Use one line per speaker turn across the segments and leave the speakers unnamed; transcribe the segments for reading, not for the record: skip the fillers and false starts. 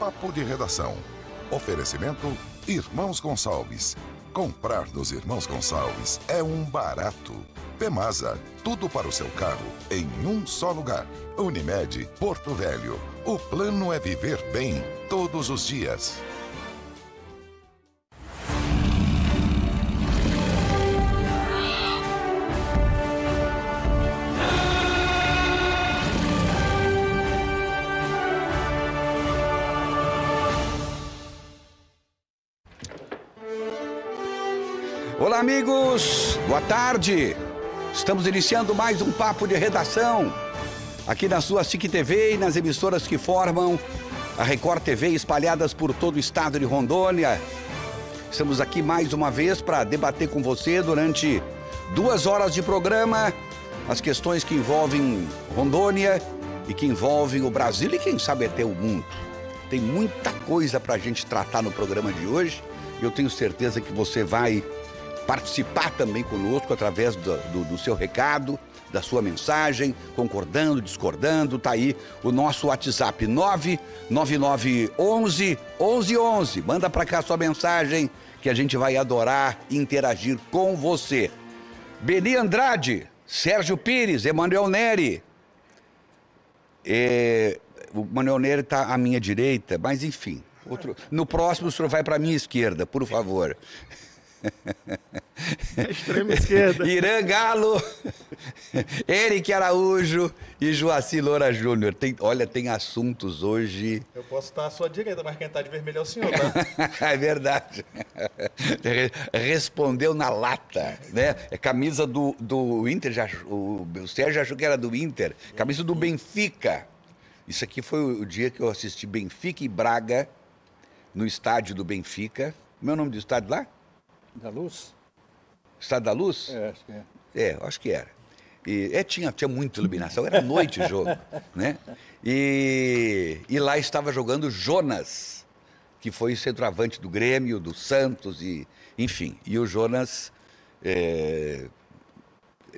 Papo de Redação. Oferecimento Irmãos Gonçalves. Comprar dos Irmãos Gonçalves é um barato. Pemasa, tudo para o seu carro em um só lugar. Unimed, Porto Velho. O plano é viver bem todos os dias.
Olá, amigos, boa tarde. Estamos iniciando mais um Papo de Redação aqui na sua SIC TV e nas emissoras que formam a Record TV espalhadas por todo o estado de Rondônia. Estamos aqui mais uma vez para debater com você durante 2 horas de programa as questões que envolvem Rondônia e que envolvem o Brasil e quem sabe até o mundo. Tem muita coisa para a gente tratar no programa de hoje e eu tenho certeza que você vai participar também conosco através do seu recado, da sua mensagem, concordando, discordando. Tá aí o nosso WhatsApp 99911-1111. Manda para cá a sua mensagem que a gente vai adorar interagir com você. Beni Andrade, Sérgio Pires, Emanuel Neri. O Emanuel Neri está à minha direita, mas enfim. No próximo o senhor vai para a minha esquerda, por favor.
Extrema esquerda.
Irã Galo, Eric Araújo e Joaci Loura Júnior. Tem assuntos hoje.
Eu posso estar à sua direita, mas quem está de vermelho é o senhor, tá?
É verdade. Respondeu na lata, né? É camisa do Inter, o Sérgio achou que era do Inter. Camisa do Benfica. Isso aqui foi o dia que eu assisti Benfica e Braga no estádio do Benfica. Meu nome do estádio lá?
Da Luz?
Estado da Luz?
Acho que é.
Acho que era. Tinha muita iluminação, era noite o jogo, né? E lá estava jogando Jonas, que foi centroavante do Grêmio, do Santos, enfim. E o Jonas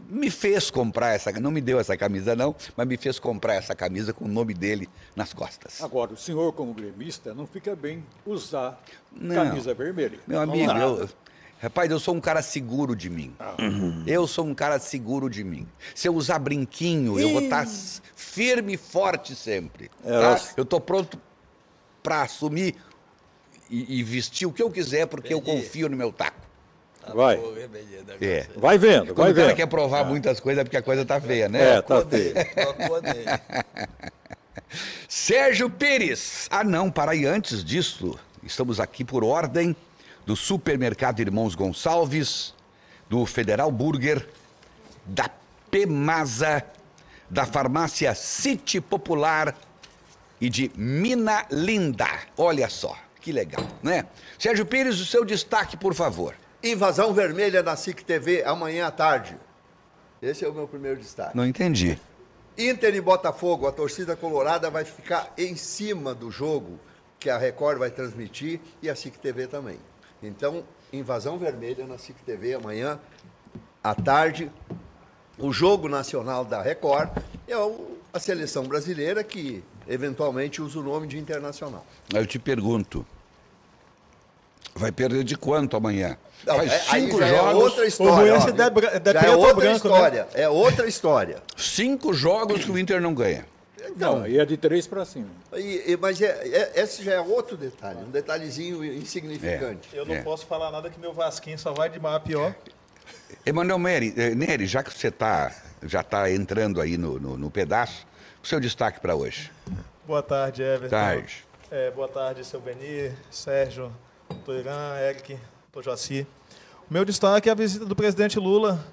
me fez comprar não me deu essa camisa não, mas me fez comprar essa camisa com o nome dele nas costas.
Agora, o senhor como gremista não fica bem usar camisa vermelha.
Meu amigo, rapaz, eu sou um cara seguro de mim. Eu sou um cara seguro de mim. Se eu usar brinquinho, eu vou estar firme e forte sempre. Tá? Eu estou pronto para assumir e vestir o que eu quiser, porque eu confio no meu taco.
Vai. Vai vendo,
Quando
vai
o cara
vendo.
quer provar muitas coisas é porque a coisa tá feia, né?
Tá feio.
Sérgio Pires. Não, para aí, antes disso, estamos aqui por ordem do Supermercado Irmãos Gonçalves, do Federal Burger, da Pemasa, da Farmácia City Popular e de Mina Linda. Olha só, que legal, né? Sérgio Pires, o seu destaque, por favor.
Invasão vermelha na SIC TV amanhã à tarde. Esse é o meu primeiro destaque.
Não entendi.
Inter e Botafogo, a torcida colorada vai ficar em cima do jogo que a Record vai transmitir e a SIC TV também. Então, invasão vermelha na SIC TV amanhã à tarde. O jogo nacional da Record é a seleção brasileira que eventualmente usa o nome de internacional.
Eu te pergunto, vai perder de quanto amanhã?
Não,
Faz
aí
5
já
jogos.
É outra história.
O
Ó,
se der
já é outra
branco,
história.
né?
É outra história.
5 jogos que o Inter não ganha.
Não, e é de 3 para cima.
Mas esse já é outro detalhe, um detalhezinho insignificante.
Eu não posso falar nada que meu Vasquinho só vai de mal a pior.
Emanuel Neri, já que você já está entrando aí no pedaço, o seu destaque para hoje.
Boa tarde, Everton.
Tarde.
Boa tarde, seu Beni, Sérgio, doutor Irã, Eric, doutor Joaci. O meu destaque é a visita do presidente Lula.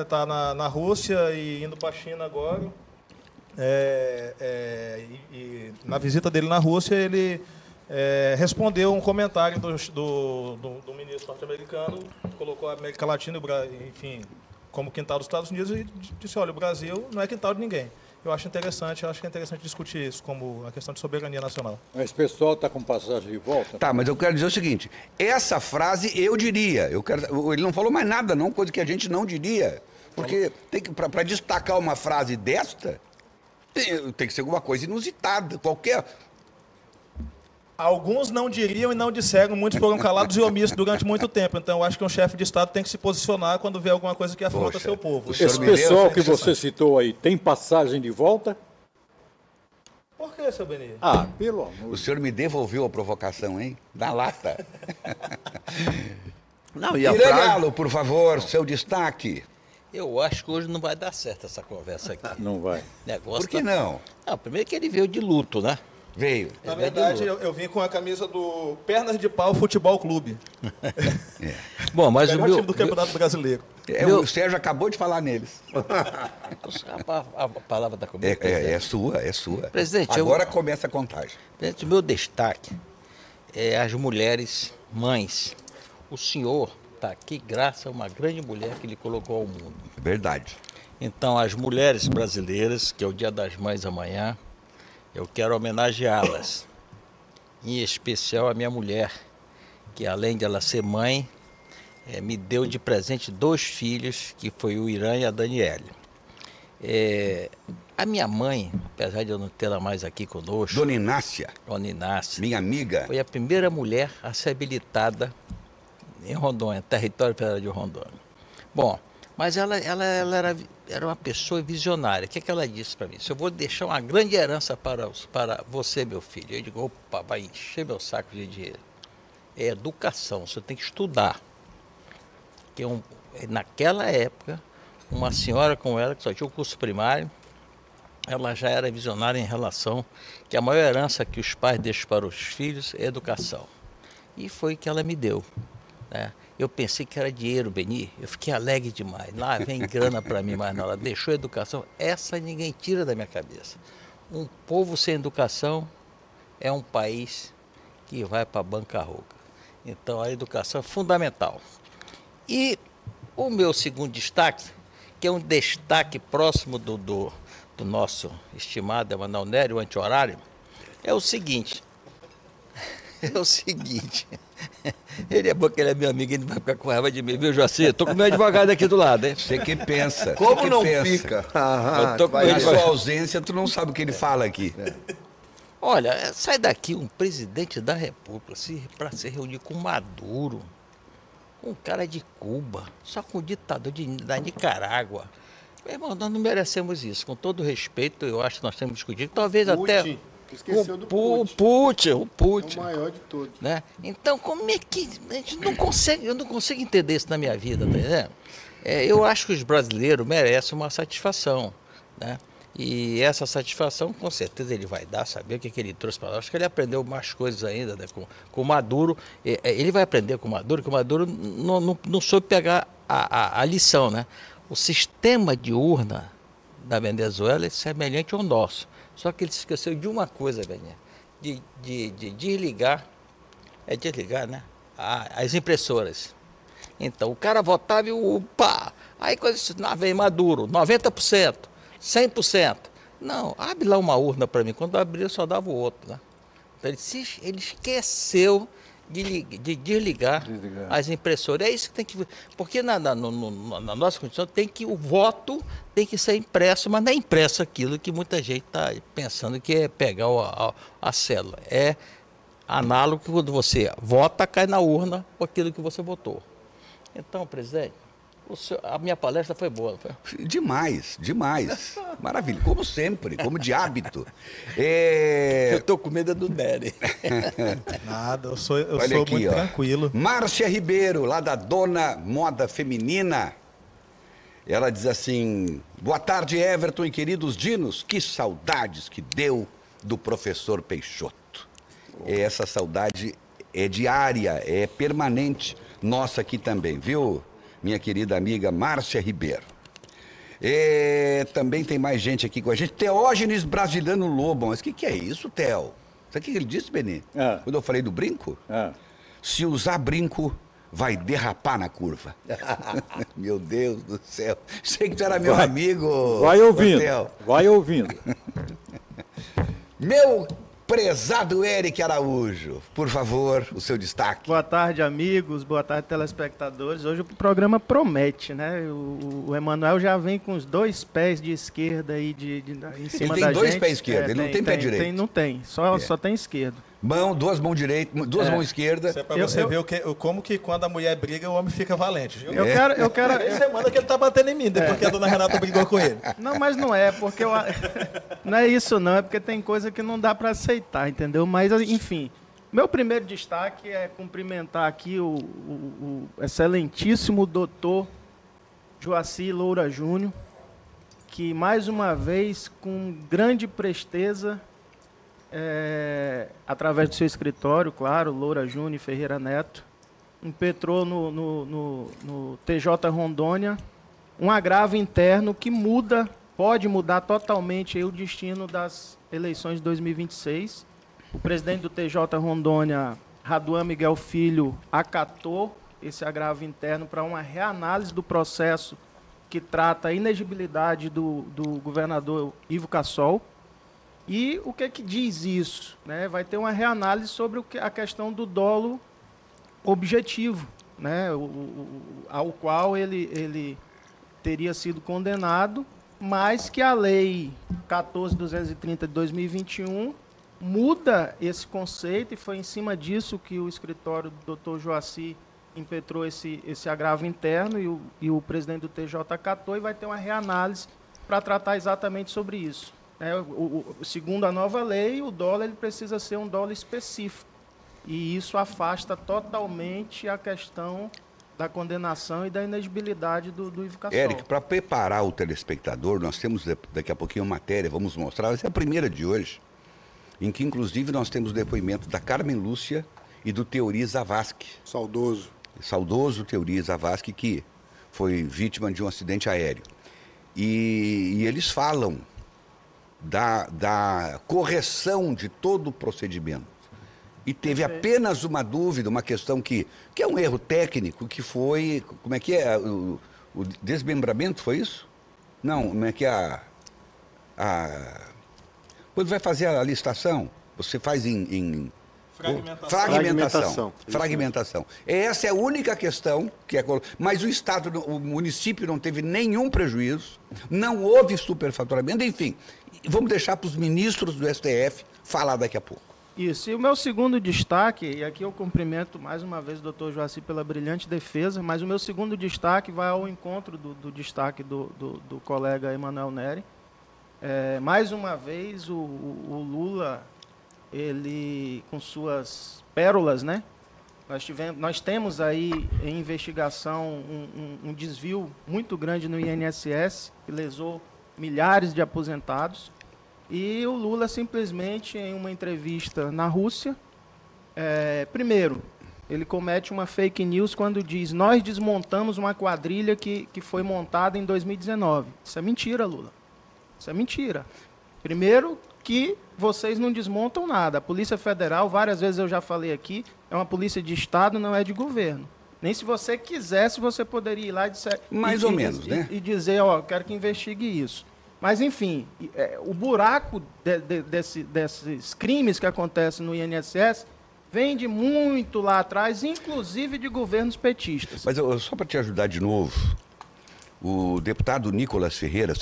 Está na Rússia e indo para a China agora. E na visita dele na Rússia, ele respondeu um comentário do ministro norte-americano, que colocou a América Latina, enfim, como quintal dos Estados Unidos e disse, olha, o Brasil não é quintal de ninguém. Eu acho que é interessante discutir isso como a questão de soberania nacional.
Mas o pessoal está com passagem de volta?
Tá, mas eu quero dizer o seguinte, essa frase eu diria, ele não falou mais nada não, coisa que a gente não diria, porque para destacar uma frase desta, tem que ser alguma coisa inusitada, qualquer...
Alguns não diriam e não disseram, muitos foram calados e omissos durante muito tempo. Então, eu acho que um chefe de Estado tem que se posicionar quando vê alguma coisa que afronta seu povo.
Esse pessoal que você citou aí, tem passagem de volta?
Por que, seu Beni?
Ah, pelo amor.
O senhor me devolveu a provocação, hein? Na lata.
Não, e a
Irene
frase...
Galo, por favor, seu destaque.
Eu acho que hoje não vai dar certo essa conversa aqui.
Não vai.
Negócio
Por que não?
Não, primeiro que ele veio de luto, né?
Veio.
Na verdade, eu vim com a camisa do Pernas de Pau Futebol Clube.
Bom, mas o
Melhor
meu...
time do Campeonato Brasileiro.
O Sérgio acabou de falar neles.
A palavra está comigo,
É sua, é sua.
Presidente,
Agora começa a contagem.
Presidente, o meu destaque é as mulheres mães. O senhor está aqui graças a uma grande mulher que ele colocou ao mundo.
Verdade.
Então, as mulheres brasileiras, que é o Dia das Mães amanhã, eu quero homenageá-las. Em especial a minha mulher, que além de ela ser mãe, me deu de presente 2 filhos, que foi o Irã e a Daniele. A minha mãe, apesar de eu não tê-la mais aqui conosco,
Dona Inácia,
Dona Inácia,
minha amiga.
foi a primeira mulher a ser habilitada em Rondônia, território federal de Rondônia. Bom, mas ela era uma pessoa visionária. O que é que ela disse para mim? Se eu vou deixar uma grande herança para você, meu filho. Eu digo, opa, vai encher meu saco de dinheiro. É educação, você tem que estudar. Que naquela época, uma senhora como ela, que só tinha o curso primário, ela já era visionária em relação que a maior herança que os pais deixam para os filhos é educação. E foi que ela me deu, né? Eu pensei que era dinheiro, Beni, eu fiquei alegre demais. Lá vem grana para mim, mas não, ela deixou a educação. Essa ninguém tira da minha cabeça. Um povo sem educação é um país que vai para a bancarrota. Então a educação é fundamental. E o meu segundo destaque, que é um destaque próximo do nosso estimado Emanuel Nery, o anti-horário, é o seguinte. Ele é bom que ele é meu amigo, ele vai ficar com raiva de mim, viu, Joacir? Estou com o meu advogado aqui do lado, hein?
Você que pensa.
Como
você que
não
pensa.
fica?
Eu tô com
Na
ele.
sua ausência, tu não sabe o que ele fala aqui.
Olha, sai daqui um presidente da República para se reunir com Maduro, com um cara de Cuba, só com o ditador da Nicarágua. Meu irmão, nós não merecemos isso. Com todo respeito, eu acho que nós temos que discutir. Talvez até...
Esqueceu do
o
Putin.
Putin.
É o maior de todos.
Né? Então, como é que a gente não consegue, eu não consigo entender isso na minha vida, tá entendendo? Eu acho que os brasileiros merecem uma satisfação, né? E essa satisfação, com certeza, ele vai dar, saber o que ele trouxe para nós. Acho que ele aprendeu mais coisas ainda, né? Com o Maduro. Ele vai aprender com o Maduro, que o Maduro não soube pegar a lição, né? O sistema de urna da Venezuela é semelhante ao nosso. Só que ele se esqueceu de uma coisa, Beninha, de desligar, né? As impressoras. Então, o cara votava e aí quando vem Maduro, 90%, 100%. Não, abre lá uma urna para mim. Quando abriu, só dava o outro, né? Então, ele esqueceu de desligar as impressoras. É isso que tem que... Porque na nossa condição o voto tem que ser impresso, mas não é impresso aquilo que muita gente está pensando que é pegar a célula. É análogo que quando você vota, cai na urna aquilo que você votou. Então, presidente, a minha palestra foi boa, não foi?
Demais. Maravilha, como sempre, como de hábito.
Eu estou com medo do Nery.
Nada, eu sou
Olha aqui,
muito
ó.
tranquilo.
Márcia Ribeiro, lá da Dona Moda Feminina. Ela diz assim: boa tarde, Everton e queridos dinos. Que saudades que deu do professor Peixoto. Essa saudade é diária, é permanente. Nossa aqui também, viu? Minha querida amiga Márcia Ribeiro. Também tem mais gente aqui com a gente. Teógenes Brasiliano Lobo. Mas o que é isso, Theo? Sabe o que ele disse, Beni? Quando eu falei do brinco? Se usar brinco, vai derrapar na curva. Meu Deus do céu. Sei que tu era meu amigo.
Vai ouvindo,
Theo.
vai ouvindo.
Meu prezado Eric Araújo, por favor, o seu destaque.
Boa tarde, amigos. Boa tarde, telespectadores. Hoje o programa promete, né? O Emanuel já vem com os 2 pés de esquerda aí em cima da gente.
Ele tem 2 pés esquerdos, ele não tem pé direito.
Não tem, só tem esquerdo.
duas mãos direitas, duas mãos esquerdas.
Isso é pra você ver como que quando a mulher briga, o homem fica valente. Viu?
Eu quero.
Tem semana que ele tá batendo em mim, depois que a dona Renata brigou com ele.
Não, mas não é, porque não é isso não, é porque tem coisa que não dá para aceitar, entendeu? Mas, enfim, meu primeiro destaque é cumprimentar aqui o excelentíssimo doutor Joacy Loura Júnior, que mais uma vez, com grande presteza, através do seu escritório, claro, Loura Júnior e Ferreira Neto, impetrou no TJ Rondônia um agravo interno que pode mudar totalmente aí o destino das eleições de 2026. O presidente do TJ Rondônia, Raduan Miguel Filho, acatou esse agravo interno para uma reanálise do processo que trata a inegibilidade do governador Ivo Cassol. E o que diz isso? Né? Vai ter uma reanálise sobre a questão do dolo objetivo, né? Ao qual ele teria sido condenado, mas que a Lei 14.230 de 2021 muda esse conceito, e foi em cima disso que o escritório do Dr. Joacy impetrou esse agravo interno, e o presidente do TJ acatou, e vai ter uma reanálise para tratar exatamente sobre isso. Segundo a nova lei, o dolo ele precisa ser um dolo específico, e isso afasta totalmente a questão da condenação e da inegibilidade do Ivo Cassol.
Érico, para preparar o telespectador, nós temos daqui a pouquinho uma matéria, vamos mostrar, essa é a primeira de hoje, em que inclusive nós temos o depoimento da Carmen Lúcia e do Teori Zavascki. Saudoso Teori Zavascki, que foi vítima de um acidente aéreo. E eles falam da correção de todo o procedimento. E teve apenas uma dúvida, uma questão que é um erro técnico, que foi, como é que é, o desmembramento, foi isso? Não, como é que quando vai fazer a listação, você faz em fragmentação. Essa é a única questão que é. Mas o município não teve nenhum prejuízo, não houve superfaturamento, enfim. Vamos deixar para os ministros do STF falar daqui a pouco.
Isso. E o meu segundo destaque, e aqui eu cumprimento mais uma vez o doutor Joacy pela brilhante defesa, mas o meu segundo destaque vai ao encontro do destaque do colega Emanuel Neri. Mais uma vez, o Lula, ele, com suas pérolas, né? Nós temos aí em investigação um desvio muito grande no INSS, que lesou milhares de aposentados. E o Lula simplesmente, em uma entrevista na Rússia, primeiro, ele comete uma fake news quando diz: nós desmontamos uma quadrilha que foi montada em 2019. Isso é mentira, Lula. Isso é mentira. Primeiro, que vocês não desmontam nada. A Polícia Federal, várias vezes eu já falei aqui, é uma polícia de Estado, não é de governo. Nem se você quisesse, você poderia ir lá e dizer, ó, quero que investigue isso. Mas, enfim, o buraco desses crimes que acontecem no INSS vem de muito lá atrás, inclusive de governos petistas.
Mas só para te ajudar de novo, o deputado Nicolas Ferreira,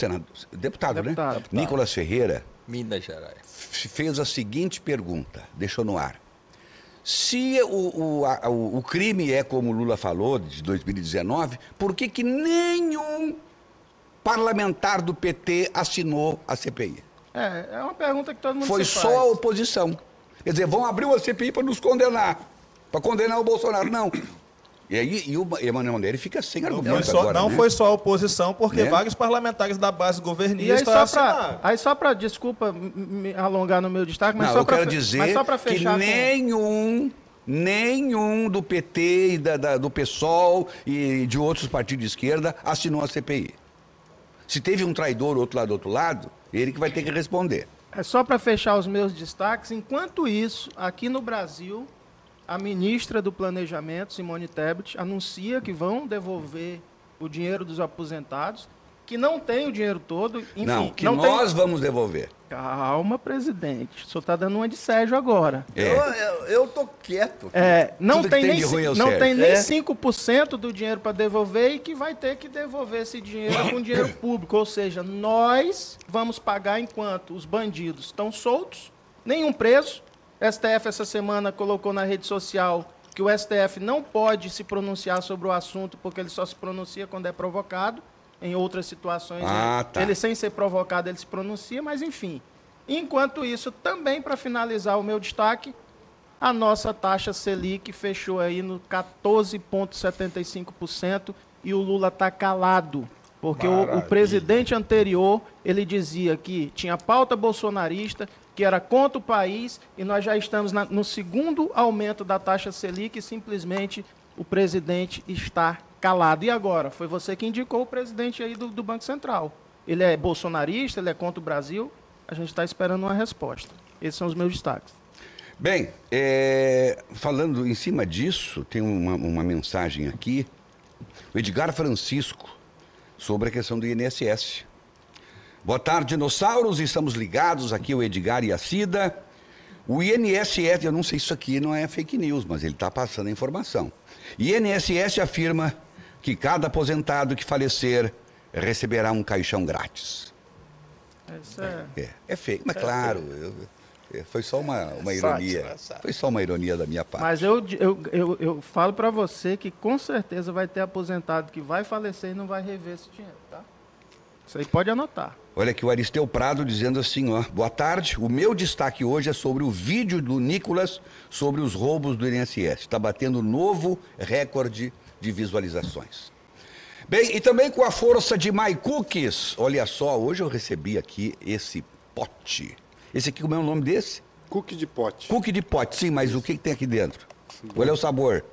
deputado, né? Nicolas Ferreira,
Minas Gerais,
fez a seguinte pergunta, deixou no ar. Se o crime é como o Lula falou, de 2019, por que nenhum parlamentar do PT assinou a CPI?
É uma pergunta que todo mundo
Foi
se
só
faz.
a oposição. Quer dizer, vão abrir uma CPI para nos condenar, para condenar o Bolsonaro. Não. E aí o Emanuel Neri fica sem argumento agora,
Não
né?
foi só a oposição, porque vários parlamentares da base governista assinaram.
Aí só para, desculpa me alongar no meu destaque, mas
não,
só
eu
para
quero dizer que nenhum do PT e do PSOL e de outros partidos de esquerda assinou a CPI. Se teve um traidor do outro lado, ele que vai ter que responder.
É só para fechar os meus destaques. Enquanto isso, aqui no Brasil, a ministra do Planejamento, Simone Tebet, anuncia que vão devolver o dinheiro dos aposentados, que não tem o dinheiro todo. Enfim,
nós vamos devolver.
Calma, presidente. O senhor está dando uma de Sérgio agora.
Eu tô quieto.
Não tem nem 5% do dinheiro para devolver, e que vai ter que devolver esse dinheiro com dinheiro público. Ou seja, nós vamos pagar enquanto os bandidos estão soltos, nenhum preso, STF essa semana colocou na rede social que o STF não pode se pronunciar sobre o assunto porque ele só se pronuncia quando é provocado. Em outras situações, ele sem ser provocado, ele se pronuncia, mas enfim. Enquanto isso, também para finalizar o meu destaque, a nossa taxa Selic fechou aí no 14,75% e o Lula está calado. Porque o presidente anterior, ele dizia que tinha pauta bolsonarista, que era contra o país, e nós já estamos no segundo aumento da taxa Selic e simplesmente o presidente está calado. E agora? Foi você que indicou o presidente aí do Banco Central. Ele é bolsonarista, ele é contra o Brasil. A gente está esperando uma resposta. Esses são os meus destaques.
Bem, falando em cima disso, tem uma mensagem aqui. O Edgar Francisco, sobre a questão do INSS. Boa tarde, dinossauros. Estamos ligados aqui, o Edgar e a Cida. O INSS, eu não sei se isso aqui não é fake news, mas ele está passando a informação. INSS afirma que cada aposentado que falecer receberá um caixão grátis.
Isso
É feio, mas claro, foi só uma ironia. Foi só uma ironia da minha parte.
Mas eu falo para você que com certeza vai ter aposentado que vai falecer e não vai rever esse dinheiro, tá? Isso aí pode anotar.
Olha aqui o Aristeu Prado dizendo assim, ó. Boa tarde, o meu destaque hoje é sobre o vídeo do Nicolas sobre os roubos do INSS. Está batendo novo recorde de visualizações. Bem, e também com a força de My Cookies. Olha só, hoje eu recebi aqui esse pote. Esse aqui, como é o nome desse?
Cookie de pote.
Cookie de pote, sim, mas o que tem aqui dentro? Olha o sabor.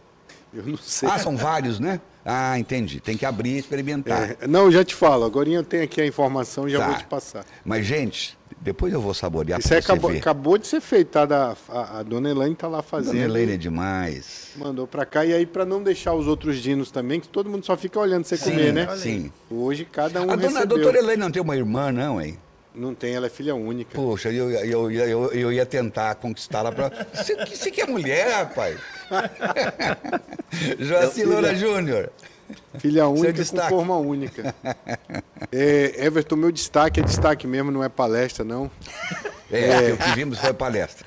Eu não sei.
Ah, são vários, né? Ah, entendi. Tem que abrir e experimentar.
Não, eu já te falo. Agora eu tenho aqui a informação e já vou te passar.
Mas, gente, depois eu vou saborear
Isso
pra você ver.
acabou de ser feito, tá? A dona Elaine tá lá fazendo.
Dona Elaine é demais.
Mandou pra cá. E aí, pra não deixar os outros dinos também, que todo mundo só fica olhando você comer, né?
Sim.
Hoje cada um
A doutora Elaine não tem uma irmã, não, hein?
Não tem, ela é filha única.
Poxa, eu ia tentar conquistá-la pra... Você que é mulher, rapaz? Joaci Loura Júnior.
Filha única com forma única. Everton, meu destaque é destaque mesmo, não é palestra, não.
O que vimos foi palestra.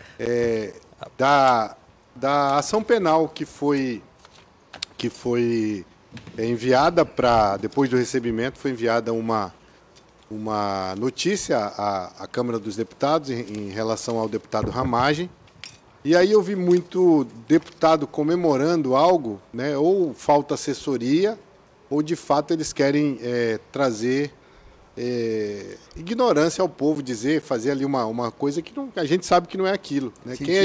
Da ação penal que foi enviada para... Depois do recebimento, foi enviada uma notícia à Câmara dos Deputados em relação ao deputado Ramagem. E aí eu vi muito deputado comemorando algo, né? Ou falta assessoria, ou de fato eles querem trazer ignorância ao povo, fazer ali uma coisa que a gente sabe que não é aquilo. Né? Quem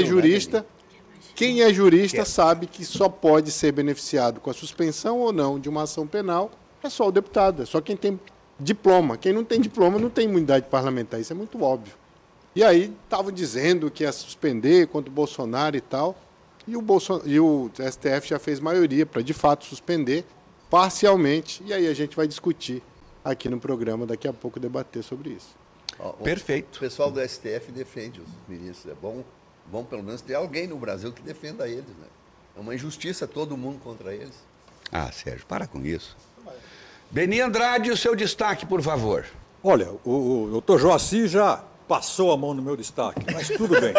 é jurista sabe que só pode ser beneficiado com a suspensão ou não de uma ação penal, é só o deputado, é só quem tem diploma. Quem não tem diploma não tem imunidade parlamentar, isso é muito óbvio. E aí estavam dizendo que ia suspender contra o Bolsonaro e tal, e o STF já fez maioria para, de fato, suspender parcialmente, e aí a gente vai discutir aqui no programa, daqui a pouco, debater sobre isso.
Perfeito.
O pessoal do STF defende os ministros, é bom pelo menos ter alguém no Brasil que defenda eles, né? É uma injustiça todo mundo contra eles.
Ah, Sérgio, para com isso. Beni Andrade, o seu destaque, por favor.
Olha, o doutor Joaci já passou a mão no meu destaque, mas tudo bem.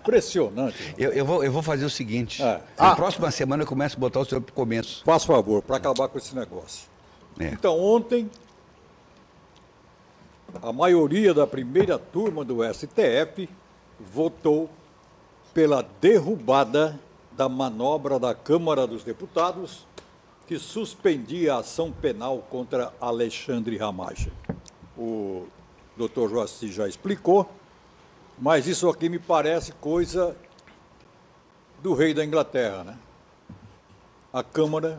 Impressionante.
Eu vou fazer o seguinte. Na próxima semana eu começo a botar o senhor para o começo.
Faz favor, para acabar com esse negócio. Então, ontem, a maioria da primeira turma do STF votou pela derrubada da manobra da Câmara dos Deputados que suspendia a ação penal contra Alexandre Ramagem. O doutor Joaci já explicou, mas isso aqui me parece coisa do rei da Inglaterra, né? A Câmara,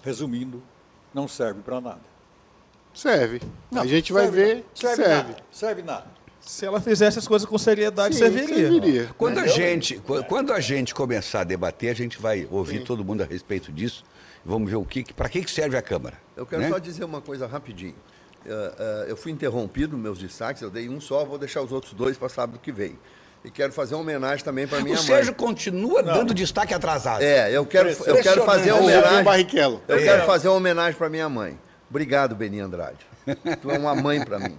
resumindo, não serve para nada.
Serve. A gente vai ver que serve.
Serve nada.
Se ela fizesse as coisas com seriedade, serviria.
Quando a gente começar a debater, a gente vai ouvir todo mundo a respeito disso. Vamos ver para que serve a Câmara.
Eu quero só dizer uma coisa rapidinho. Eu fui interrompido nos meus destaques, eu dei um só, vou deixar os outros dois para sábado que vem. E quero fazer uma homenagem também para minha mãe.
O Sérgio continua dando destaque atrasado.
Eu quero fazer uma homenagem.
Barrichello.
Eu quero fazer uma homenagem para minha mãe. Obrigado, Beni Andrade. Tu é uma mãe para mim.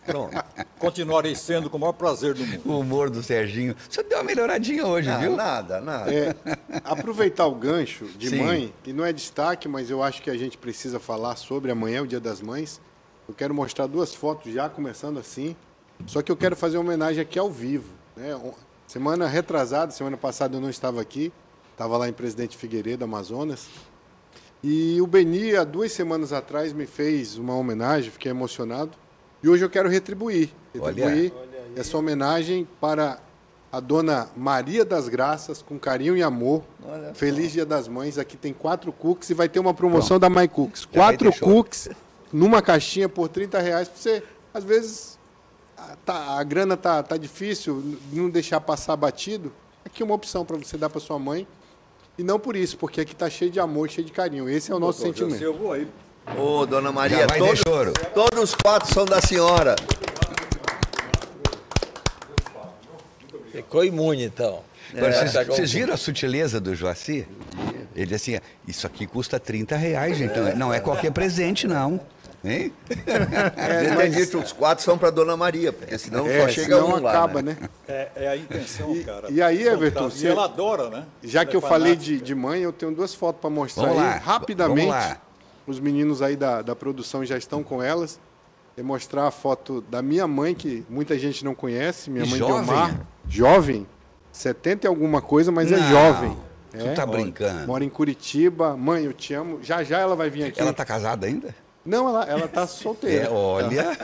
Pronto. Continuarei sendo com o maior prazer do mundo.
O humor do Serginho. Você deu uma melhoradinha hoje, viu?
Nada.
Aproveitar o gancho de
Sim.
mãe, que não é destaque, mas eu acho que a gente precisa falar sobre amanhã, o Dia das Mães. Eu quero mostrar 2 fotos já, começando assim. Só que eu quero fazer uma homenagem aqui ao vivo, né? Semana retrasada, semana passada eu não estava aqui, estava lá em Presidente Figueiredo, Amazonas. E o Beni, há 2 semanas atrás, me fez uma homenagem, fiquei emocionado. E hoje eu quero retribuir essa homenagem para a dona Maria das Graças, com carinho e amor. Feliz Dia das Mães. Aqui tem 4 cookies e vai ter uma promoção da My Cookies. 4 cookies numa caixinha por R$30 para você, às vezes, a grana tá difícil, não deixar passar batido. Aqui é uma opção para você dar para sua mãe. E não por isso, porque aqui está cheio de amor, cheio de carinho. Esse é o nosso sentimento.
Eu vou aí.
Ô, dona Maria,
vai ter choro.
todos os 4 são da senhora.
Ficou imune, então.
Agora, vocês viram a sutileza do Joaci? Ele disse assim, isso aqui custa R$30, gente. Não é qualquer presente, não. Hein?
Você tem dito, os 4 são para dona Maria, porque senão só chega
senão
um
acaba,
lá,
né?
É a intenção, cara.
E aí, Everton,
E ela adora, né?
já que eu falei de mãe, eu tenho 2 fotos para mostrar
Vamos
aí.
lá,
Rapidamente,
vamos lá.
os meninos aí da produção já estão com elas. E mostrar a foto da minha mãe, que muita gente não conhece, minha mãe
Jovem?
Guiomar. Jovem, 70 e alguma coisa, mas é
Não,
jovem.
Tu tá brincando.
Mora em Curitiba. Mãe, eu te amo. Já ela vai vir aqui.
Ela tá casada ainda?
Não, ela tá solteira.
Olha.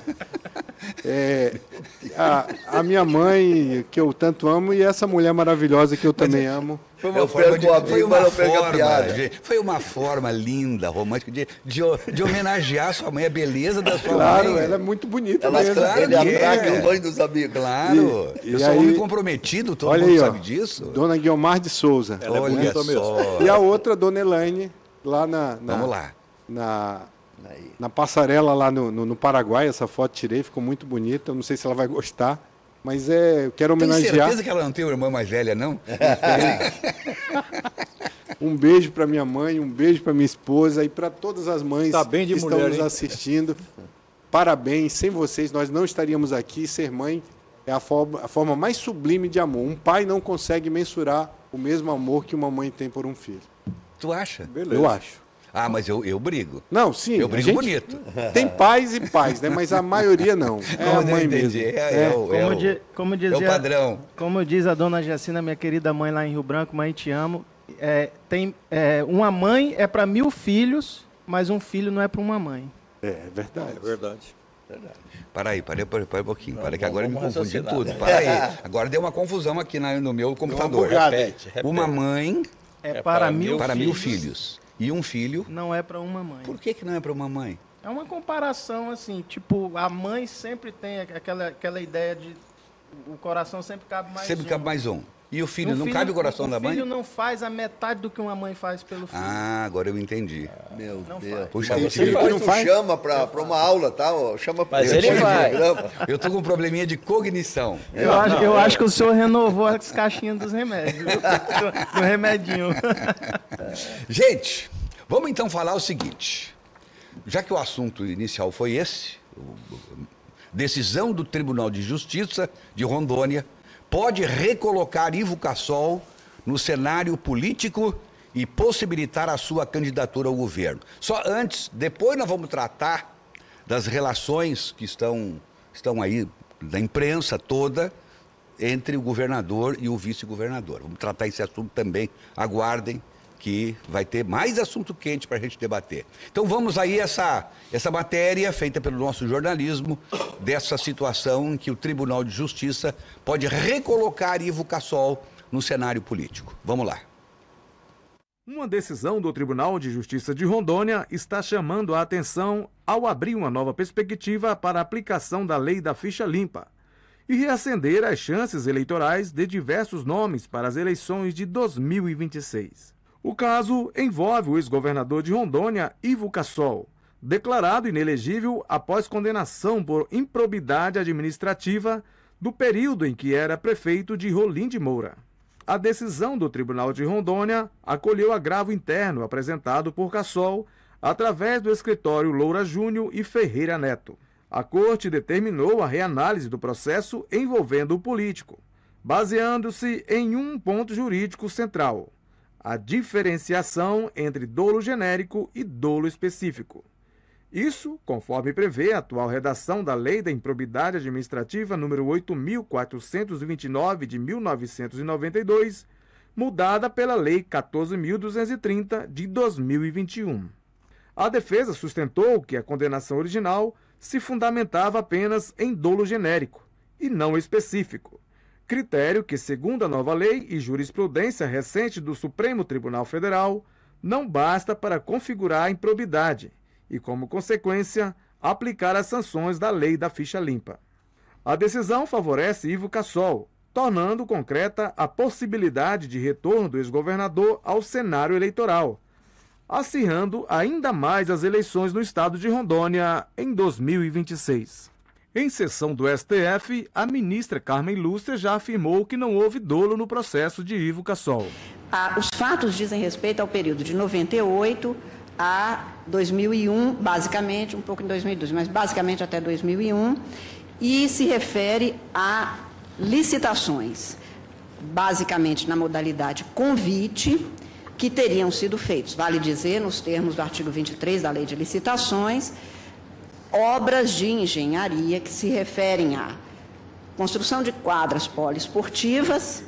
A minha mãe, que eu tanto amo, e essa mulher maravilhosa que eu também amo.
Eu perco a briga, mas não perco a piada.
Gente, foi uma forma linda, romântica, de homenagear sua mãe, a beleza da sua
Claro,
mãe.
ela é muito bonita
Ela,
mesmo.
ele
que
atraca
é.
o banho dos amigos.
Claro.
E
Eu sou
aí-
homem comprometido, todo
Olha
mundo
aí, ó,
sabe disso.
Dona Guiomar de Souza.
Ela é
Olha
bonita mesmo.
só.
E a outra, Dona Elaine, lá
Vamos lá.
na passarela lá no Paraguai. Essa foto tirei, ficou muito bonita. Eu não sei se ela vai gostar, mas eu quero
Tem
homenagear.
certeza que ela não tem uma irmã mais velha, não?
Um beijo para minha mãe, um beijo para minha esposa e para todas as mães
Tá bem de
que
mulher,
estão nos
hein?
assistindo. Parabéns, sem vocês nós não estaríamos aqui. Ser mãe é a forma mais sublime de amor. Um pai não consegue mensurar o mesmo amor que uma mãe tem por um filho.
Tu acha?
Beleza.
Eu acho.
Ah, mas eu brigo.
Não, sim.
Eu
a
brigo
gente
bonito.
Tem pais e pais, né? Mas a maioria não. É a
Mas eu
mãe
entendi.
mesmo.
Como
É o
dizia,
padrão.
como diz a dona Jacina, minha querida mãe lá em Rio Branco, mãe, te amo. Uma mãe é para 1000 filhos, mas um filho não é para uma mãe.
É verdade.
É verdade.
Para aí um pouquinho. Para que agora eu me
vamos
confundi
raciocinar,
tudo.
né?
Para aí. Agora deu uma confusão aqui no meu computador.
bugada.
Repete.
Uma mãe
É,
para
para 1000
para 1000
filhos,
filhos. E um filho.
não é para uma mãe.
Por que não é para uma mãe?
É uma comparação assim, tipo, a mãe sempre tem aquela ideia de o coração sempre cabe mais
Sempre
um.
cabe mais um. E o filho, não cabe o coração da mãe?
O filho não faz a metade do que uma mãe faz pelo filho.
Ah, agora eu entendi.
Meu
Não
Deus.
faz.
Puxa,
Tem
você
filho que
faz?
não faz? Chama para uma aula, tá? Chama pra
Mas ele
depois do
vai.
programa.
eu tô com um probleminha de cognição.
Eu acho que o senhor renovou as caixinhas dos remédios, viu? do remedinho.
Gente, vamos então falar o seguinte. Já que o assunto inicial foi esse, decisão do Tribunal de Justiça de Rondônia pode recolocar Ivo Cassol no cenário político e possibilitar a sua candidatura ao governo. Só antes, depois nós vamos tratar das relações que estão aí da imprensa toda entre o governador e o vice-governador. Vamos tratar esse assunto também. Aguardem que vai ter mais assunto quente para a gente debater. Então vamos aí essa matéria feita pelo nosso jornalismo dessa situação em que o Tribunal de Justiça pode recolocar Ivo Cassol no cenário político. Vamos lá.
Uma decisão do Tribunal de Justiça de Rondônia está chamando a atenção ao abrir uma nova perspectiva para a aplicação da lei da ficha limpa e reacender as chances eleitorais de diversos nomes para as eleições de 2026. O caso envolve o ex-governador de Rondônia, Ivo Cassol, declarado inelegível após condenação por improbidade administrativa do período em que era prefeito de Rolim de Moura. A decisão do Tribunal de Rondônia acolheu agravo interno apresentado por Cassol através do escritório Loura Júnior e Ferreira Neto. A Corte determinou a reanálise do processo envolvendo o político, baseando-se em um ponto jurídico central: a diferenciação entre dolo genérico e dolo específico. Isso, conforme prevê a atual redação da Lei da Improbidade Administrativa número 8.429 de 1992, mudada pela Lei 14.230 de 2021. A defesa sustentou que a condenação original se fundamentava apenas em dolo genérico e não específico, critério que, segundo a nova lei e jurisprudência recente do Supremo Tribunal Federal, não basta para configurar a improbidade e, como consequência, aplicar as sanções da lei da ficha limpa. A decisão favorece Ivo Cassol, tornando concreta a possibilidade de retorno do ex-governador ao cenário eleitoral, acirrando ainda mais as eleições no estado de Rondônia em 2026. Em sessão do STF, a ministra Carmen Lúcia já afirmou que não houve dolo no processo de Ivo Cassol.
Os fatos dizem respeito ao período de 98 a 2001, basicamente, um pouco em 2012, mas basicamente até 2001, e se refere a licitações, basicamente na modalidade convite, que teriam sido feitos, vale dizer, nos termos do artigo 23 da Lei de Licitações, obras de engenharia que se referem a construção de quadras poliesportivas,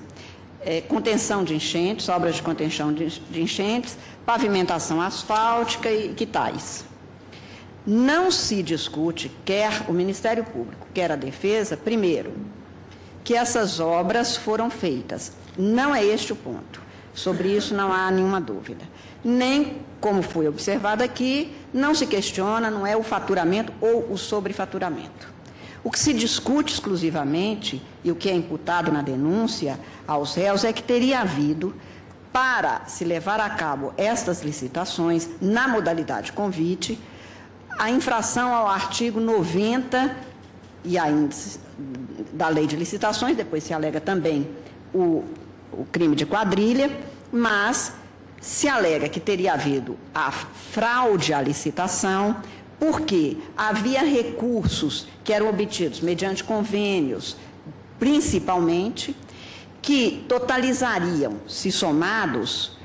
contenção de enchentes, obras de contenção de enchentes, pavimentação asfáltica e que tais. Não se discute, quer o Ministério Público, quer a Defesa, primeiro, que essas obras foram feitas. Não é este o ponto. Sobre isso não há nenhuma dúvida. Nem, como foi observado aqui, não se questiona, não é o faturamento ou o sobrefaturamento. O que se discute exclusivamente, e o que é imputado na denúncia aos réus, é que teria havido, para se levar a cabo estas licitações, na modalidade convite, a infração ao artigo 90 e ainda da Lei de Licitações, depois se alega também o crime de quadrilha, mas se alega que teria havido a fraude à licitação, porque havia recursos que eram obtidos mediante convênios, principalmente, que totalizariam, se somados,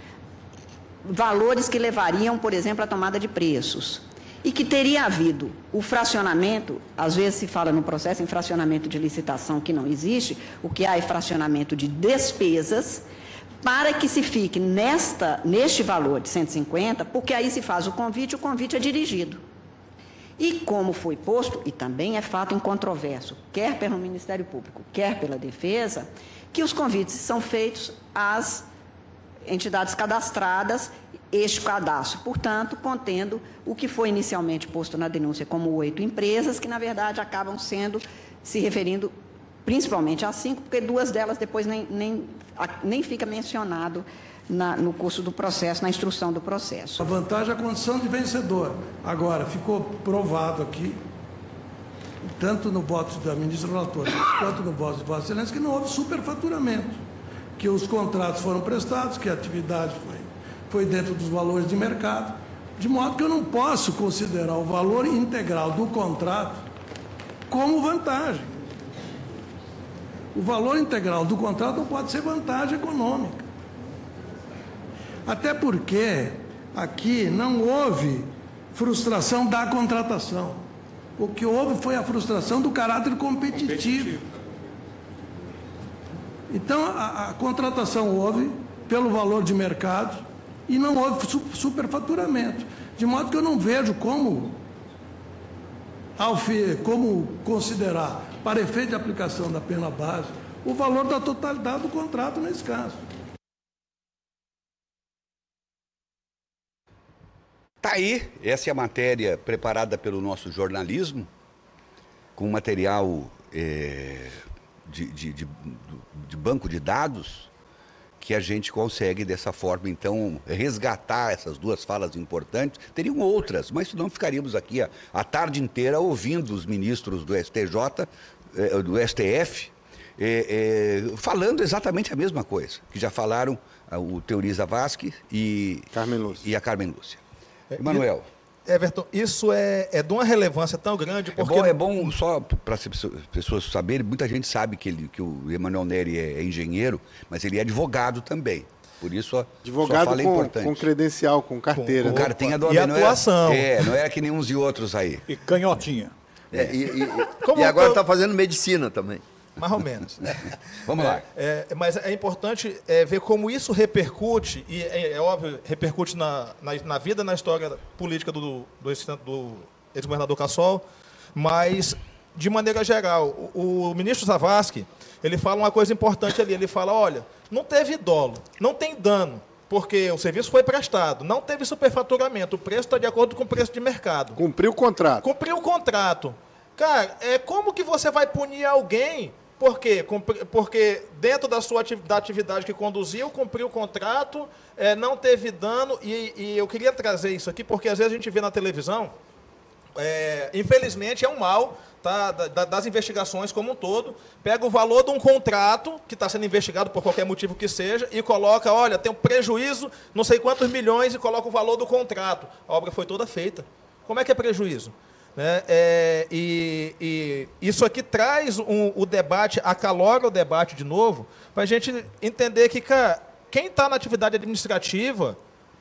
valores que levariam, por exemplo, à tomada de preços. E que teria havido o fracionamento, às vezes se fala no processo em fracionamento de licitação que não existe, o que há é fracionamento de despesas, para que se fique neste valor de 150, porque aí se faz o convite é dirigido. E como foi posto, e também é fato incontroverso, quer pelo Ministério Público, quer pela Defesa, que os convites são feitos às entidades cadastradas, este cadastro, portanto, contendo o que foi inicialmente posto na denúncia como 8 empresas, que, na verdade, acabam se referindo principalmente a 5, porque 2 delas depois nem fica mencionado no curso do processo, na instrução do processo.
A vantagem é a condição de vencedor. Agora, ficou provado aqui, tanto no voto da ministra relatora, quanto no voto de Vossa Excelência, que não houve superfaturamento, que os contratos foram prestados, que a atividade foi dentro dos valores de mercado, de modo que eu não posso considerar o valor integral do contrato como vantagem. O valor integral do contrato não pode ser vantagem econômica. Até porque aqui não houve frustração da contratação. O que houve foi a frustração do caráter competitivo. Então, a contratação houve pelo valor de mercado e não houve superfaturamento. De modo que eu não vejo como considerar, para efeito de aplicação da pena base, o valor da totalidade do contrato nesse caso.
Tá aí, essa é a matéria preparada pelo nosso jornalismo, com material de banco de dados, que a gente consegue dessa forma, então, resgatar essas 2 falas importantes. Teriam outras, mas senão ficaríamos aqui a tarde inteira ouvindo os ministros do STJ, do STF, falando exatamente a mesma coisa, que já falaram o Teori Zavascki e a Carmen Lúcia. Emanuel.
Everton, isso é de uma relevância tão grande, porque...
É bom só para as pessoas saberem, muita gente sabe que o Emanuel Neri é engenheiro, mas ele é advogado também. Por isso,
advogado
sua fala é importante.
Com credencial, com carteira.
Com cartinha do
e atuação.
Não é que nem uns e outros aí.
E canhotinha.
E agora está fazendo medicina também.
Mais ou menos.
Vamos lá.
Mas é importante ver como isso repercute, e é óbvio, repercute na vida, na história política do ex-governador Cassol, mas, de maneira geral, o ministro Zavascki, ele fala uma coisa importante ali, ele fala, olha, não teve dolo, não tem dano, porque o serviço foi prestado, não teve superfaturamento, o preço está de acordo com o preço de mercado.
Cumpriu o contrato.
Cumpriu o contrato. Cara, como que você vai punir alguém? Por quê? Porque dentro da atividade que conduziu, cumpriu o contrato, não teve dano, e eu queria trazer isso aqui, porque às vezes a gente vê na televisão, infelizmente é um mal, tá, das investigações como um todo, pega o valor de um contrato, que está sendo investigado por qualquer motivo que seja, e coloca, olha, tem um prejuízo, não sei quantos milhões, e coloca o valor do contrato. A obra foi toda feita. Como é que é prejuízo? E isso aqui traz o debate, acalora o debate de novo, para a gente entender que, cara, quem está na atividade administrativa,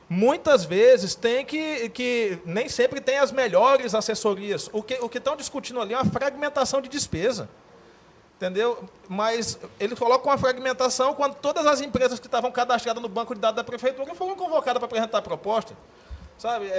muitas vezes tem que nem sempre tem as melhores assessorias. O que estão discutindo ali é uma fragmentação de despesa. Entendeu? Mas eles colocam uma fragmentação quando todas as empresas que estavam cadastradas no banco de dados da prefeitura foram convocadas para apresentar a proposta. Sabe?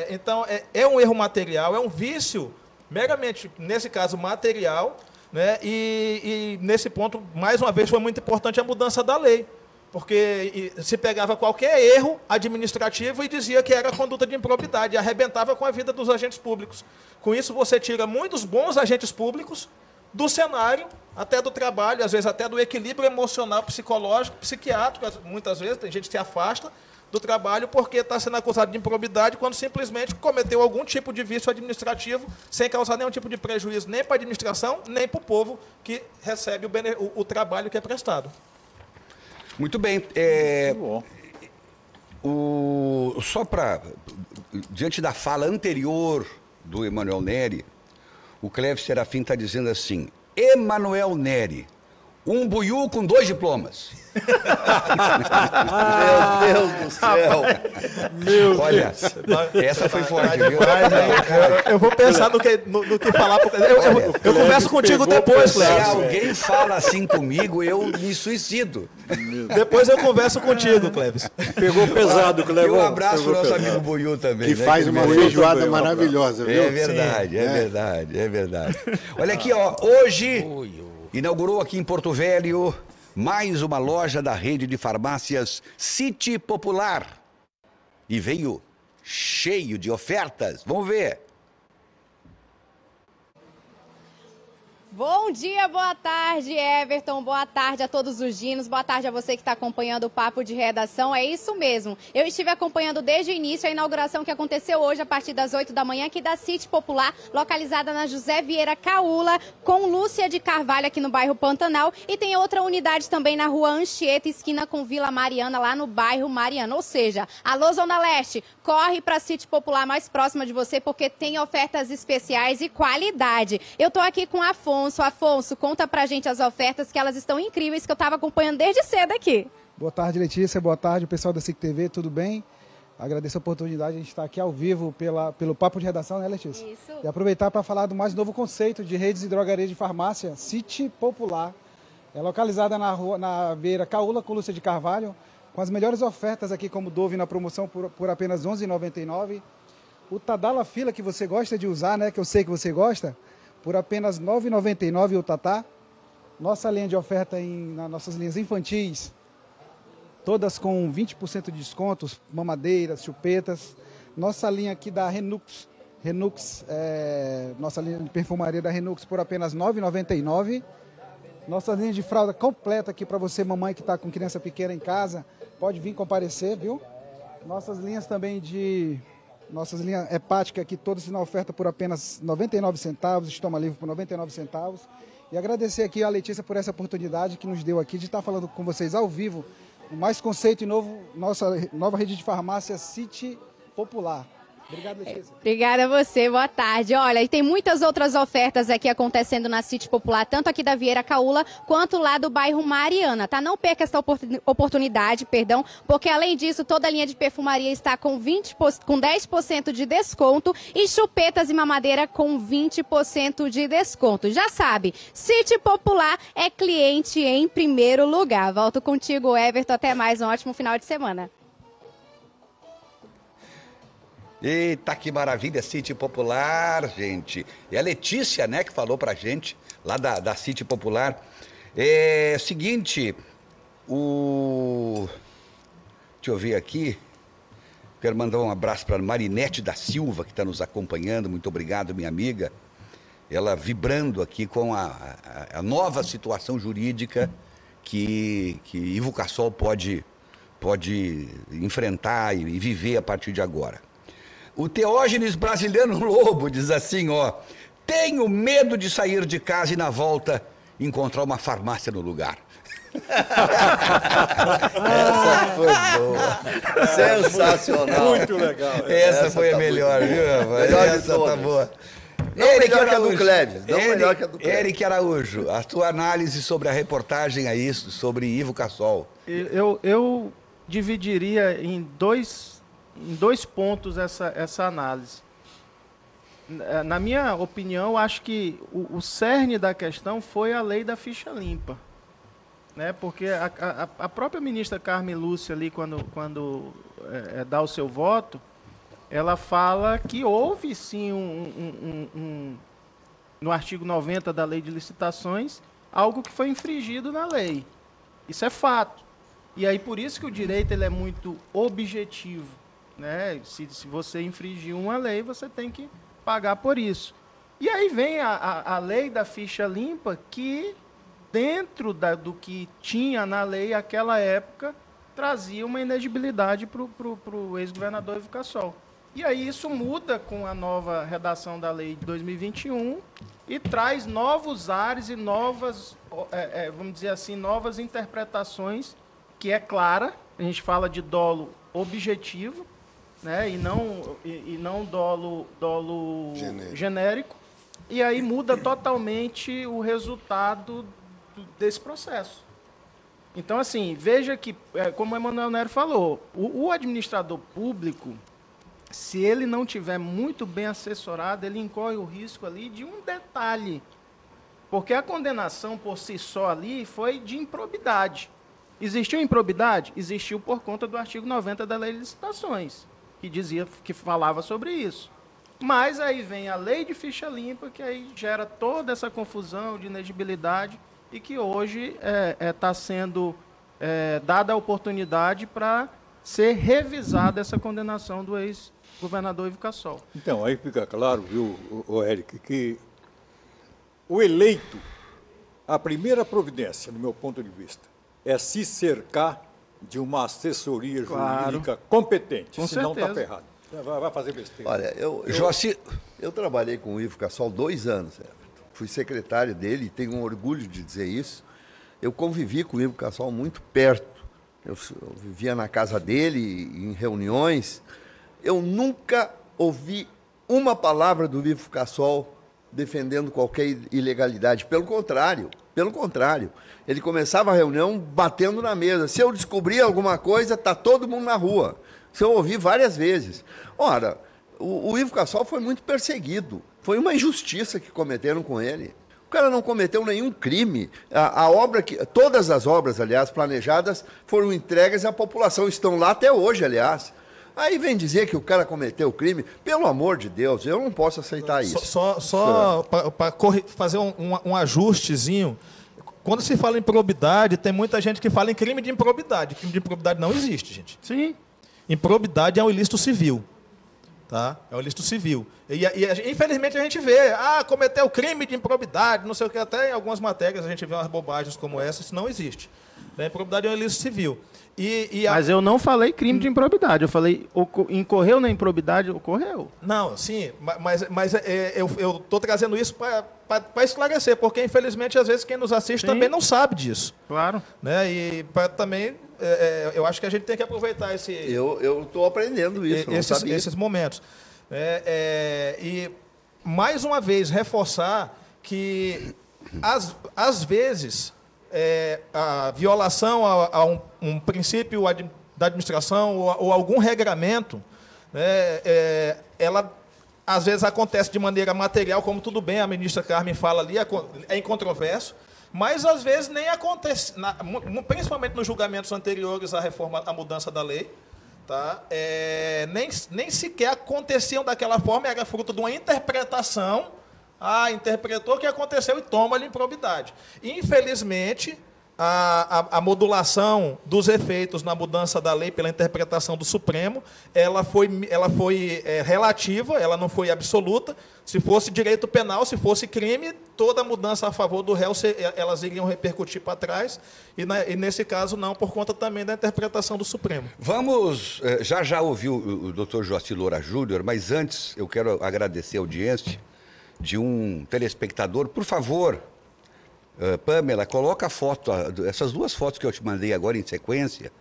Então, é um erro material, é um vício, meramente, nesse caso, material, né? E nesse ponto, mais uma vez, foi muito importante a mudança da lei, porque se pegava qualquer erro administrativo e dizia que era conduta de improbidade, e arrebentava com a vida dos agentes públicos. Com isso, você tira muitos bons agentes públicos do cenário, até do trabalho, às vezes até do equilíbrio emocional, psicológico, psiquiátrico, muitas vezes, tem gente que se afasta do trabalho porque está sendo acusado de improbidade quando simplesmente cometeu algum tipo de vício administrativo sem causar nenhum tipo de prejuízo nem para a administração, nem para o povo que recebe o trabalho que é prestado.
Muito bem. Só para... Diante da fala anterior do Emanuel Neri, o Clévio Serafim está dizendo assim, Emanuel Neri, um buiú com 2 diplomas.
Meu Deus do céu.
Olha, essa foi forte, viu?
Eu vou pensar no que falar. Eu converso contigo depois, Clévio.
Se alguém fala assim comigo, eu me suicido.
Depois eu converso contigo, Clévio.
Pegou pesado, Clévio.
Um abraço para o nosso amigo Buiú também.
Que faz uma feijoada maravilhosa, viu?
É verdade, é verdade. Olha aqui, ó, hoje inaugurou aqui em Porto Velho mais uma loja da rede de farmácias City Popular. E veio cheio de ofertas. Vamos ver.
Bom dia, boa tarde, Everton, boa tarde a todos os dinos, boa tarde a você que está acompanhando o Papo de Redação, é isso mesmo. Eu estive acompanhando desde o início a inauguração que aconteceu hoje a partir das 8 da manhã aqui da City Popular, localizada na José Vieira Caula, com Lúcia de Carvalho aqui no bairro Pantanal, e tem outra unidade também na rua Anchieta, esquina com Vila Mariana, lá no bairro Mariana. Ou seja, alô Zona Leste, corre para a City Popular mais próxima de você, porque tem ofertas especiais e qualidade. Eu estou aqui com Afonso. Afonso, conta pra gente as ofertas, que elas estão incríveis, que eu estava acompanhando desde cedo aqui.
Boa tarde, Letícia. Boa tarde, o pessoal da SIC TV, tudo bem? Agradeço a oportunidade de a gente estar aqui ao vivo pelo Papo de Redação, né, Letícia?
Isso.
E aproveitar para falar do mais novo conceito de redes de drogaria de farmácia, City Popular. É localizada na Vieira Caula, com Lúcia de Carvalho, com as melhores ofertas aqui, como Dove na promoção por apenas R$ 11,99. O Tadala Fila, que você gosta de usar, né, que eu sei que você gosta, por apenas R$ 9,99 o Tatá. Nossa linha de oferta nas nossas linhas infantis, todas com 20% de descontos, mamadeiras, chupetas. Nossa linha aqui da Renux, nossa linha de perfumaria da Renux por apenas R$ 9,99. Nossa linha de fralda completa aqui para você, mamãe que está com criança pequena em casa, pode vir comparecer, viu? Nossas linhas também Nossas linhas hepáticas aqui, todas na oferta por apenas 99 centavos, estômago livre por 99 centavos. E agradecer aqui a Letícia por essa oportunidade que nos deu aqui de estar falando com vocês ao vivo, mais conceito e nossa nova rede de farmácia City Popular. Obrigado, Letícia.
Obrigada a você, boa tarde. Olha, e tem muitas outras ofertas aqui acontecendo na City Popular, tanto aqui da Vieira Caula, quanto lá do bairro Mariana, tá? Não perca essa oportunidade, porque além disso, toda a linha de perfumaria está com 10% de desconto e chupetas e mamadeira com 20% de desconto. Já sabe, City Popular é cliente em primeiro lugar. Volto contigo, Everton, até mais, um ótimo final de semana.
Eita, que maravilha, City Popular, gente. É a Letícia, né, que falou pra gente, lá da City Popular. É seguinte, deixa eu ver aqui. Quero mandar um abraço para Marinete da Silva, que está nos acompanhando. Muito obrigado, minha amiga. Ela vibrando aqui com a nova situação jurídica que Ivo Cassol pode enfrentar e viver a partir de agora. O Teógenes Brasiliano Lobo diz assim, ó: tenho medo de sair de casa e na volta encontrar uma farmácia no lugar.
Essa foi boa. Sensacional.
Muito legal.
Essa foi a melhor, viu, rapaz? Essa tá boa.
Eric Araújo. Melhor que a do Cléber.
Eric Araújo, a tua análise sobre a reportagem aí, sobre Ivo Cassol.
Eu dividiria em dois pontos essa análise. Na minha opinião, acho que o cerne da questão foi a lei da ficha limpa. Né? Porque a própria ministra Carmen Lúcia, ali, quando dá o seu voto, ela fala que houve sim no artigo 90 da Lei de Licitações, algo que foi infringido na lei. Isso é fato. E aí por isso que o direito ele é muito objetivo. Né? Se você infringir uma lei, você tem que pagar por isso. E aí vem a lei da ficha limpa, que dentro do que tinha na lei naquela época, trazia uma inegibilidade para o ex-governador Ivo Cassol. E aí isso muda com a nova redação da lei de 2021 e traz novos ares e novas, vamos dizer assim, novas interpretações, que é clara. A gente fala de dolo objetivo, né, e não dolo genérico. E aí muda totalmente o resultado desse processo. Então, assim, veja que, como o Emanuel Nero falou, o administrador público, se ele não tiver muito bem assessorado, ele incorre o risco ali de um detalhe. Porque a condenação por si só ali foi de improbidade. Existiu improbidade? Existiu por conta do artigo 90 da Lei de Licitações, que falava sobre isso. Mas aí vem a lei de ficha limpa, que aí gera toda essa confusão de inegibilidade e que hoje está sendo dada a oportunidade para ser revisada essa condenação do ex-governador Ivo Cassol.
Então, aí fica claro, viu, Eric, que o eleito, a primeira providência, do meu ponto de vista, é se cercar de uma assessoria jurídica competente, senão está ferrado. Vai fazer besteira.
Olha, eu trabalhei com o Ivo Cassol 2 anos, Everton. Fui secretário dele e tenho um orgulho de dizer isso. Eu convivi com o Ivo Cassol muito perto. Eu vivia na casa dele, em reuniões. Eu nunca ouvi uma palavra do Ivo Cassol defendendo qualquer ilegalidade. Pelo contrário. Ele começava a reunião batendo na mesa. Se eu descobrir alguma coisa, está todo mundo na rua. Isso eu ouvi várias vezes. Ora, o Ivo Cassol foi muito perseguido. Foi uma injustiça que cometeram com ele. O cara não cometeu nenhum crime. Todas as obras, aliás, planejadas, foram entregues à população. Estão lá até hoje, aliás. Aí vem dizer que o cara cometeu crime. Pelo amor de Deus, eu não posso aceitar isso.
Só para fazer um ajustezinho. Quando se fala em improbidade, tem muita gente que fala em crime de improbidade. Crime de improbidade não existe, gente.
Sim.
Improbidade é um ilícito civil. Tá? É um ilícito civil. E infelizmente a gente vê, cometeu crime de improbidade, não sei o que, até em algumas matérias a gente vê umas bobagens como essa, isso não existe. A improbidade é um ilícito civil.
Mas eu não falei crime de improbidade, eu falei incorreu na improbidade, ocorreu.
Não, sim, mas eu estou trazendo isso para esclarecer, porque infelizmente às vezes quem nos assiste também não sabe disso.
Claro.
Né? E também, eu acho que a gente tem que aproveitar esse...
Eu estou aprendendo isso,
esses momentos. E, mais uma vez, reforçar que, às vezes, a violação a um princípio da administração ou algum regramento, ela, às vezes, acontece de maneira material, como tudo bem, a ministra Carmen fala ali, é incontroverso, mas, às vezes, nem acontece, principalmente nos julgamentos anteriores à mudança da lei, tá? Nem sequer aconteciam daquela forma, era fruto de uma interpretação. Interpretou o que aconteceu e toma-lhe improbidade. Infelizmente, a modulação dos efeitos na mudança da lei pela interpretação do Supremo, ela foi relativa, ela não foi absoluta. Se fosse direito penal, se fosse crime, toda mudança a favor do réu, elas iriam repercutir para trás, e nesse caso não, por conta também da interpretação do Supremo.
Vamos já ouvir o doutor Joacir Loura Júnior, mas antes eu quero agradecer a audiência de um telespectador. Por favor, Pamela, coloca a foto, essas duas fotos que eu te mandei agora em sequência.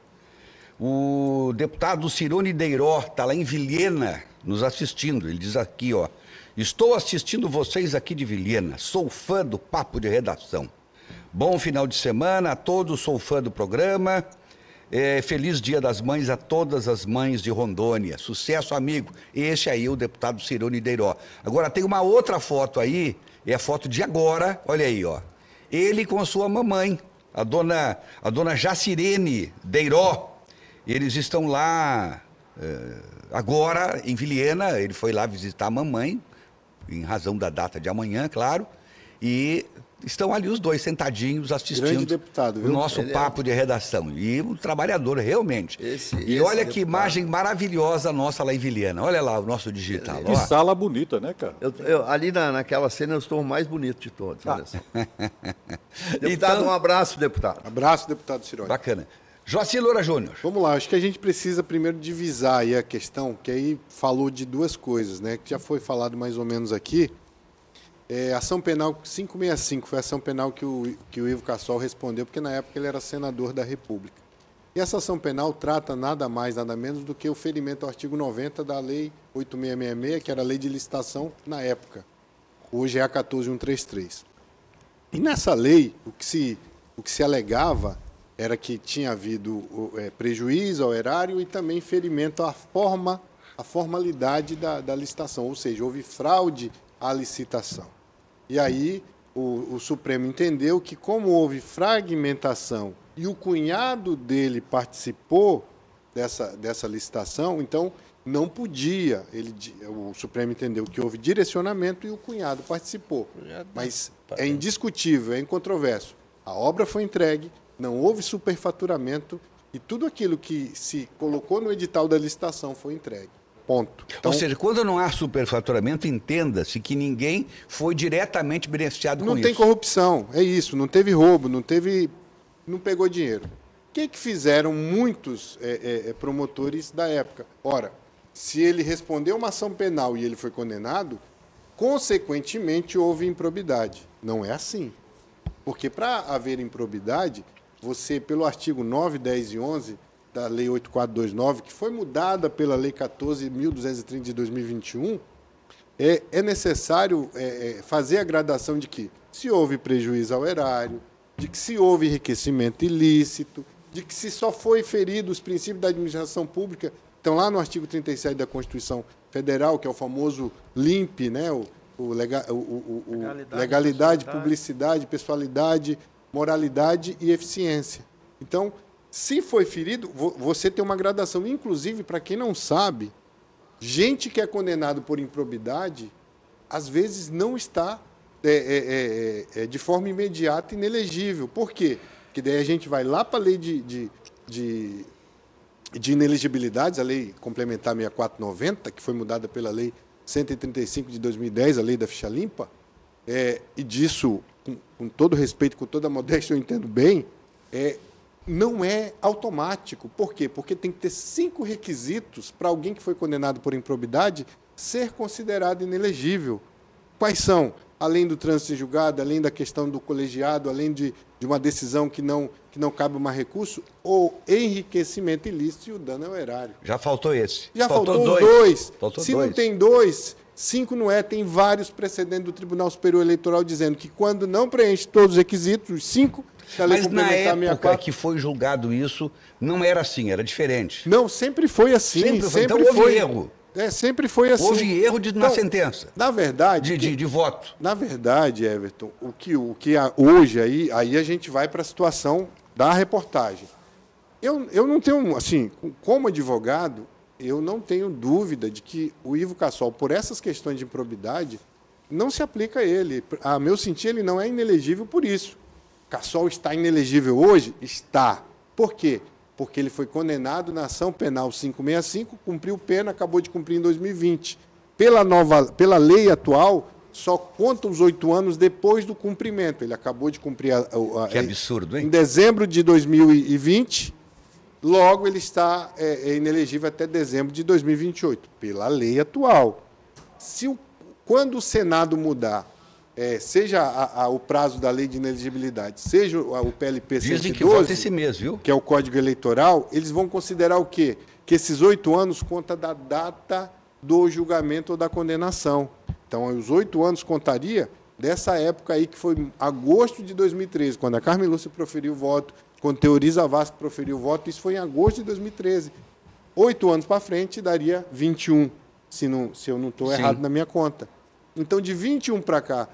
O deputado Cirone Deiró está lá em Vilhena nos assistindo. Ele diz aqui, ó: estou assistindo vocês aqui de Vilhena, sou fã do Papo de Redação. Bom final de semana a todos, sou fã do programa. Feliz Dia das Mães a todas as mães de Rondônia. Sucesso, amigo. Este aí é o deputado Cirone Deiró. Agora tem uma outra foto aí, é a foto de agora, olha aí, ó. Ele com a sua mamãe, a dona Jacirene Deiró. Eles estão lá agora em Vilhena, ele foi lá visitar a mamãe, em razão da data de amanhã, claro, e estão ali os dois sentadinhos assistindo
deputado, viu?
O nosso papo de redação. E um trabalhador, realmente. E olha que imagem maravilhosa nossa lá em Vilhena. Olha lá o nosso digital.
Que sala bonita, né, cara?
Ali naquela cena eu estou o mais bonito de todos. Deputado, um abraço, deputado.
Abraço, deputado Cirone.
Bacana. Joacir Loura Júnior.
Vamos lá, acho que a gente precisa primeiro divisar aí a questão, que aí falou de duas coisas, né? Que já foi falado mais ou menos aqui. Ação penal 565 foi a ação penal que o Ivo Cassol respondeu, porque na época ele era senador da República. E essa ação penal trata nada mais, nada menos do que o ferimento ao artigo 90 da Lei 8666, que era a lei de licitação na época. Hoje é a 14133. E nessa lei, o que se alegava era que tinha havido prejuízo ao erário e também ferimento à formalidade da licitação, ou seja, houve fraude à licitação. E aí o Supremo entendeu que, como houve fragmentação e o cunhado dele participou dessa licitação, então não podia. O Supremo entendeu que houve direcionamento e o cunhado participou. Mas é indiscutível, é incontroverso. A obra foi entregue, não houve superfaturamento e tudo aquilo que se colocou no edital da licitação foi entregue. Ponto.
Então, ou seja, quando não há superfaturamento, entenda-se que ninguém foi diretamente beneficiado com isso.
Não tem corrupção, é isso. Não teve roubo, não pegou dinheiro. O que fizeram muitos promotores da época? Ora, se ele respondeu uma ação penal e ele foi condenado, consequentemente houve improbidade. Não é assim. Porque para haver improbidade, você, pelo artigo 9, 10 e 11... da Lei 8429, que foi mudada pela Lei 14.230 de 2021, é necessário fazer a gradação de que, se houve prejuízo ao erário, de que se houve enriquecimento ilícito, de que se só foi ferido os princípios da administração pública, então lá no artigo 37 da Constituição Federal, que é o famoso LIMP, né? Legalidade, publicidade, pessoalidade, moralidade e eficiência. Então, se foi ferido, você tem uma gradação. Inclusive, para quem não sabe, gente que é condenado por improbidade, às vezes não está de forma imediata inelegível. Por quê? Porque daí a gente vai lá para a lei de inelegibilidades, a lei complementar 6490, que foi mudada pela lei 135 de 2010, a lei da ficha limpa, e disso, com todo respeito, com toda a modéstia, eu entendo bem, não é automático. Por quê? Porque tem que ter 5 requisitos para alguém que foi condenado por improbidade ser considerado inelegível. Quais são? além do trânsito em julgado, além da questão do colegiado, além de uma decisão que não cabe mais recurso, o enriquecimento ilícito e o dano ao erário.
Já faltou esse.
Já faltou dois.
Faltou
Se
dois.
não tem dois, 5 não é. Tem vários precedentes do Tribunal Superior Eleitoral dizendo que quando não preenche todos os requisitos, os 5, da lei
Mas na
complementar
época que foi julgado isso, não era assim, era diferente.
Não, sempre foi assim.
Então houve erro.
Sempre foi assim.
Houve erro na sentença.
Na verdade...
De voto.
Na verdade, Everton, o que hoje aí a gente vai para a situação da reportagem. Eu não tenho, assim, como advogado, eu não tenho dúvida de que o Ivo Cassol, por essas questões de improbidade, não se aplica a ele. A meu sentir, ele não é inelegível por isso. Cassol está inelegível hoje? Está. Por quê? Porque ele foi condenado na ação penal 565, cumpriu pena, acabou de cumprir em 2020. Pela lei atual, só conta os 8 anos depois do cumprimento. Ele acabou de cumprir
Que absurdo, hein?
Em dezembro de 2020, logo ele está inelegível até dezembro de 2028, pela lei atual. Quando o Senado mudar, seja o prazo da lei de inelegibilidade, seja o PLP 112,
dizem que vota esse mês, viu?
Que é o Código Eleitoral, eles vão considerar o quê? Que esses 8 anos conta da data do julgamento ou da condenação. Então, os 8 anos contaria dessa época aí, que foi agosto de 2013, quando a Carmen Lúcia proferiu o voto, quando Teoriza Vasco proferiu o voto, isso foi em agosto de 2013. 8 anos para frente daria 21, se eu não estou errado na minha conta. Então, de 21 para cá,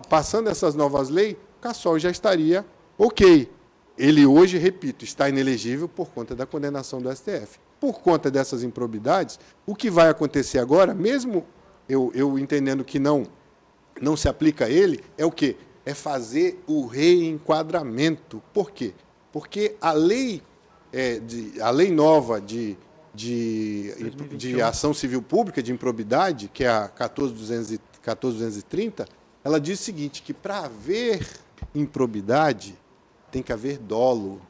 passando essas novas leis, Cassol já estaria ok. Ele hoje, repito, está inelegível por conta da condenação do STF. Por conta dessas improbidades, o que vai acontecer agora, mesmo eu entendendo que não se aplica a ele, é o quê? É fazer o reenquadramento. Por quê? Porque a lei nova de ação civil pública, de improbidade, que é a 14.230, ela diz o seguinte, que para haver improbidade tem que haver dolo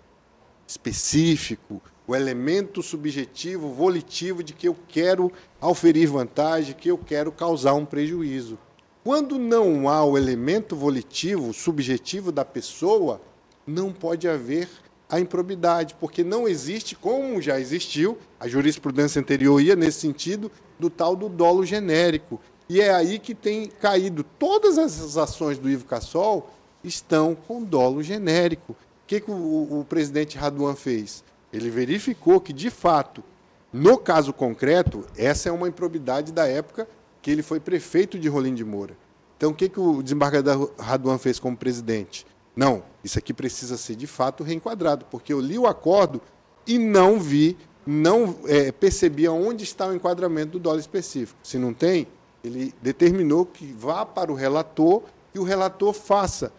específico, o elemento subjetivo, volitivo de que eu quero auferir vantagem, que eu quero causar um prejuízo. Quando não há o elemento volitivo, subjetivo da pessoa, não pode haver a improbidade, porque não existe, como já existiu, a jurisprudência anterior ia nesse sentido, do tal do dolo genérico. E é aí que tem caído. Todas essas ações do Ivo Cassol estão com dolo genérico. O que o presidente Raduan fez? Ele verificou que, de fato, no caso concreto, essa é uma improbidade da época que ele foi prefeito de Rolim de Moura. Então, o que o desembargador Raduan fez como presidente? Não, isso aqui precisa ser, de fato, reenquadrado, porque eu li o acordo e não percebi onde está o enquadramento do dolo específico. Se não tem, ele determinou que vá para o relator e o relator faça.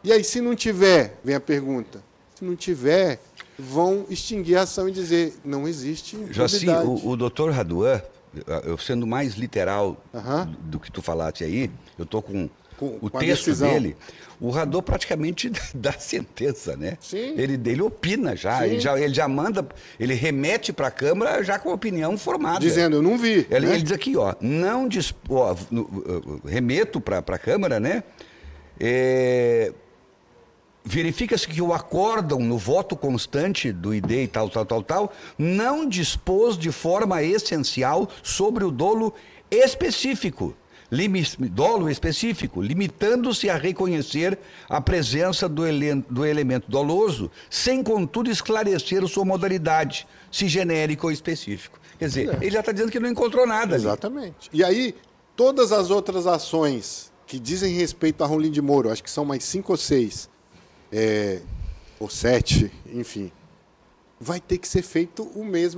E aí, se não tiver, vem a pergunta, se não tiver, vão extinguir a ação e dizer, não existe improbidade.
Já sim, o doutor Raduan, eu sendo mais literal do que tu falaste aí, eu estou com o texto dele, o Raduan praticamente dá sentença, né?
Sim.
Ele opina já, ele já manda, ele remete para a Câmara já com a opinião formada.
Dizendo, eu não vi.
Ele diz aqui, remeto para a Câmara, né? Verifica-se que o acórdão no voto constante do ID e tal, não dispôs de forma essencial sobre o dolo específico, limitando-se a reconhecer a presença do elemento doloso, sem, contudo, esclarecer sua modalidade, se genérico ou específico. Quer dizer, ele já está dizendo que não encontrou nada.
Exatamente. Ali. E aí, todas as outras ações que dizem respeito a Rolim de Moura, acho que são mais 5 ou 6, ou 7, enfim, vai ter que ser feito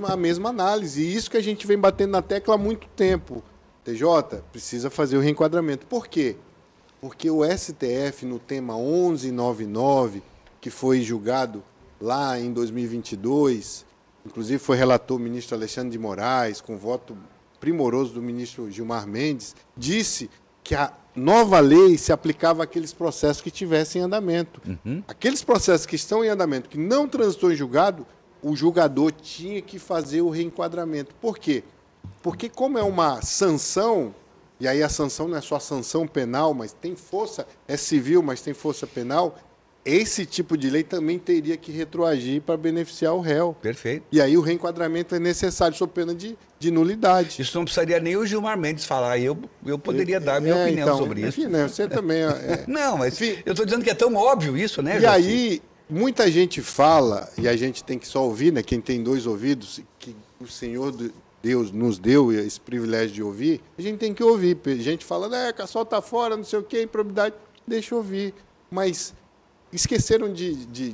a mesma análise. E isso que a gente vem batendo na tecla há muito tempo. TJ precisa fazer o reenquadramento. Por quê? Porque o STF, no tema 1199, que foi julgado lá em 2022, inclusive foi relator o ministro Alexandre de Moraes, com voto primoroso do ministro Gilmar Mendes, disse que a nova lei se aplicava àqueles processos que tivessem em andamento. Aqueles processos que estão em andamento, que não transitou em julgado, o julgador tinha que fazer o reenquadramento. Por quê? Porque como é uma sanção, e aí a sanção não é só sanção penal, mas tem força, é civil, mas tem força penal, esse tipo de lei também teria que retroagir para beneficiar o réu.
Perfeito.
E aí o reenquadramento é necessário, sob pena de nulidade.
Isso não precisaria nem o Gilmar Mendes falar, eu poderia dar a minha opinião
então,
sobre isso.
Enfim, né, você também...
Não, mas enfim, eu estou dizendo que é tão óbvio isso, né,
E
Joaquim?
aí, muita gente fala, e a gente tem que só ouvir, né, quem tem 2 ouvidos, que o Senhor Deus nos deu esse privilégio de ouvir, a gente tem que ouvir. A gente fala, Cassol está fora, não sei o quê, improbidade, deixa eu ouvir. Mas esqueceram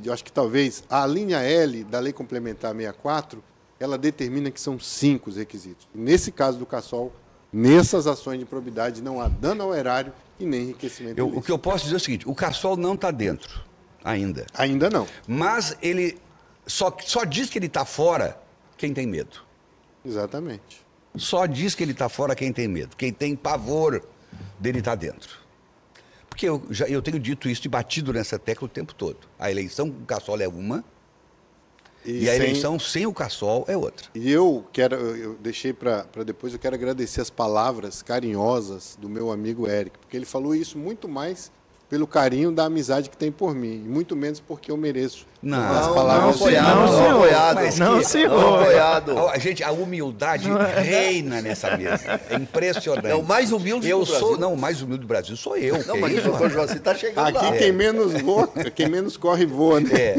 eu acho que talvez, a linha L da Lei Complementar 64, ela determina que são 5 os requisitos. Nesse caso do Cassol, nessas ações de improbidade, não há dano ao erário e nem enriquecimento ilícito.
O que eu posso dizer é o seguinte, o Cassol não está dentro, ainda.
Ainda não.
Mas ele só diz que ele está fora quem tem medo.
Exatamente.
Só diz que ele está fora quem tem medo. Quem tem pavor dele está dentro. Porque eu tenho dito isso e batido nessa tecla o tempo todo. A eleição com o Cassol é uma e a eleição sem o Cassol é outra.
E eu deixei para depois, eu quero agradecer as palavras carinhosas do meu amigo Eric, porque ele falou isso muito mais pelo carinho da amizade que tem por mim, e muito menos porque eu mereço. As palavras
Gente, a humildade reina nessa mesa. É impressionante.
É o mais humilde do Brasil.
Não, o mais humilde do Brasil sou eu.
Não, mas o doutor Joaci está chegando
aqui
lá.
Quem menos corre voa, né?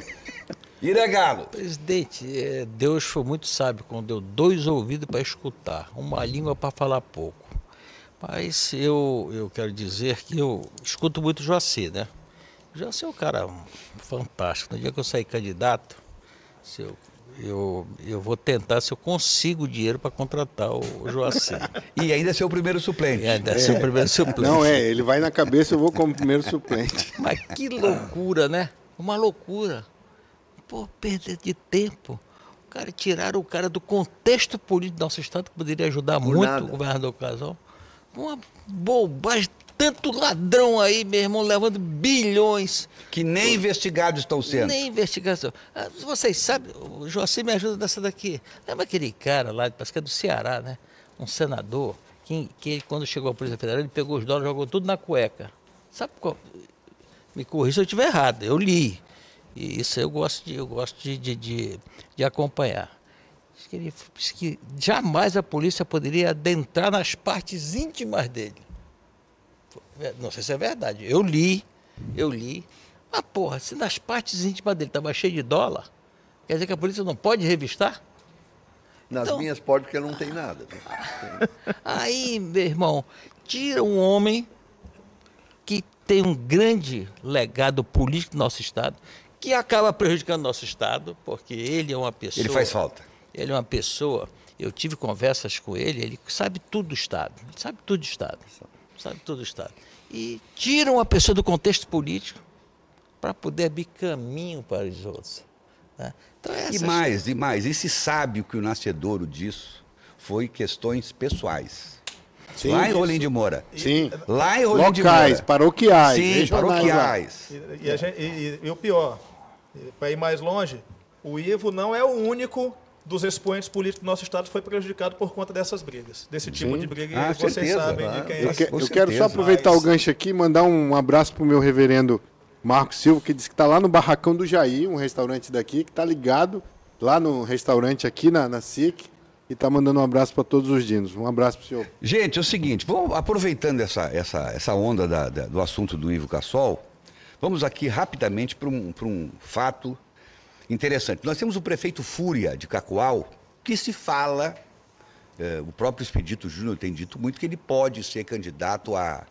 Ira Galo.
Presidente, Deus foi muito sábio quando deu 2 ouvidos para escutar, uma língua para falar pouco. Mas eu quero dizer que eu escuto muito o Joaci, né? O Joaci é um cara fantástico. No dia que eu sair candidato, eu vou tentar se eu consigo dinheiro para contratar o Joaci.
E ainda ser o primeiro suplente.
Ser o primeiro suplente.
Não, ele vai na cabeça, eu vou como primeiro suplente.
Mas que loucura, né? Uma loucura. Pô, perda de tempo. Tiraram o cara do contexto político do nosso estado, que poderia ajudar muito o governador Cassol. Uma bobagem, tanto ladrão aí, meu irmão, levando bilhões.
Que nem investigados estão sendo.
Nem investigação. Vocês sabem, o Joaci me ajuda nessa daqui. Lembra aquele cara lá, parece que é do Ceará, né? Um senador, que quando chegou à Polícia Federal, ele pegou os dólares e jogou tudo na cueca. Sabe qual? Me corrija se eu estiver errado, eu li. E isso eu gosto de acompanhar. Ele disse que jamais a polícia poderia adentrar nas partes íntimas dele. Não sei se é verdade. Eu li. Mas, porra, se nas partes íntimas dele estava cheio de dólar, quer dizer que a polícia não pode revistar?
Nas minhas pode, porque não tem nada.
Aí, meu irmão, tira um homem que tem um grande legado político no nosso estado, que acaba prejudicando o nosso estado, porque ele é uma pessoa...
Ele faz falta.
Ele é uma pessoa, eu tive conversas com ele sabe tudo do Estado. Ele sabe tudo do Estado. Sabe tudo do Estado. E tiram a pessoa do contexto político para poder abrir caminho para os outros. Né? Então,
E mais, e se sabe o que o nascedouro disso foi questões pessoais.
Sim,
lá em Rolim de Moura.
Sim.
Lá em Rolim de Moura.
Locais, paroquiais.
Sim, paroquiais.
E o pior, para ir mais longe, o Ivo não é o único dos expoentes políticos do nosso estado que foi prejudicado por conta dessas brigas. Desse tipo de briga, e vocês
certeza,
sabem de quem é.
Eu quero só aproveitar o gancho aqui e mandar um abraço para o meu reverendo Marcos Silva, que disse que está lá no Barracão do Jair, um restaurante daqui, que está ligado lá no restaurante aqui na SIC, e está mandando um abraço para todos os dinos. Um abraço para o senhor.
Gente, é o seguinte, vamos, aproveitando essa onda do assunto do Ivo Cassol, vamos aqui rapidamente para um fato interessante. Nós temos o prefeito Fúria de Cacoal, que se fala, o próprio Expedito Júnior tem dito muito, que ele pode ser candidato a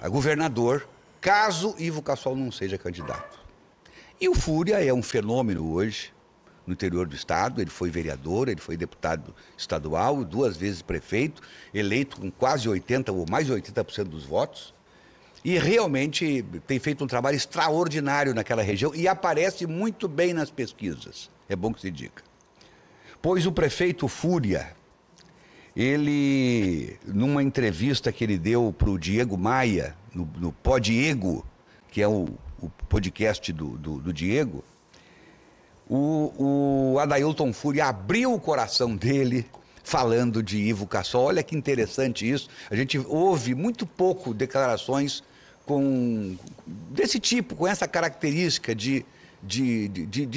governador, caso Ivo Cassol não seja candidato. E o Fúria é um fenômeno hoje no interior do estado, ele foi vereador, ele foi deputado estadual, 2 vezes prefeito, eleito com quase 80% ou mais de 80% dos votos, e realmente tem feito um trabalho extraordinário naquela região e aparece muito bem nas pesquisas, é bom que se diga. Pois o prefeito Fúria, ele, numa entrevista que ele deu para o Diego Maia, no Podiego, que é o podcast do Diego, o Adailton Fúria abriu o coração dele, falando de Ivo Cassol. Olha que interessante isso. A gente ouve muito pouco declarações desse tipo, com essa característica de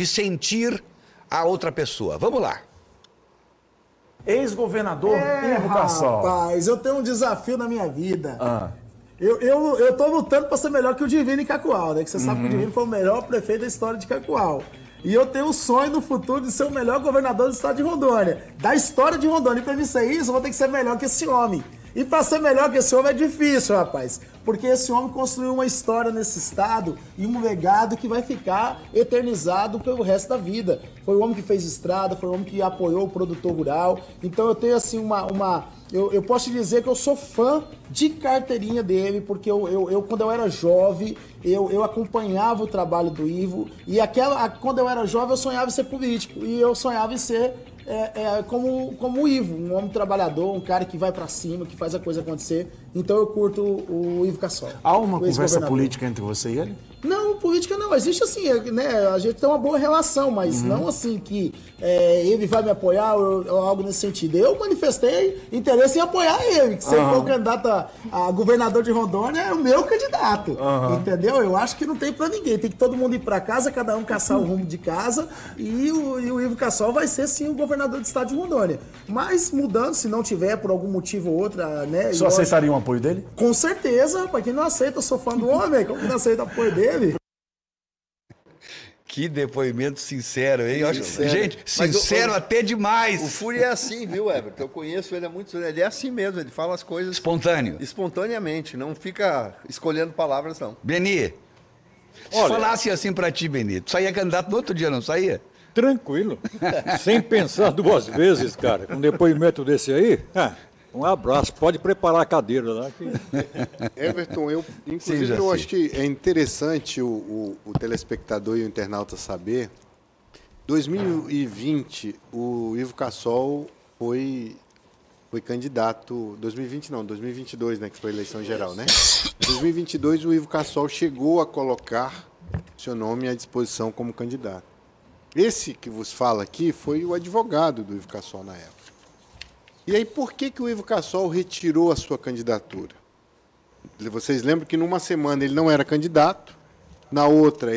sentir a outra pessoa. Vamos lá.
Ex-governador Ivo Cassol.
Rapaz, eu tenho um desafio na minha vida. Eu tô lutando para ser melhor que o Divino em Cacoal, né? Que você sabe que o Divino foi o melhor prefeito da história de Cacoal. E eu tenho o sonho no futuro de ser o melhor governador do estado de Rondônia, da história de Rondônia. E para mim ser isso, eu vou ter que ser melhor que esse homem. E para ser melhor que esse homem é difícil, rapaz. Porque esse homem construiu uma história nesse estado e um legado que vai ficar eternizado pelo resto da vida. Foi o homem que fez estrada, foi o homem que apoiou o produtor rural. Então eu tenho assim eu posso te dizer que eu sou fã de carteirinha dele, porque eu quando eu era jovem, eu acompanhava o trabalho do Ivo. E quando eu era jovem, eu sonhava em ser político. E eu sonhava em ser como o Ivo, um homem trabalhador, um cara que vai pra cima, que faz a coisa acontecer. Então eu curto o Ivo Cassol.
Há uma conversa política entre você e ele?
Não, política não. Existe assim, né? A gente tem uma boa relação, mas não assim que ele vai me apoiar ou algo nesse sentido. Eu manifestei interesse em apoiar ele. Que se ele for candidato a governador de Rondônia, é o meu candidato. Entendeu? Eu acho que não tem pra ninguém. Tem que todo mundo ir pra casa, cada um caçar o rumo de casa. E o Ivo Cassol vai ser sim o governador do estado de Rondônia. Mas mudando, se não tiver por algum motivo ou outro, né?
Você aceitaria um apoio dele?
Com certeza, rapaz. Quem não aceita, eu sou fã do homem. Como que não aceita o apoio dele?
Que depoimento sincero, hein? Gente, sincero até demais.
O Fúria é assim, viu, Everton? Eu conheço ele há muitos anos. Ele é assim mesmo, ele fala as coisas...
Espontâneo.
Espontaneamente, não fica escolhendo palavras, não.
Beni, se falasse assim pra ti, Beni, tu saía candidato no outro dia, não saía?
Tranquilo. Sem pensar duas vezes, cara. Com um depoimento desse aí... Um abraço, pode preparar a cadeira lá.
Everton, inclusive eu acho que é interessante o telespectador e o internauta saber. 2020, o Ivo Cassol foi candidato, 2020 não, 2022, né, que foi a eleição geral, né? Em 2022, o Ivo Cassol chegou a colocar seu nome à disposição como candidato. Esse que vos fala aqui foi o advogado do Ivo Cassol na época. E aí, por que o Ivo Cassol retirou a sua candidatura? Vocês lembram que numa semana ele não era candidato, na outra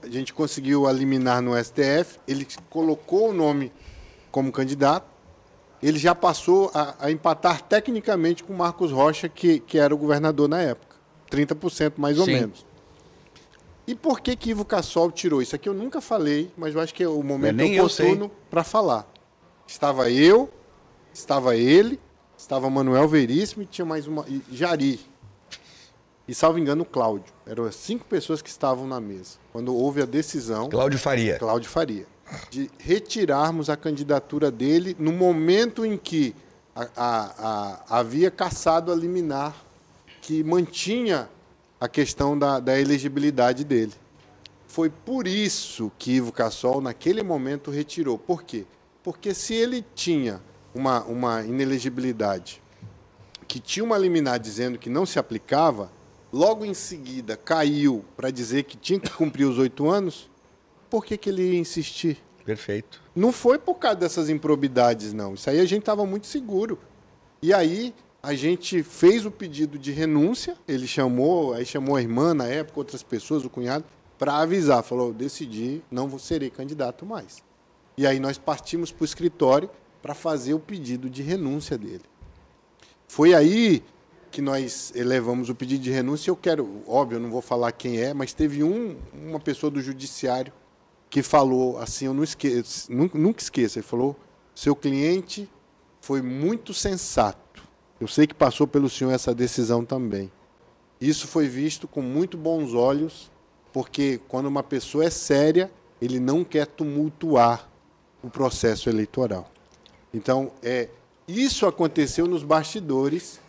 a gente conseguiu eliminar no STF, ele colocou o nome como candidato, ele já passou a empatar tecnicamente com Marcos Rocha, que era o governador na época, 30% mais ou menos. E por que Ivo Cassol tirou? Isso aqui eu nunca falei, mas eu acho que é o momento oportuno para falar. Estava eu... Estava ele, estava Manuel Veríssimo e tinha mais e Jari. E, salvo engano, o Cláudio. Eram 5 pessoas que estavam na mesa. Quando houve a decisão...
Cláudio Faria.
De retirarmos a candidatura dele no momento em que havia cassado a liminar que mantinha a questão da elegibilidade dele. Foi por isso que Ivo Cassol, naquele momento, retirou. Por quê? Porque se ele tinha... uma inelegibilidade que tinha uma liminar dizendo que não se aplicava, logo em seguida caiu para dizer que tinha que cumprir os 8 anos, por que ele ia insistir?
Perfeito.
Não foi por causa dessas improbidades, não. Isso aí a gente estava muito seguro. E aí a gente fez o pedido de renúncia, ele chamou a irmã na época, outras pessoas, o cunhado, para avisar. Falou, decidi, não serei candidato mais. E aí nós partimos para o escritório para fazer o pedido de renúncia dele. Foi aí que nós elevamos o pedido de renúncia. Óbvio, eu não vou falar quem é, mas teve uma pessoa do judiciário que falou assim, eu nunca esqueço, ele falou, seu cliente foi muito sensato. Eu sei que passou pelo senhor essa decisão também. Isso foi visto com muito bons olhos, porque quando uma pessoa é séria, ele não quer tumultuar o processo eleitoral. Então, isso aconteceu nos bastidores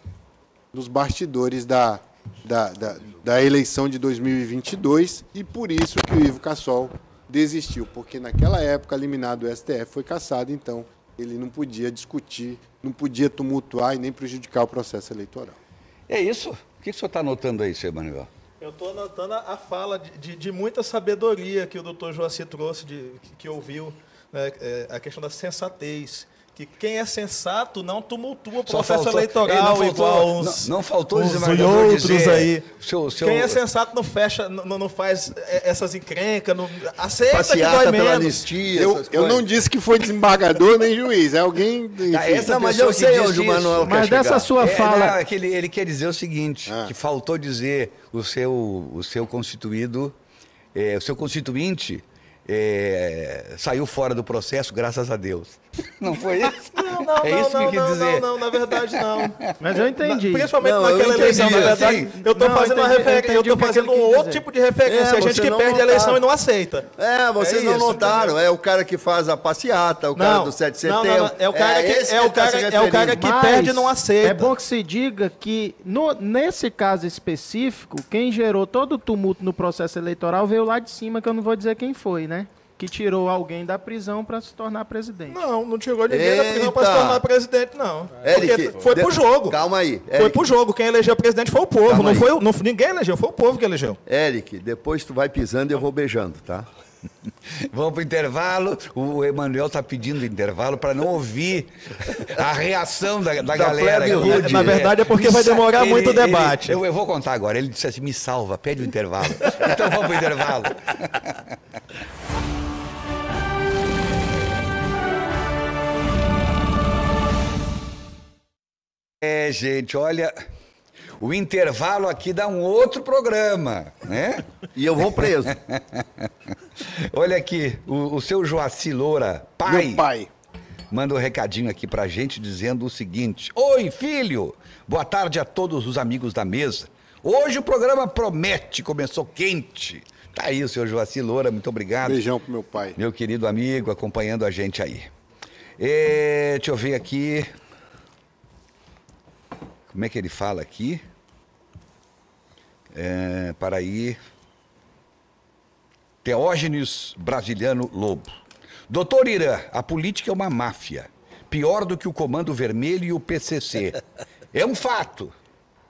da eleição de 2022 e por isso que o Ivo Cassol desistiu, porque naquela época a liminar do STF foi cassada, então ele não podia discutir, não podia tumultuar e nem prejudicar o processo eleitoral.
É isso? O que o senhor está anotando aí, senhor Manuel?
Eu estou anotando a fala de muita sabedoria que o doutor Joaci trouxe, que ouviu, né, a questão da sensatez, que quem é sensato não tumultua o
Só
processo
faltou-
eleitoral
não
igual
faltou-
uns,
não faltou o
uns
desembargador
outros
dizer,
aí.
Quem
é sensato não fecha, não faz essas encrencas, aceita
Passeata
que dói
pela
menos.
anistia,
Eu não disse que foi desembargador nem juiz, é alguém... enfim.
Essa
Não, mas
pessoa
eu sei
que
onde
disse
o Manuel
isso-
quer
Mas dessa
chegar.
sua fala...
Não, é que ele quer dizer o seguinte, que faltou dizer o seu constituído, o seu constituinte saiu fora do processo, graças a Deus. Não foi isso?
Não,
É isso que eu quis dizer.
Não, na verdade não.
Mas eu entendi.
Principalmente
Não, eu
naquela
entendi,
eleição, na verdade,
sim.
eu tô
Não,
fazendo uma
eu entendi
referência, eu tô
o que ele
fazendo
quis
um outro
dizer.
tipo de referência. A gente
você
que
não
perde a
notaram.
eleição e não aceita.
Vocês não
isso,
notaram. É o cara que faz a passeata, o cara do 7 de setembro.
É o cara que,
esse
é o
ele tá se
cara, é o
referindo.
cara que
Mas
perde e não aceita.
É bom que se diga que, nesse caso específico, quem gerou todo o tumulto no processo eleitoral veio lá de cima, que eu não vou dizer quem foi, né? Que tirou alguém da prisão para se tornar presidente.
Não tirou ninguém da prisão pra se
Eita.
tornar presidente, não.
Eric,
Porque foi pro jogo.
Calma aí.
Foi
Eric,
pro jogo. Quem elegeu o presidente foi o povo.
Calma
Não
aí.
foi, ninguém elegeu, foi o povo que elegeu.
Eric, depois tu vai pisando e eu vou beijando, tá?
Vamos pro intervalo. O Emanuel tá pedindo intervalo para não ouvir a reação da galera.
plebe
aqui.
rude.
Na verdade é porque vai demorar muito o debate.
Eu vou contar agora. Ele disse assim, me salva, pede o intervalo. Então vamos pro intervalo. Gente, olha, o intervalo aqui dá um outro programa, né?
E eu vou preso.
Olha aqui, o seu Joaci Loura,
Meu pai.
manda um recadinho aqui pra gente dizendo o seguinte: Oi, filho! Boa tarde a todos os amigos da mesa. Hoje o programa promete, começou quente. Tá aí o seu Joaci Loura, muito obrigado.
Beijão pro meu pai.
Meu querido amigo, acompanhando a gente aí. Deixa eu ver aqui. Como é que ele fala aqui? Para aí. Teógenes Brasiliano Lobo. Doutor Irã, a política é uma máfia. Pior do que o Comando Vermelho e o PCC. É um fato.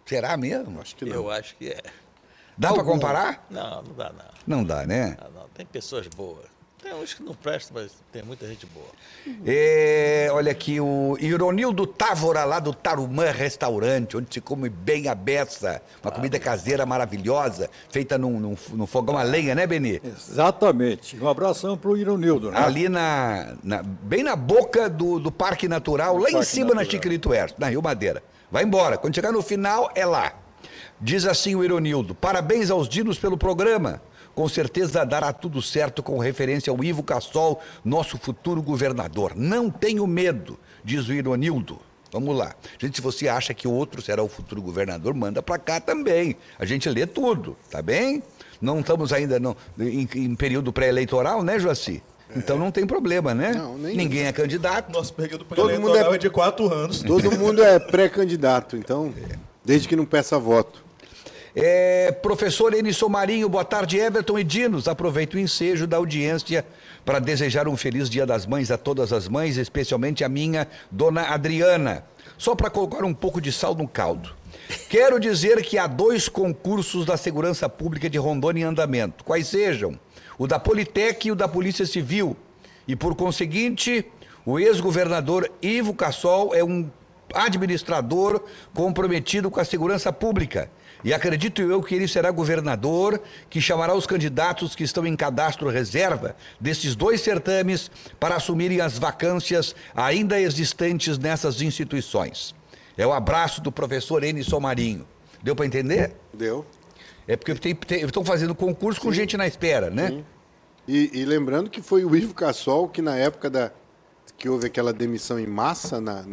Será mesmo?
Acho que não.
Eu acho que é.
Dá para comparar?
Não dá não.
Não dá, né?
Não. Tem pessoas boas. Tem uns que não prestam, mas tem muita gente boa.
Olha aqui, o Ironildo Távora, lá do Tarumã Restaurante, onde se come bem a beça. Uma comida caseira maravilhosa, feita num fogão a lenha, né, Beni?
Exatamente. Um abração pro Ironildo, né?
Ali bem na boca do Parque Natural, lá em
Parque
cima
Natural.
na Chiquirito Oeste, na Rio Madeira. Vai embora, quando chegar no final, é lá. Diz assim o Ironildo: parabéns aos dinos pelo programa. Com certeza dará tudo certo com referência ao Ivo Cassol, nosso futuro governador. Não tenho medo, diz o Ironildo. Vamos lá. Gente, se você acha que outro será o futuro governador, manda pra cá também. A gente lê tudo, tá bem? Não estamos ainda em período pré-eleitoral, né, Joaci? Então não tem problema, né?
Não,
Ninguém é candidato.
Nosso período
Todo mundo
pré-eleitoral é de 4 anos.
Todo mundo é pré-candidato, então, desde que não peça voto.
Professor Enison Marinho, boa tarde, Everton e Dinos. Aproveito o ensejo da audiência para desejar um feliz Dia das Mães a todas as mães, especialmente a minha, Dona Adriana. Só para colocar um pouco de sal no caldo. Quero dizer que há 2 concursos da Segurança Pública de Rondônia em andamento, quais sejam o da Politec e o da Polícia Civil. E, por conseguinte, o ex-governador Ivo Cassol é um administrador comprometido com a segurança pública. E acredito eu que ele será governador, que chamará os candidatos que estão em cadastro reserva desses 2 certames para assumirem as vacâncias ainda existentes nessas instituições. É o abraço do professor Enison Marinho. Deu para entender?
Deu.
É porque estão fazendo concurso com gente na espera, né?
Sim. E lembrando que foi o Ivo Cassol que, na época que houve aquela demissão em massa na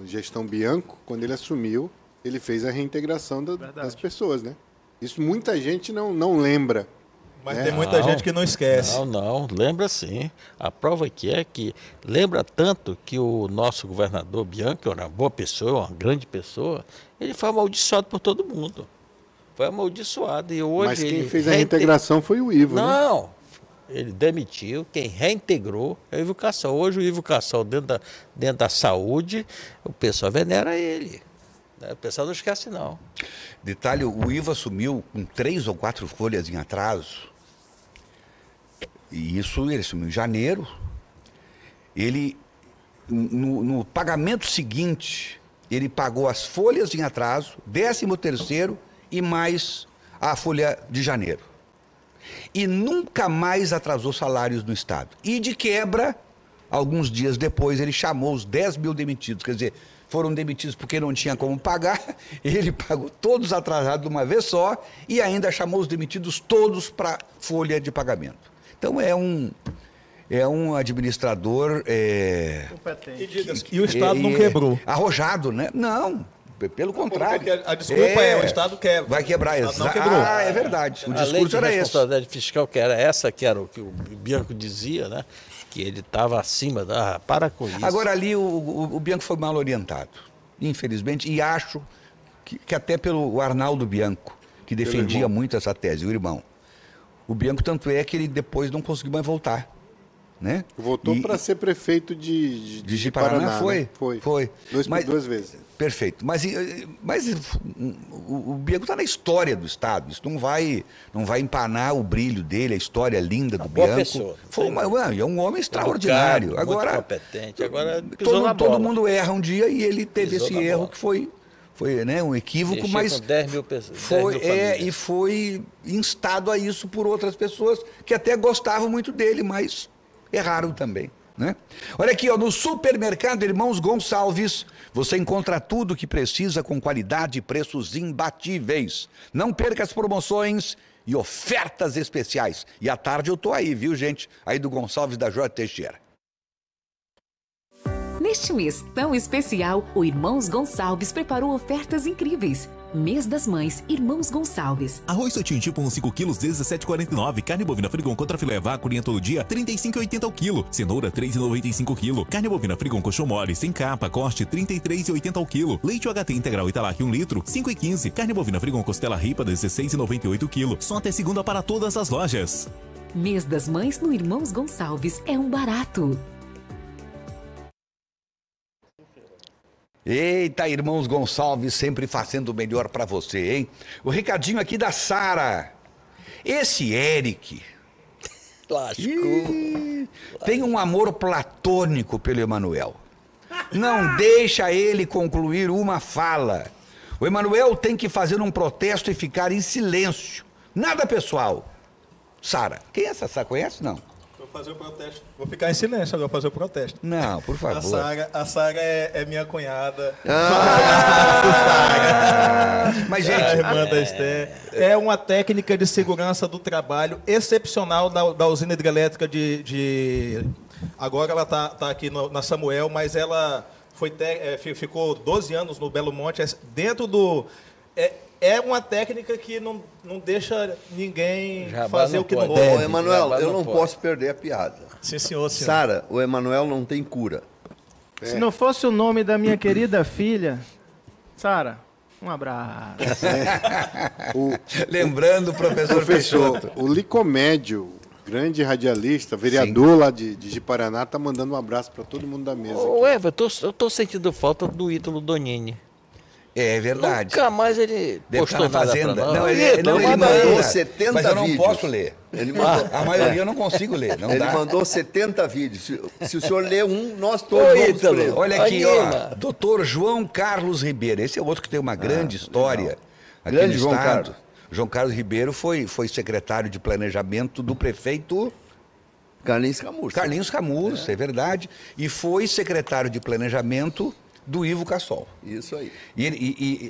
gestão Bianco, quando ele assumiu, ele fez a reintegração das pessoas, né? Isso muita gente não lembra.
Mas tem muita gente que não esquece.
Não, lembra sim. A prova que é que lembra tanto que o nosso governador Bianchi, uma boa pessoa, uma grande pessoa, ele foi amaldiçoado por todo mundo. Foi amaldiçoado. E hoje
Mas quem fez a reintegração foi o Ivo, né?
Não, ele demitiu, quem reintegrou é o Ivo Cassol. Hoje o Ivo Cassol, dentro da saúde, o pessoal venera ele. O pessoal não esquece, não.
Detalhe, o Ivo assumiu com 3 ou 4 folhas em atraso. E isso, ele assumiu em janeiro. Ele no pagamento seguinte, ele pagou as folhas em atraso, 13º e mais a folha de janeiro. E nunca mais atrasou salários no Estado. E de quebra, alguns dias depois, ele chamou os 10 mil demitidos. Quer dizer, foram demitidos porque não tinha como pagar, ele pagou todos atrasados de uma vez só e ainda chamou os demitidos todos para folha de pagamento. Então é um administrador...
competente. E o Estado não quebrou.
Arrojado, né? Não, pelo contrário.
A desculpa é o Estado quebra.
Vai quebrar,
não quebrou.
Ah, é verdade. O discurso era esse.
A lei de responsabilidade fiscal, que era essa, que era o que o Bianco dizia, né? Que ele estava acima da... Para com isso.
Agora ali o Bianco foi mal orientado, infelizmente, e acho que até pelo Arnaldo Bianco, que defendia muito essa tese, o irmão. O Bianco, tanto é que ele depois não conseguiu mais voltar. Né?
Voltou para ser prefeito de Paraná,
foi?
Né?
Foi.
Duas vezes.
Perfeito. Mas o Bianco está na história do Estado. Isso não vai empanar o brilho dele, a história linda do Bianco.
Pessoa.
É um homem extraordinário.
Muito
agora,
competente. Agora
todo mundo erra um dia e ele teve esse erro que foi né, um equívoco,
mexer
mas
com 10 mil pessoas.
E foi instado a isso por outras pessoas que até gostavam muito dele, mas erraram também, né? Olha aqui, ó, no supermercado Irmãos Gonçalves, você encontra tudo o que precisa com qualidade e preços imbatíveis. Não perca as promoções e ofertas especiais. E à tarde eu tô aí, viu, gente? Aí do Gonçalves da J. Teixeira.
Neste mês tão especial, o Irmãos Gonçalves preparou ofertas incríveis. Mês das Mães, Irmãos Gonçalves.
Arroz Sotinho tipo 5 quilos, 17,49. Carne bovina Frigon contra filé vaculinha todo dia, 35,80 ao quilo. Cenoura, 3,95 quilo. Carne bovina Frigon coxão mole, sem capa, corte, 33,80 ao quilo. Leite UHT integral Italac 1 litro, 5,15. Carne bovina Frigon costela ripa, 16,98 quilo. Só até segunda para todas as lojas.
Mês das Mães no Irmãos Gonçalves é um barato.
Eita, Irmãos Gonçalves, sempre fazendo o melhor para você, hein? O recadinho aqui da Sara. Esse Eric tem um amor platônico pelo Emanuel. Não deixa ele concluir uma fala. O Emanuel tem que fazer um protesto e ficar em silêncio. Nada pessoal. Sara, quem é essa Sara? Conhece? Não.
Vou fazer o protesto. Vou ficar em silêncio agora, fazer o protesto.
Não, por favor.
A Sara é minha cunhada.
Mas, gente...
A irmã da Esther. É uma técnica de segurança do trabalho excepcional da usina hidrelétrica Agora ela tá aqui na Samuel, mas ela ficou 12 anos no Belo Monte. Dentro do... É uma técnica que não deixa ninguém fazer o que não deve.
Ô, Emanuel, eu não posso perder a piada.
Sim, senhor.
Sara, o Emanuel não tem cura.
Se não fosse o nome da minha querida filha, Sara, um abraço.
Lembrando, professor Peixoto.
O Licomédio, grande radialista, vereador lá de Paraná, tá mandando um abraço para todo mundo da mesa.
Ô, Eva, eu tô sentindo falta do Ítalo Donini.
É verdade.
Nunca mais ele
postou na Fazenda.
Não,
ele
mandou 70
mas eu não
vídeos.
posso ler. A maioria eu não consigo ler. Não
ele
dá.
mandou 70 vídeos. Se o senhor ler um, nós todos vamos ler.
Olha aqui, ó. Doutor João Carlos Ribeiro. Esse é outro que tem uma grande história.
Grande João Carlos.
João Carlos Ribeiro foi secretário de planejamento do prefeito...
Carlinhos Camurça.
Carlinhos Camurça, é verdade. E foi secretário de planejamento... do Ivo Cassol.
Isso aí.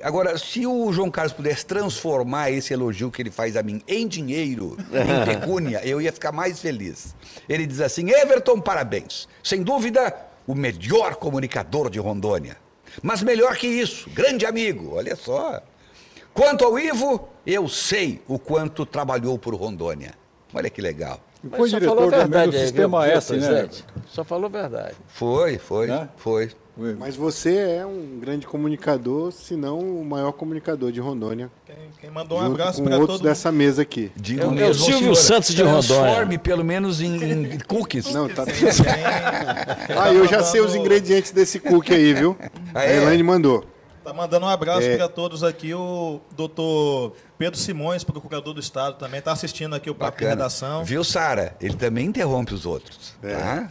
Agora, se o João Carlos pudesse transformar esse elogio que ele faz a mim em dinheiro, em pecúnia, eu ia ficar mais feliz. Ele diz assim: Everton, parabéns. Sem dúvida, o melhor comunicador de Rondônia. Mas melhor que isso, grande amigo, olha só. Quanto ao Ivo, eu sei o quanto trabalhou por Rondônia. Olha que legal.
Foi diretor também do Sistema S, né?
Só falou verdade.
Foi.
Mas você é um grande comunicador, se não o maior comunicador de Rondônia.
Quem mandou um abraço para
outros dessa mesa aqui.
É o Silvio Santos de Rondônia.
Transforme pelo menos em cookies.
Não, tá. Eu já sei os ingredientes desse cookie aí, viu? A Elaine mandou.
Tá mandando um abraço para todos aqui. O doutor Pedro Simões, procurador do Estado, também está assistindo aqui o Papo de Redação.
Viu, Sara? Ele também interrompe os outros. Tá?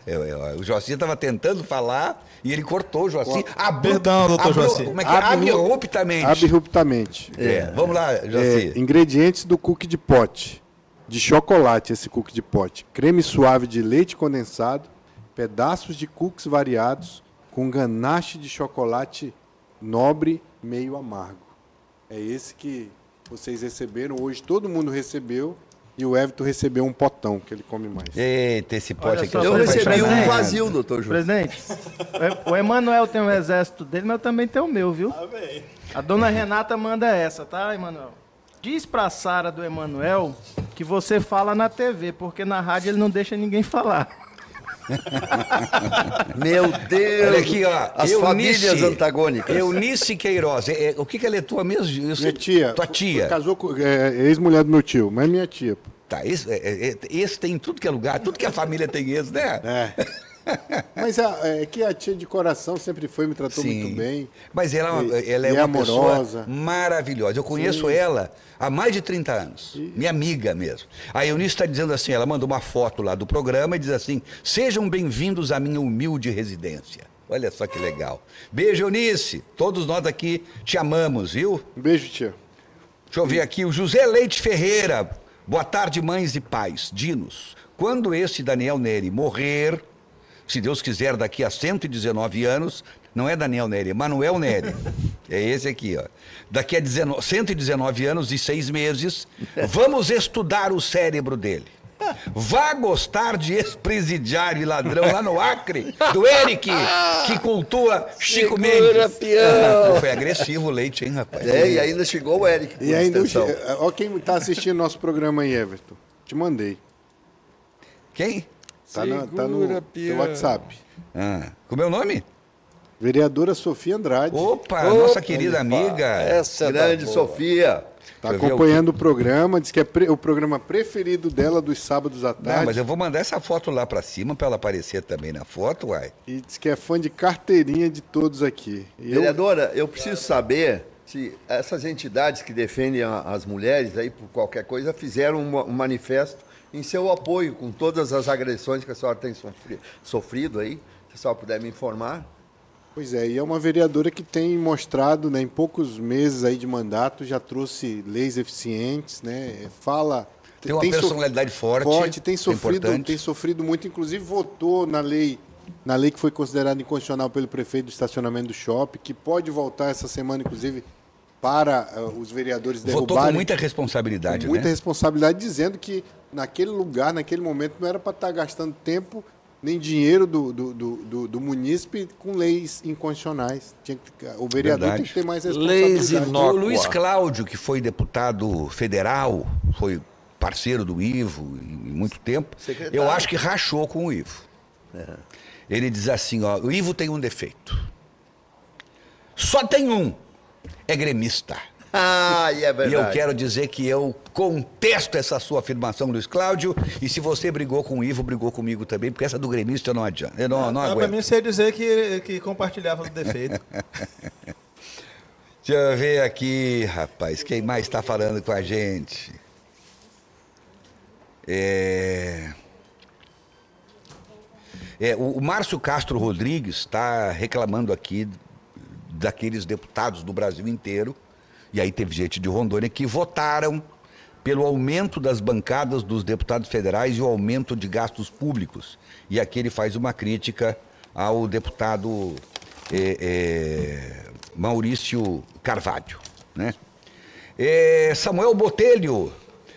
O Joaci estava tentando falar e ele cortou o Joaci.
Perdão, doutor Joaci.
Como é que é? Abruptamente.
Abruptamente.
Vamos lá, Joaci.
Ingredientes do cookie de pote. De chocolate, esse cookie de pote. Creme suave de leite condensado. Pedaços de cookies variados com ganache de chocolate nobre, meio amargo. É esse que vocês receberam. Hoje todo mundo recebeu e o Everton recebeu um potão, que ele come mais.
Eita, esse pote aqui.
Eu recebi um vazio, doutor Júlio.
Presidente, o Emanuel tem um exército dele, mas eu também tenho o meu, viu? A dona Renata manda essa, tá, Emanuel? Diz pra Sara do Emanuel que você fala na TV, porque na rádio ele não deixa ninguém falar.
Meu Deus!
Olha aqui, ó.
As famílias antagônicas.
Eunice Queiroz. O que ela é tua mesmo?
Minha tia.
Tua tia.
Casou com ex-mulher do meu tio, mas minha tia.
Tá, esse tem em tudo que é lugar, tudo que a família tem esse, né?
Mas é que a tia de coração sempre foi, me tratou muito bem.
Mas ela é uma
amorosa.
pessoa maravilhosa. Eu conheço ela há mais de 30 anos. Minha amiga mesmo. A Eunice está dizendo assim, ela mandou uma foto lá do programa e diz assim, sejam bem-vindos à minha humilde residência. Olha só que legal. Beijo, Eunice. Todos nós aqui te amamos, viu?
Um beijo, tia.
Deixa eu ver aqui, o José Leite Ferreira. Boa tarde, mães e pais. Dinos, quando esse Daniel Neri morrer, se Deus quiser, daqui a 119 anos, não é Daniel Neri, é Manuel Neri. É esse aqui, ó. Daqui a 119 anos e 6 meses, vamos estudar o cérebro dele. Vá gostar de ex-presidiário e ladrão lá no Acre, do Eric, que cultua Chico Mendes. Foi agressivo o Leite, hein, rapaz?
E ainda chegou o Eric.
E ainda, ó, quem está assistindo nosso programa aí, Everton. Te mandei.
Quem?
Tá no teu WhatsApp.
Como é o nome?
Vereadora Sofia Andrade.
Opa, nossa querida amiga.
Essa grande Sofia.
Está acompanhando o programa, diz que é o programa preferido dela dos sábados à tarde.
Não, mas eu vou mandar essa foto lá para cima para ela aparecer também na foto, uai.
E diz que é fã de carteirinha de todos aqui.
Vereadora, eu preciso saber se essas entidades que defendem as mulheres aí por qualquer coisa fizeram um manifesto em seu apoio com todas as agressões que a senhora tem sofrido aí. Se a senhora puder me informar.
Pois é, e é uma vereadora que tem mostrado, né, em poucos meses aí de mandato, já trouxe leis eficientes, né,
tem uma personalidade forte,
tem sofrido muito, inclusive votou na lei que foi considerada inconstitucional pelo prefeito do estacionamento do shopping, que pode voltar essa semana, inclusive, para os vereadores derrubarem.
Votou com muita responsabilidade,
muita responsabilidade, dizendo que naquele lugar, naquele momento, não era para estar gastando tempo nem dinheiro do munícipe com leis inconstitucionais. O vereador tem que ter mais responsabilidade.
O Luiz Cláudio, que foi deputado federal, foi parceiro do Ivo em muito tempo, eu acho que rachou com o Ivo. Ele diz assim, ó, o Ivo tem um defeito. Só tem um, é gremista.
E é verdade.
E eu quero dizer que eu contesto essa sua afirmação, Luiz Cláudio, e se você brigou com o Ivo, brigou comigo também, porque essa do gremista eu não adianta. Eu não aguento.
Para mim, você ia dizer que compartilhava o defeito.
Deixa eu ver aqui, rapaz, quem mais está falando com a gente? O Márcio Castro Rodrigues está reclamando aqui daqueles deputados do Brasil inteiro. E aí teve gente de Rondônia que votaram pelo aumento das bancadas dos deputados federais e o aumento de gastos públicos. E aqui ele faz uma crítica ao deputado Maurício Carvalho, né? Samuel Botelho.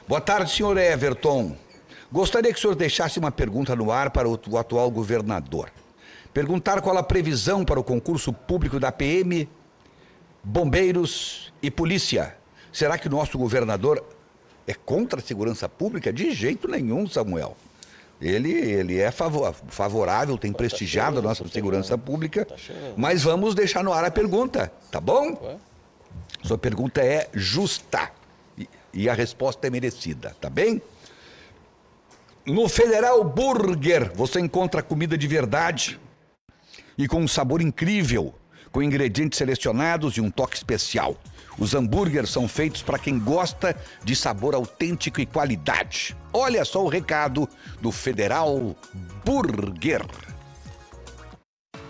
Boa tarde, senhor Everton. Gostaria que o senhor deixasse uma pergunta no ar para o atual governador. Perguntar qual a previsão para o concurso público da PM, bombeiros e polícia. Será que o nosso governador é contra a segurança pública? De jeito nenhum, Samuel. Ele é favorável, tem prestigiado a nossa segurança pública, mas vamos deixar no ar a pergunta, tá bom? Sua pergunta é justa e a resposta é merecida, tá bem? No Federal Burger você encontra comida de verdade e com um sabor incrível, com ingredientes selecionados e um toque especial. Os hambúrgueres são feitos para quem gosta de sabor autêntico e qualidade. Olha só o recado do Federal Burger.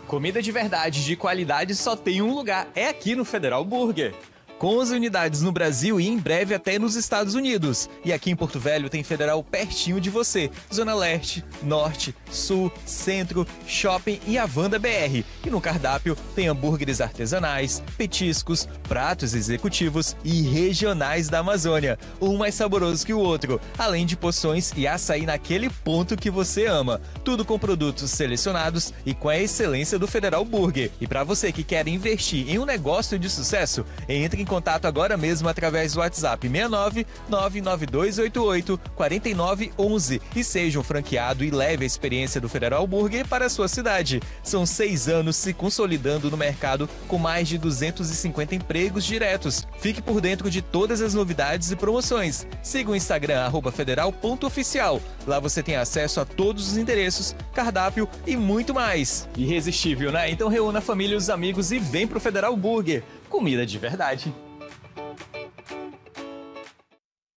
Comida de verdade, de qualidade, só tem um lugar. É aqui no Federal Burger. Com 11 unidades no Brasil e em breve até nos Estados Unidos. E aqui em Porto Velho tem Federal pertinho de você. Zona Leste, Norte, Sul, Centro, Shopping e Avanda BR. E no cardápio tem hambúrgueres artesanais, petiscos, pratos executivos e regionais da Amazônia. Um mais saboroso que o outro. Além de porções e açaí naquele ponto que você ama. Tudo com produtos selecionados e com a excelência do Federal Burger. E para você que quer investir em um negócio de sucesso, entre em contato agora mesmo através do WhatsApp 69 99288 4911 e seja um franqueado e leve a experiência do Federal Burger para a sua cidade. São 6 anos se consolidando no mercado com mais de 250 empregos diretos. Fique por dentro de todas as novidades e promoções. Siga o Instagram @federal.oficial. Lá você tem acesso a todos os endereços, cardápio e muito mais. Irresistível, né? Então reúna a família e os amigos e vem pro Federal Burger. Comida de verdade.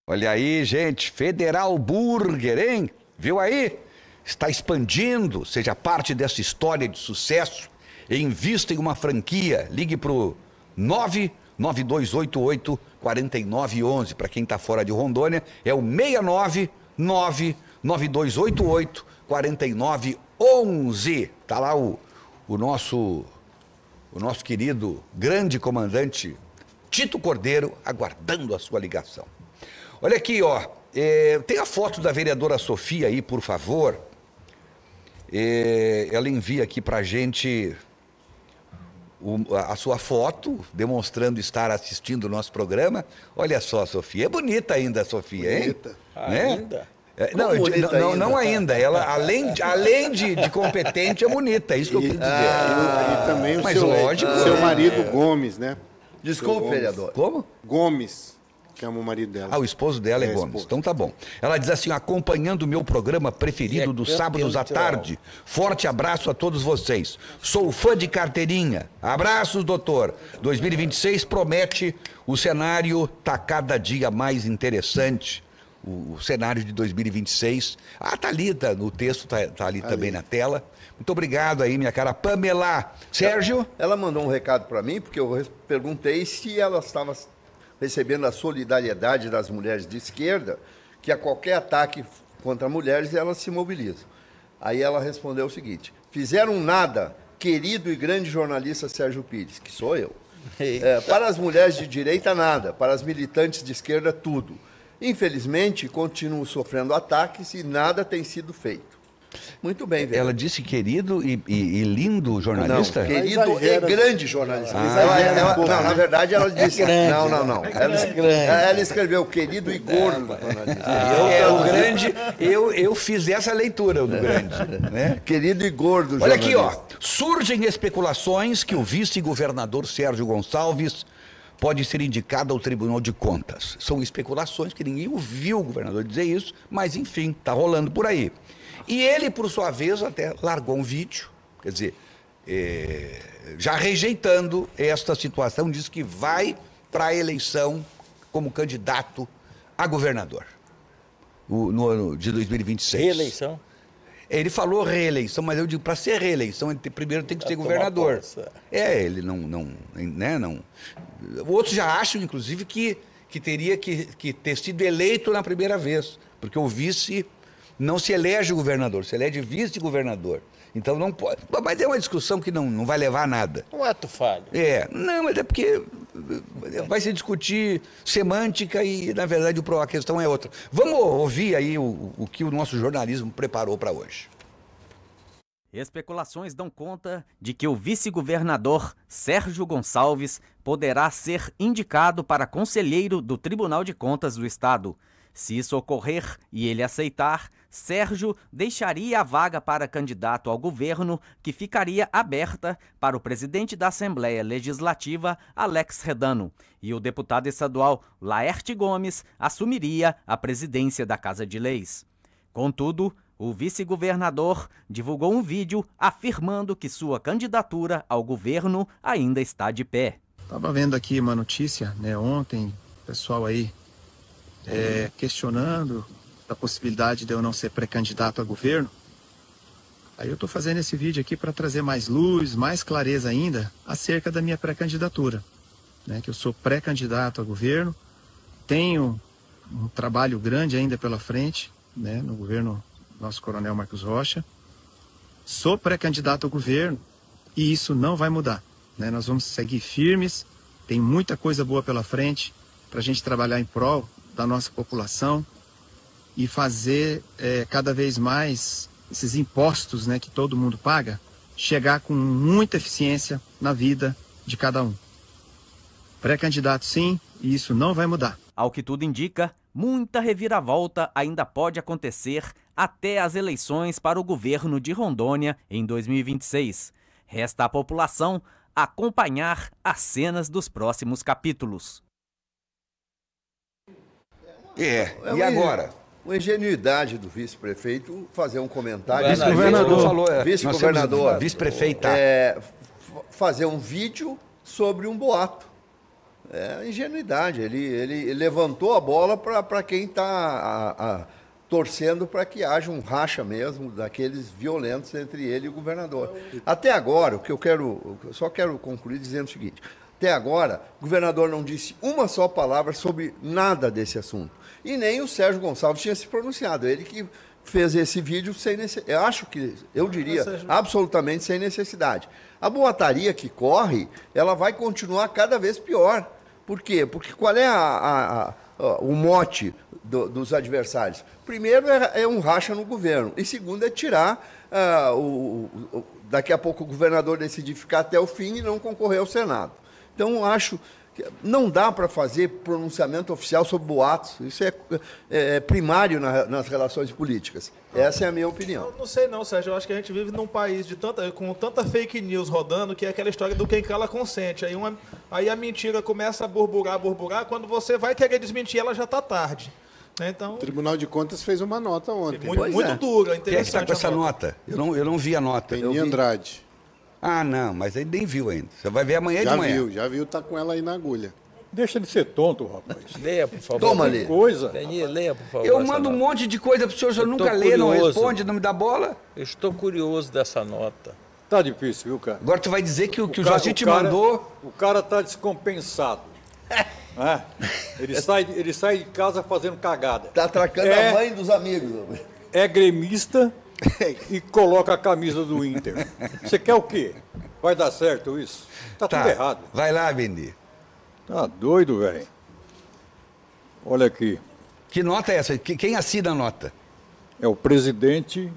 Olha aí, gente, Federal Burger, hein? Viu aí? Está expandindo, seja parte dessa história de sucesso. Invista em uma franquia. Ligue pro 99288 4911. Para quem está fora de Rondônia, é o 69 99288 4911. Tá lá o nosso querido grande comandante Tito Cordeiro aguardando a sua ligação. Olha aqui, ó, tem a foto da vereadora Sofia aí, por favor. Ela envia aqui pra gente a sua foto, demonstrando estar assistindo o nosso programa. Olha só, Sofia, é bonita ainda a Sofia, hein?
Bonita.
Né?
Ainda?
Não ainda. Ela, além de competente, é bonita. É isso que eu quis dizer.
E também o
Mas lógico,
seu marido Gomes, né?
Desculpe, vereador.
Como?
Gomes, que é o marido dela.
Ah, o esposo dela é Gomes.
Esposo.
Então tá bom. Ela diz assim, acompanhando o meu programa preferido dos sábados à tarde. Forte abraço a todos vocês. Sou fã de carteirinha. Abraços, doutor. 2026 promete, o cenário tá cada dia mais interessante. O cenário de 2026. Tá ali, no texto, tá ali também na tela. Muito obrigado aí, minha cara Pamela. Sérgio?
Ela mandou um recado para mim, porque eu perguntei se ela estava recebendo a solidariedade das mulheres de esquerda, que a qualquer ataque contra mulheres, elas se mobilizam. Aí ela respondeu o seguinte: fizeram nada, querido e grande jornalista Sérgio Pires, que sou eu. Para as mulheres de direita, nada. Para as militantes de esquerda, tudo. Infelizmente, continuam sofrendo ataques e nada tem sido feito. Muito bem, velho.
Ela disse querido e lindo jornalista?
Não, querido e grande jornalista. Não, na verdade ela disse... Não. Ela escreveu querido e gordo jornalista.
O grande... Eu fiz essa leitura do grande. Né?
Querido e gordo
Olha
jornalista.
aqui, ó. Surgem especulações que o vice-governador Sérgio Gonçalves pode ser indicado ao Tribunal de Contas. São especulações que ninguém ouviu o governador dizer isso, mas enfim, tá rolando por aí. E ele, por sua vez, até largou um vídeo, quer dizer, já rejeitando esta situação, diz que vai para a eleição como candidato a governador no ano de 2026.
Reeleição?
Ele falou reeleição, mas eu digo, para ser reeleição, ele primeiro tem que ser governador. Ele não. Outros já acham, inclusive, que teria que ter sido eleito na primeira vez, porque o vice não se elege governador, se elege vice-governador. Então não pode. Mas é uma discussão que não vai levar a nada.
Um ato falho.
Não, mas é porque vai se discutir semântica e, na verdade, a questão é outra. Vamos ouvir aí o que o nosso jornalismo preparou para hoje.
Especulações dão conta de que o vice-governador Sérgio Gonçalves poderá ser indicado para conselheiro do Tribunal de Contas do Estado. Se isso ocorrer e ele aceitar, Sérgio deixaria a vaga para candidato ao governo, que ficaria aberta para o presidente da Assembleia Legislativa, Alex Redano, e o deputado estadual Laerte Gomes assumiria a presidência da Casa de Leis. Contudo, o vice-governador divulgou um vídeo afirmando que sua candidatura ao governo ainda está de pé.
Estava vendo aqui uma notícia, né, ontem, pessoal aí questionando a possibilidade de eu não ser pré-candidato a governo. Aí eu estou fazendo esse vídeo aqui para trazer mais luz, mais clareza ainda acerca da minha pré-candidatura, né, que eu sou pré-candidato a governo, tenho um trabalho grande ainda pela frente, né, no governo nosso coronel Marcos Rocha, sou pré-candidato ao governo e isso não vai mudar, né, nós vamos seguir firmes, tem muita coisa boa pela frente para a gente trabalhar em prol da nossa população e fazer cada vez mais esses impostos, né, que todo mundo paga, chegar com muita eficiência na vida de cada um. Pré-candidato sim, e isso não vai mudar.
Ao que tudo indica, muita reviravolta ainda pode acontecer até as eleições para o governo de Rondônia em 2026. Resta à população acompanhar as cenas dos próximos capítulos.
E agora?
Uma ingenuidade do vice-prefeito fazer um comentário.
Vice-governador.
Vice-governador.
Vice-prefeita.
Fazer um vídeo sobre um boato. É ingenuidade. Ele levantou a bola para quem está torcendo para que haja um racha mesmo daqueles violentos entre ele e o governador. Até agora, eu só quero concluir dizendo o seguinte. Até agora, o governador não disse uma só palavra sobre nada desse assunto. E nem o Sérgio Gonçalves tinha se pronunciado. Ele que fez esse vídeo sem necessidade. Eu diria, absolutamente sem necessidade. A boataria que corre, ela vai continuar cada vez pior. Por quê? Porque qual é o mote dos adversários? Primeiro é um racha no governo. E segundo é tirar daqui a pouco o governador decidir ficar até o fim e não concorrer ao Senado. Então, acho que não dá para fazer pronunciamento oficial sobre boatos. Isso é primário nas relações políticas. Essa é a minha opinião.
Eu não sei não, Sérgio. Eu acho que a gente vive num país com tanta fake news rodando, que é aquela história do quem cala consente. Aí a mentira começa a burburar. Quando você vai querer desmentir, ela já está tarde. Né? Então,
o Tribunal de Contas fez uma nota ontem.
Muito dura, interessante.
Quem é que está com essa nota? Eu não vi a nota.
Tem Andrade.
Ah, não, mas ele nem viu ainda. Você vai ver amanhã de manhã.
Já viu, tá com ela aí na agulha.
Deixa de ser tonto, rapaz.
Leia, por favor.
Toma ali.
Leia, por favor.
Eu mando um monte de coisa pro senhor nunca lê, não responde, não me dá bola.
Eu estou curioso dessa nota.
Tá difícil, viu, cara?
Agora tu vai dizer que o Joacir te mandou...
O cara tá descompensado. Ele sai de casa fazendo cagada.
Tá atracando a mãe dos amigos.
É gremista e coloca a camisa do Inter. Você quer o quê? Vai dar certo isso? Tá tudo errado.
Vai lá, Bendy.
Tá doido, velho. Olha aqui.
Que nota é essa? Quem assina a nota?
É o presidente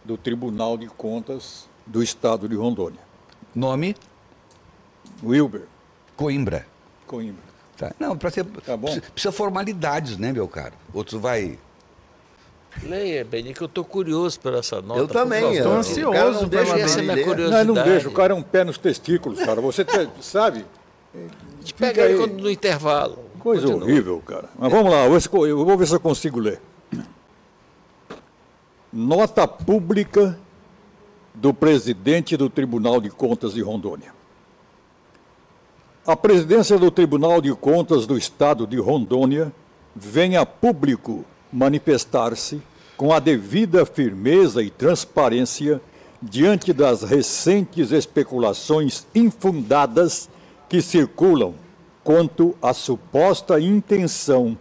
do Tribunal de Contas do Estado de Rondônia.
Nome?
Wilber.
Coimbra.
Tá.
Não,
tá bom.
Precisa formalidades, né, meu caro? Outro vai...
Leia, Benny, que eu estou curioso por essa nota.
Eu também.
Estou
ansioso
pela essa minha curiosidade.
Não deixa, o cara é um pé nos testículos, cara. Você sabe?
A gente pega ele no intervalo.
Coisa horrível, cara. Mas vamos lá, eu vou ver se eu consigo ler. Nota pública do presidente do Tribunal de Contas de Rondônia. A presidência do Tribunal de Contas do Estado de Rondônia vem a público manifestar-se com a devida firmeza e transparência diante das recentes especulações infundadas que circulam quanto à suposta intenção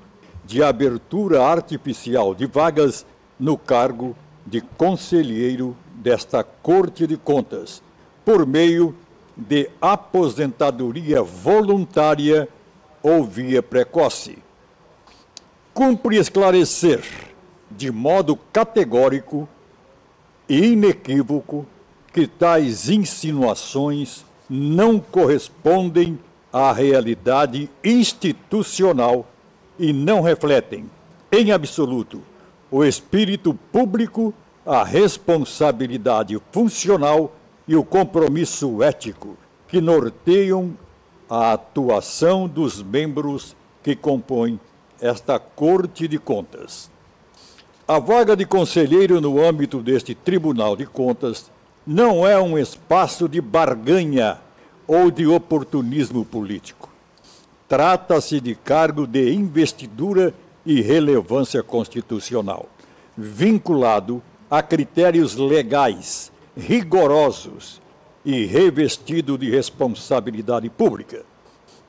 de abertura artificial de vagas no cargo de conselheiro desta Corte de Contas, por meio de aposentadoria voluntária ou via precoce. Cumpre esclarecer de modo categórico e inequívoco que tais insinuações não correspondem à realidade institucional e não refletem, em absoluto, o espírito público, a responsabilidade funcional e o compromisso ético que norteiam a atuação dos membros que compõem esta Corte de Contas. A vaga de conselheiro no âmbito deste Tribunal de Contas não é um espaço de barganha ou de oportunismo político. Trata-se de cargo de investidura e relevância constitucional, vinculado a critérios legais, rigorosos e revestido de responsabilidade pública,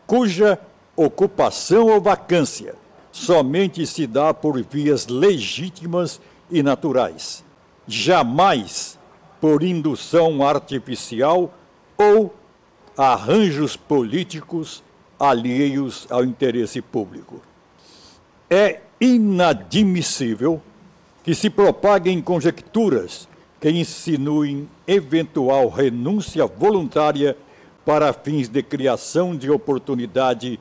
cuja ocupação ou vacância somente se dá por vias legítimas e naturais, jamais por indução artificial ou arranjos políticos alheios ao interesse público. É inadmissível que se propaguem conjecturas que insinuem eventual renúncia voluntária para fins de criação de oportunidade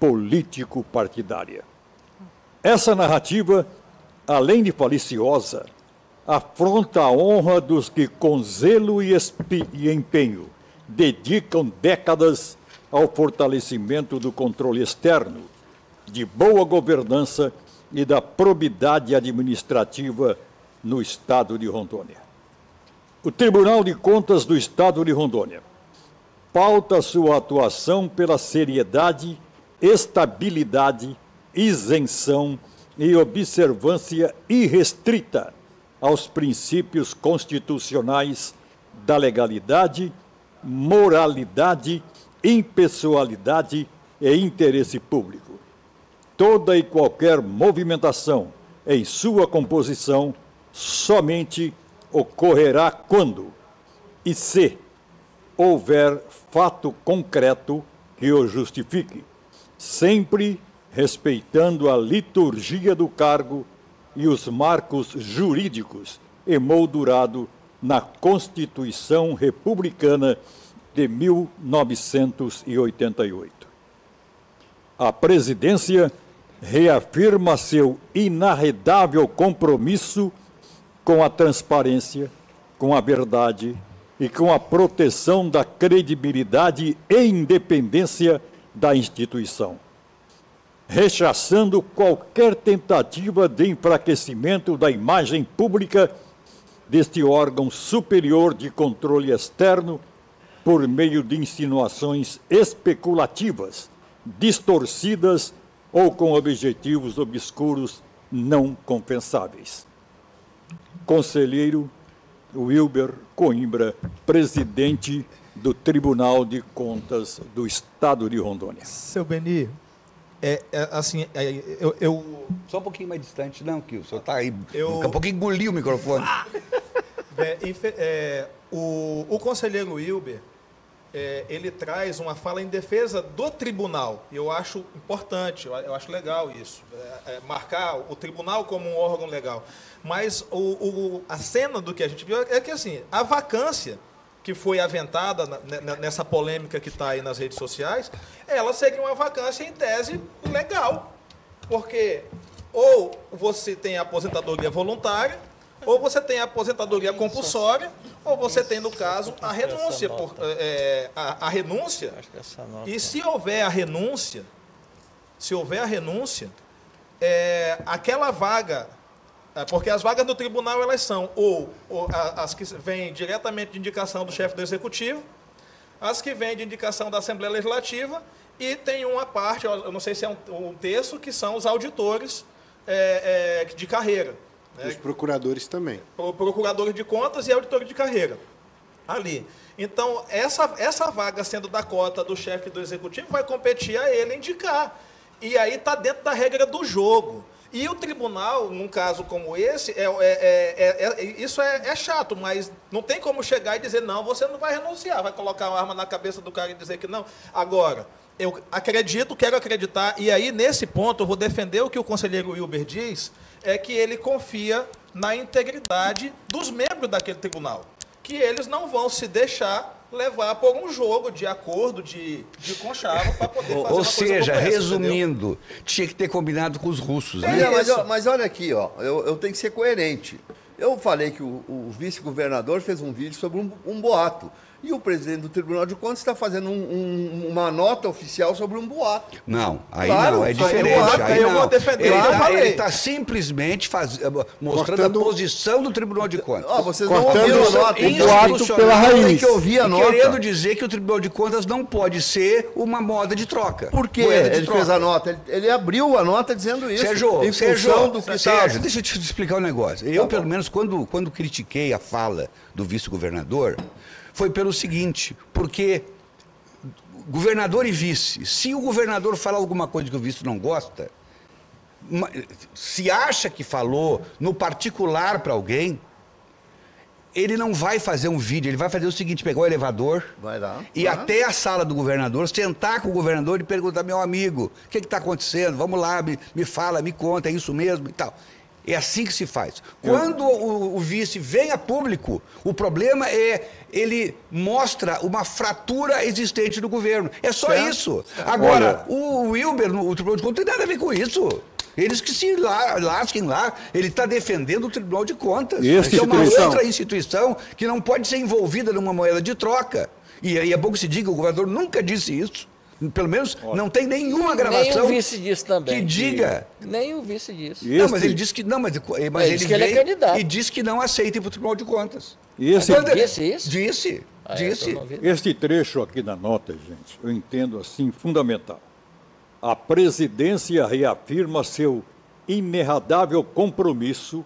político-partidária. Essa narrativa, além de faliciosa, afronta a honra dos que com zelo e empenho dedicam décadas ao fortalecimento do controle externo, de boa governança e da probidade administrativa no Estado de Rondônia. O Tribunal de Contas do Estado de Rondônia pauta sua atuação pela seriedade, estabilidade, isenção e observância irrestrita aos princípios constitucionais da legalidade, moralidade, impessoalidade e interesse público. Toda e qualquer movimentação em sua composição somente ocorrerá quando e se houver fato concreto que o justifique, sempre respeitando a liturgia do cargo e os marcos jurídicos emoldurado na Constituição Republicana de 1988. A presidência reafirma seu inarredável compromisso com a transparência, com a verdade e com a proteção da credibilidade e independência da instituição, rechaçando qualquer tentativa de enfraquecimento da imagem pública deste órgão superior de controle externo por meio de insinuações especulativas, distorcidas ou com objetivos obscuros não compensáveis. Conselheiro Wilber Coimbra, presidente do Tribunal de Contas do Estado de Rondônia.
Seu Beni,
Só um pouquinho mais distante, não, que o senhor está aí. Daqui a pouco engoliu o microfone.
O conselheiro Wilber, ele traz uma fala em defesa do tribunal. Eu acho importante, eu acho legal isso, marcar o tribunal como um órgão legal. Mas a cena do que a gente viu é que, assim, a vacância que foi aventada nessa polêmica que está aí nas redes sociais, ela seria uma vacância em tese legal. Porque ou você tem a aposentadoria voluntária, ou você tem a aposentadoria compulsória, ou você tem, no caso, a renúncia. A renúncia, e se houver a renúncia, aquela vaga, porque as vagas do tribunal, elas são ou as que vêm diretamente de indicação do chefe do executivo, as que vêm de indicação da Assembleia Legislativa, e tem uma parte, eu não sei se é um terço, que são os auditores de carreira.
Os procuradores também.
Procuradores de contas e auditores de carreira. Ali. Então, essa vaga sendo da cota do chefe do executivo vai competir a ele indicar. E aí está dentro da regra do jogo. E o tribunal, num caso como esse, isso é chato, mas não tem como chegar e dizer, não, você não vai renunciar, vai colocar uma arma na cabeça do cara e dizer que não. Agora, eu quero acreditar, e aí, nesse ponto, eu vou defender o que o conselheiro Wilber diz, é que ele confia na integridade dos membros daquele tribunal, que eles não vão se deixar levar por um jogo de acordo, de conchava, para poder fazer
Ou seja, resumindo, tinha que ter combinado com os russos. Né?
Mas olha aqui, ó, eu tenho que ser coerente. Eu falei que o vice-governador fez um vídeo sobre um boato. E o presidente do Tribunal de Contas está fazendo uma nota oficial sobre um boato.
Não, aí
Claro,
não, é diferente.
aí eu vou defender.
Ele está simplesmente mostrando a posição do Tribunal de Contas.
Vocês não ouviram a nota.
O boato pela raiz.
Tem que ouvir a nota.
Querendo dizer que o Tribunal de Contas não pode ser uma moeda de troca.
Por que ele fez a nota? Ele abriu a nota dizendo isso.
Sérgio,
Sérgio,
deixa eu te explicar um negócio. Eu, pelo menos, quando critiquei a fala do vice-governador, foi pelo seguinte, porque governador e vice, se o governador falar alguma coisa que o vice não gosta, se acha que falou no particular para alguém, ele não vai fazer um vídeo, ele vai fazer o seguinte, pegar o elevador,
vai lá,
e até a sala do governador, sentar com o governador e perguntar, meu amigo, o que está acontecendo? Vamos lá, me fala, me conta, é isso mesmo e tal. É assim que se faz. Quando o vice vem a público, o problema é ele mostra uma fratura existente no governo. É só isso. Agora, o Wilber, o Tribunal de Contas, não tem nada a ver com isso. Eles que se lasquem lá. Ele está defendendo o Tribunal de Contas. Que é uma outra instituição que não pode ser envolvida numa moeda de troca. E é bom que se diga, o governador nunca disse isso. Pelo menos não tem nenhuma gravação.
Nem o vice disse também.
Que diga.
Nem o vice disse.
Não, mas ele disse que não, mas ele
disse que ele é candidato.
E disse que não aceita ir para o Tribunal de Contas.
Disse isso?
Disse.
Este trecho aqui da nota, gente, eu entendo assim fundamental. A presidência reafirma seu inerradável compromisso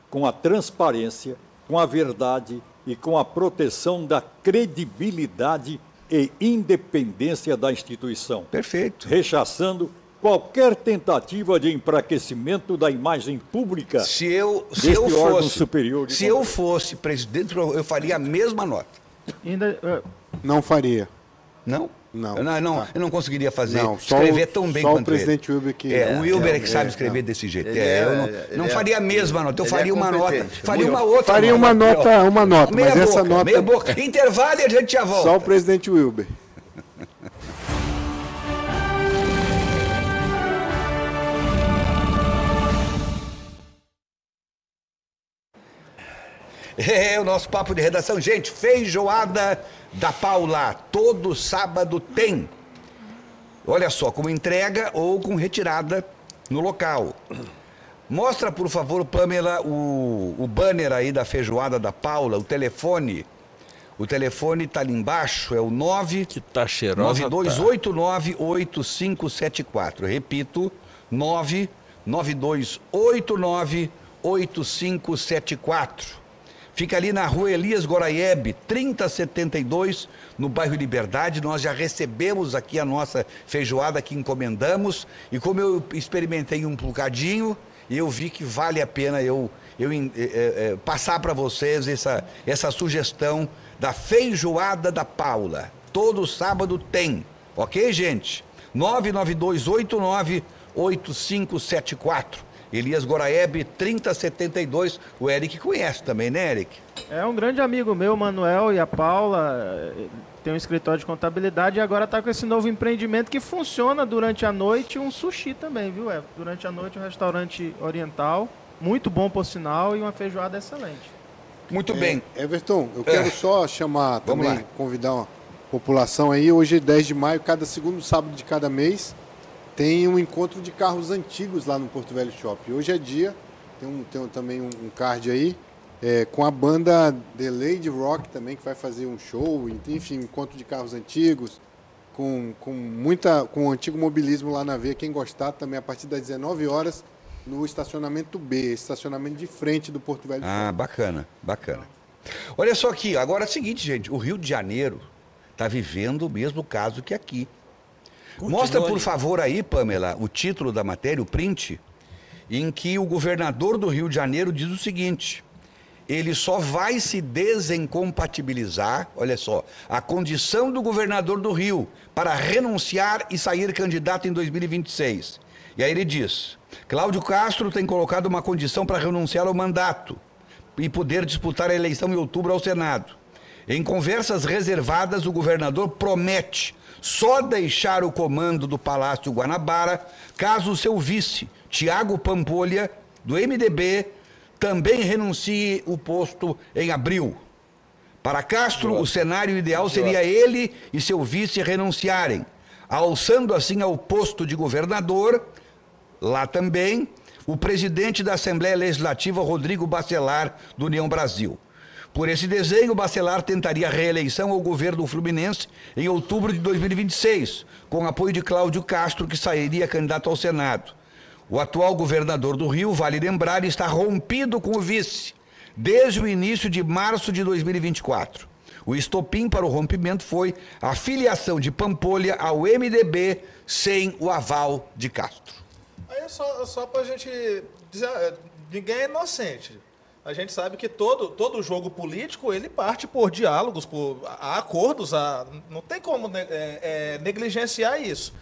com a transparência, com a verdade e com a proteção da credibilidade e independência da instituição.
Perfeito.
Rechaçando qualquer tentativa de enfraquecimento da imagem pública
se eu fosse presidente, eu faria a mesma nota.
Não faria.
Não?
Não.
Eu não conseguiria fazer,
só
escrever tão bem quanto ele.
Só o presidente Wilber que...
o Wilber é que sabe escrever desse jeito. Eu não faria a mesma nota, eu faria uma nota. Faria uma outra.
Faria uma nota, mas essa nota...
Meia boca. Intervalo e a gente já volta.
Só o presidente Wilber.
É o nosso papo de redação. Gente, feijoada da Paula, todo sábado tem. Olha só, com entrega ou com retirada no local. Mostra, por favor, Pamela, o banner aí da feijoada da Paula, o telefone. O telefone está ali embaixo, é o 992898574. Repito, 992898574. Fica ali na rua Elias Goraieb, 3072, no bairro Liberdade. Nós já recebemos aqui a nossa feijoada que encomendamos. E como eu experimentei um bocadinho, eu vi que vale a pena eu passar para vocês essa sugestão da feijoada da Todo sábado tem. Ok, gente? 992898574. Elias Goraieb, 3072. O Eric conhece também, né, Eric?
É um grande amigo meu, Manuel, e a Paula. Tem um escritório de contabilidade e agora está com esse novo empreendimento que funciona durante a noite. Um sushi também, viu, Everton? Durante a noite, um restaurante oriental. Muito bom, por sinal, e uma feijoada excelente.
Muito bem.
Everton, eu quero só chamar também, convidar a população aí. Hoje é 10 de maio, cada segundo sábado de cada mês. Tem um encontro de carros antigos lá no Porto Velho Shopping. Hoje é dia, tem também um card aí, com a banda The Lady Rock também, que vai fazer um show, enfim, encontro de carros antigos, com o antigo mobilismo lá na veia. Quem gostar também, a partir das 19 horas, no estacionamento B, estacionamento de frente do Porto Velho Shopping.
Ah, bacana, bacana. Olha só aqui, agora é o seguinte, gente, o Rio de Janeiro está vivendo o mesmo caso que aqui. Mostra, por favor, aí, Pamela, o título da matéria, o print, em que o governador do Rio de Janeiro diz o seguinte: ele só vai se desincompatibilizar, olha só, a condição do governador do Rio para renunciar e sair candidato em 2026. E aí ele diz: Cláudio Castro tem colocado uma condição para renunciar ao mandato e poder disputar a eleição em outubro ao Senado. Em conversas reservadas, o governador promete só deixar o comando do Palácio Guanabara caso o seu vice, Tiago Pampolha, do MDB, também renuncie o posto em abril. Para Castro, o cenário ideal seria ele e seu vice renunciarem, alçando assim ao posto de governador, lá também, o presidente da Assembleia Legislativa, Rodrigo Bacelar, do União Brasil. Por esse desenho, Bacelar tentaria a reeleição ao governo fluminense em outubro de 2026, com apoio de Cláudio Castro, que sairia candidato ao Senado. O atual governador do Rio, vale lembrar, está rompido com o vice, desde o início de março de 2024. O estopim para o rompimento foi a filiação de Pampolha ao MDB sem o aval de Castro.
Aí só para a gente dizer, ninguém é inocente. A gente sabe que todo jogo político, ele parte por diálogos, por acordos, não tem como negligenciar isso.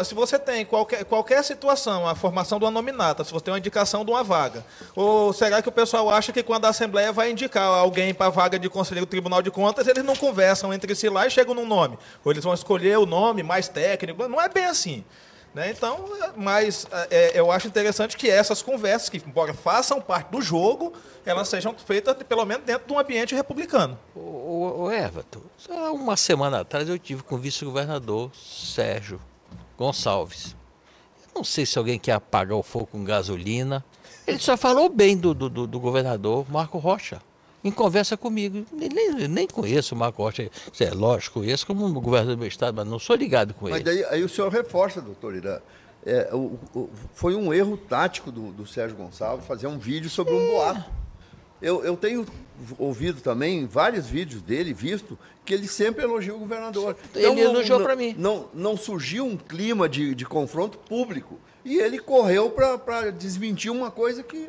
Se você tem qualquer situação, a formação de uma nominata, se você tem uma indicação de uma vaga, ou será que o pessoal acha que quando a Assembleia vai indicar alguém para a vaga de conselheiro do Tribunal de Contas, eles não conversam entre si lá e chegam num nome? Ou eles vão escolher o nome mais técnico? Não é bem assim. Né? Então, mas eu acho interessante que essas conversas, que embora façam parte do jogo, elas sejam feitas pelo menos dentro de um ambiente republicano.
O Everton, há uma semana atrás eu tive com o vice-governador Sérgio Gonçalves. Eu não sei se alguém quer apagar o fogo com gasolina. Ele só falou bem do governador Marco Rocha. Em conversa comigo. Nem conheço o Marco Rocha. É lógico, conheço como governador do meu estado, mas não sou ligado com ele.
Mas daí, aí o senhor reforça, doutor Irã. Foi um erro tático do Sérgio Gonçalves fazer um vídeo sobre um boato. Eu tenho ouvido também vários vídeos dele, visto, que ele sempre elogia o governador.
Ele elogiou para mim.
Não surgiu um clima de confronto público. E ele correu para desmentir uma coisa que...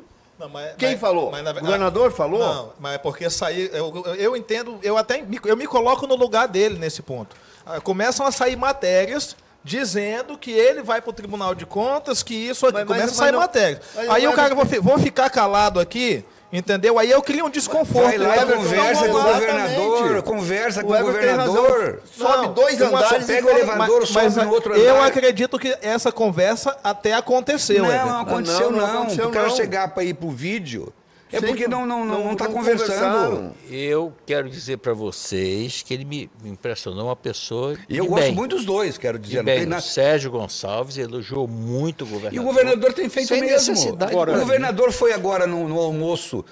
Quem falou? O governador falou?
Não, mas é porque sair... Eu entendo, eu me coloco no lugar dele nesse ponto. Começam a sair matérias dizendo que ele vai para o Tribunal de Contas, que isso... Começa a sair matérias. Aí o cara, vou ficar calado aqui, entendeu? Aí eu crio um desconforto.
Vai lá, conversa com o governador, conversa com o governador.
Sobe 2 andares,
pega o elevador, sobe no outro andar.
Eu acredito que essa conversa até aconteceu.
Não aconteceu não. O cara chegar para ir para o vídeo... É porque não está conversando.
Eu quero dizer para vocês que ele me impressionou, uma pessoa
E eu gosto muito dos dois, quero dizer.
O Sérgio Gonçalves elogiou muito o governador.
E o governador tem feito
sem
mesmo.
Necessidade.
O governador foi agora no almoço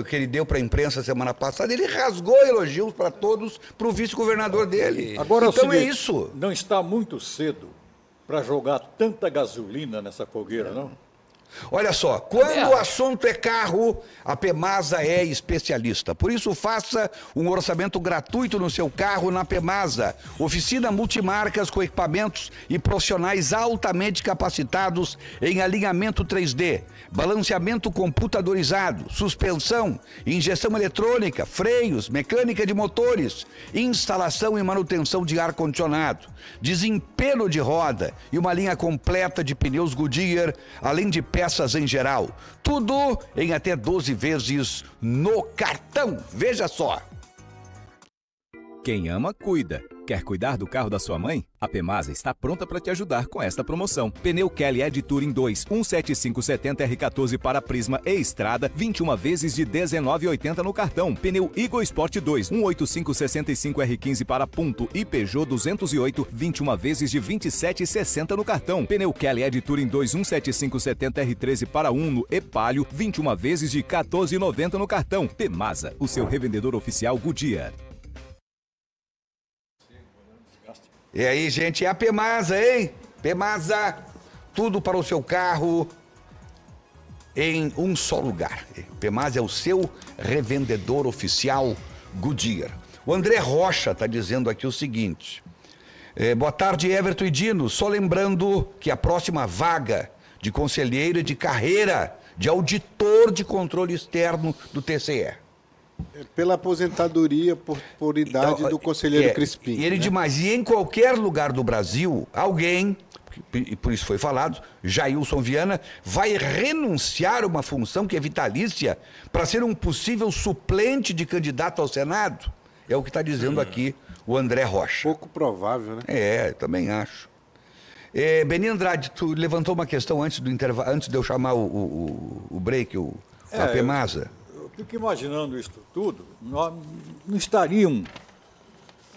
que ele deu para a imprensa semana passada, ele rasgou elogios para todos, para o vice-governador dele.
Agora,
então
seguinte,
é isso.
Não está muito cedo para jogar tanta gasolina nessa fogueira, não?
Olha só, quando o assunto é carro, a Pemasa é especialista. Por isso, faça um orçamento gratuito no seu carro na Pemasa. Oficina multimarcas com equipamentos e profissionais altamente capacitados em alinhamento 3D, balanceamento computadorizado, suspensão, injeção eletrônica, freios, mecânica de motores, instalação e manutenção de ar-condicionado, desempenho de roda e uma linha completa de pneus Goodyear, além de peças em geral. Tudo em até 12 vezes no cartão. Veja só.
Quem ama, cuida. Quer cuidar do carro da sua mãe? A Pemasa está pronta para te ajudar com esta promoção. Pneu Kelly Ed Touring 2, 17570 R14 para Prisma e Estrada, 21 vezes de R$19,80 no cartão. Pneu Eagle Sport 2, 18565 R15 para Punto e Peugeot 208, 21 vezes de R$27,60 no cartão. Pneu Kelly Ed Touring 2, 17570 R13 para Uno e Palio, 21 vezes de R$14,90 no cartão. Pemasa, o seu revendedor oficial Goodyear.
E aí, gente, é a Pemasa, hein? Pemasa, tudo para o seu carro em um só lugar. Pemasa é o seu revendedor oficial Goodyear. O André Rocha está dizendo aqui o seguinte. Boa tarde, Everton e Dino. Só lembrando que a próxima vaga de conselheiro é de carreira de auditor de controle externo do TCE.
Pela aposentadoria por idade do conselheiro Crispim.
E ele demais. E em qualquer lugar do Brasil, alguém, e por isso foi falado, Jailson Viana, vai renunciar a uma função que é vitalícia para ser um possível suplente de candidato ao Senado? É o que está dizendo aqui o André Rocha.
Pouco provável, né?
Também acho. Beni Andrade, tu levantou uma questão antes do intervalo, antes de eu chamar o break, a Pemasa.
Fico imaginando isso tudo, nós não estariam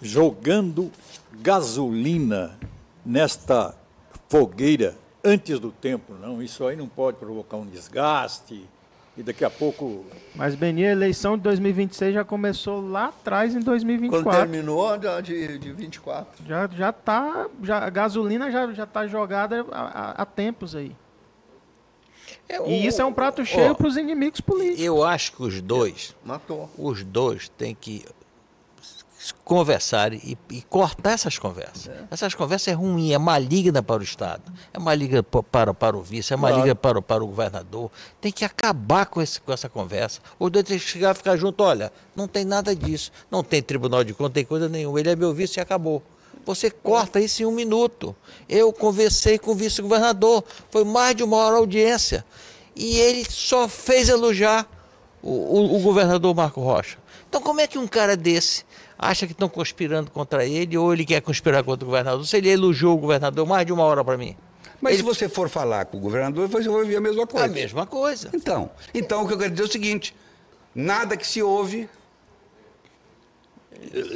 jogando gasolina nesta fogueira antes do tempo, não. Isso aí não pode provocar um desgaste e daqui a pouco...
Mas, Beni, a eleição de 2026 já começou lá atrás, em 2024.
Quando terminou de 24.
A gasolina já está jogada há tempos aí. E isso é um prato cheio para os inimigos políticos.
Eu acho que os dois têm que conversar e cortar essas conversas. Essas conversas é ruim, é maligna para o Estado, é maligna para o vice, é maligna para o governador. Tem que acabar com essa conversa. Os dois têm que chegar e ficar junto. Olha, não tem nada disso, não tem tribunal de contas, não tem coisa nenhuma. Ele é meu vice e acabou. Você corta isso em 1 minuto. Eu conversei com o vice-governador, foi mais de 1 hora a audiência, e ele só fez elogiar o governador Marco Rocha. Então como é que um cara desse acha que estão conspirando contra ele, ou ele quer conspirar contra o governador? Se ele elogiou o governador mais de 1 hora para mim.
Mas se você for falar com o governador, você vai ouvir a mesma coisa.
A mesma coisa.
Então o que eu quero dizer é o seguinte, nada que se ouve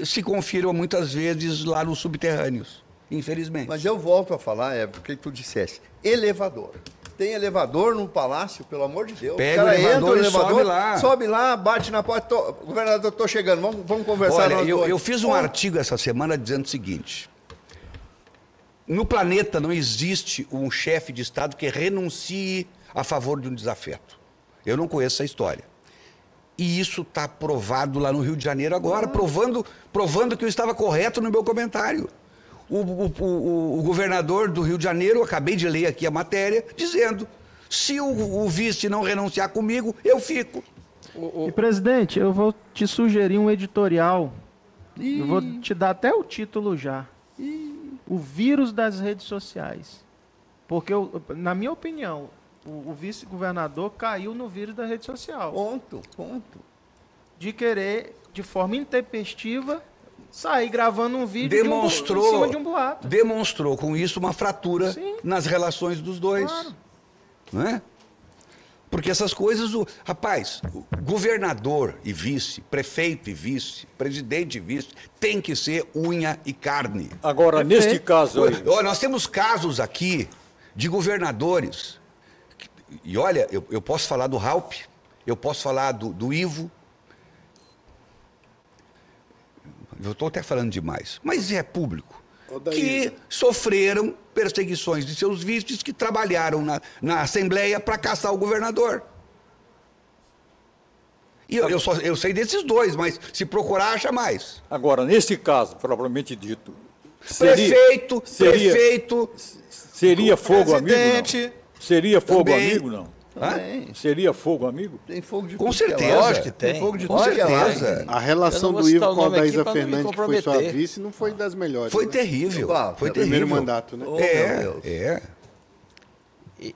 se confirma muitas vezes lá nos subterrâneos, infelizmente.
Mas eu volto a falar, porque tu dissesse, elevador. Tem elevador no palácio, pelo amor de Deus.
Pega o cara entra no elevador,
sobe lá, bate na porta, governador, estou chegando, vamos conversar.
Olha, eu fiz um artigo essa semana dizendo o seguinte, no planeta não existe um chefe de Estado que renuncie a favor de um desafeto. Eu não conheço essa história. E isso está provado lá no Rio de Janeiro agora, provando que eu estava correto no meu comentário. O governador do Rio de Janeiro, acabei de ler aqui a matéria, dizendo, se o vice não renunciar comigo, eu fico.
E, presidente, eu vou te sugerir um editorial, eu vou te dar até o título já. O vírus das redes sociais. Porque, na minha opinião, o vice-governador caiu no vírus da rede social.
Ponto.
De querer, de forma intempestiva, sair gravando um vídeo em cima de um boato.
Demonstrou com isso uma fratura nas relações dos dois. Claro. Não é? Porque essas coisas, rapaz, governador e vice, prefeito e vice, presidente e vice, tem que ser unha e carne.
Agora, neste caso aí...
Nós temos casos aqui de governadores, e olha, eu posso falar do Raup, eu posso falar do Ivo, eu estou até falando demais, mas é público, que sofreram perseguições de seus vices, que trabalharam na Assembleia para caçar o governador. E eu sei desses dois, mas se procurar, acha mais.
Agora, nesse caso, propriamente dito...
Prefeito...
Seria fogo amigo, não? Seria fogo
também.
Amigo, não? Seria fogo amigo?
Tem fogo de
Com certeza.
Lógico que tem.
Tem fogo de
Com
tudo que é lado.
certeza.
A relação do Ivo com a Daísa Fernandes, que foi sua vice, não foi das melhores.
Foi
né?
terrível. Foi terrível.
Primeiro mandato, né?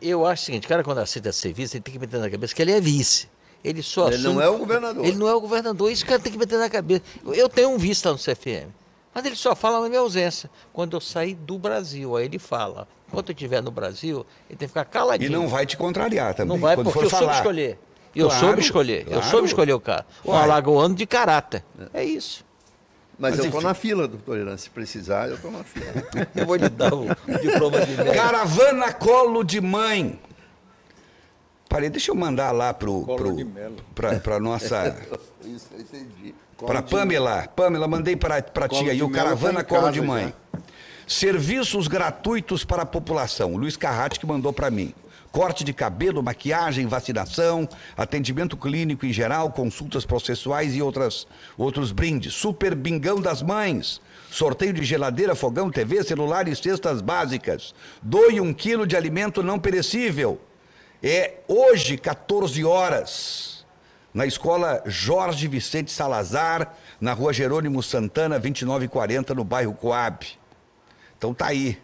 Eu acho o seguinte, o cara quando aceita ser vice, ele tem que meter na cabeça que ele é vice. Ele
não é o governador.
Ele não é o governador, isso o cara tem que meter na cabeça. Eu tenho um vice lá no CFM, mas ele só fala na minha ausência. Quando eu sair do Brasil, aí ele fala. Enquanto eu estiver no Brasil, ele tem que ficar caladinho.
E não vai te contrariar também.
Não vai, porque eu soube escolher. Eu soube escolher o cara. Um alagoano de caráter. É isso.
Mas eu estou na fila, doutor Irã. Se precisar, eu estou na fila.
Eu vou lhe dar o diploma de médico.
Caravana Colo de Mãe. Parei, deixa eu mandar lá para nossa...
Isso, eu entendi.
Para Pamela. Pamela, mandei para ti aí o Caravana Colo de Mãe. Serviços gratuitos para a população. O Luiz Carrati que mandou para mim. Corte de cabelo, maquiagem, vacinação, atendimento clínico em geral, consultas processuais e outros brindes. Super Bingão das Mães. Sorteio de geladeira, fogão, TV, celular e cestas básicas. Doe 1 quilo de alimento não perecível. É hoje, 14 horas, na escola Jorge Vicente Salazar, na rua Jerônimo Santana, 2940, no bairro Coab. Então tá aí.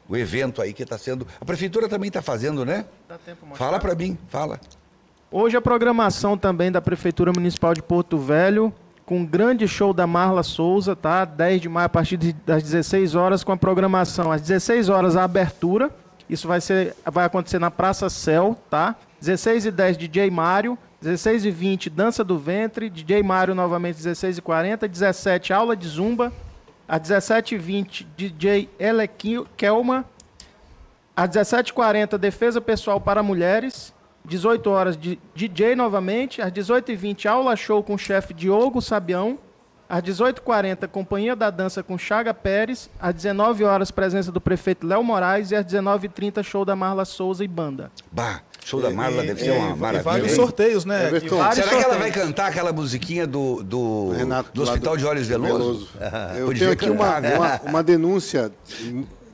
O evento aí que está sendo... A prefeitura também está fazendo, né?
Dá tempo,
fala para mim, fala.
Hoje a programação também da Prefeitura Municipal de Porto Velho, com um grande show da Marla Souza, tá? 10 de maio, a partir das 16 horas, com a programação às 16 horas a abertura, Isso vai acontecer na Praça Céu, tá? 16h10, DJ Mário. 16h20, Dança do Ventre. DJ Mário novamente, 16h40. 17h, aula de Zumba. Às 17h20, DJ Kelma. Às 17h40, Defesa Pessoal para Mulheres. 18 horas, DJ novamente. Às 18h20, aula show com o chefe Diogo Sabião. Às 18h40, Companhia da Dança com Chaga Pérez. Às 19 horas, presença do prefeito Léo Moraes. E às 19h30, show da Marla Souza e banda.
Bah, show da Marla deve ser uma maravilha.
Vários sorteios, né?
Será que ela vai cantar aquela musiquinha do Hospital de Olhos Veloso?
Eu tenho aqui uma denúncia.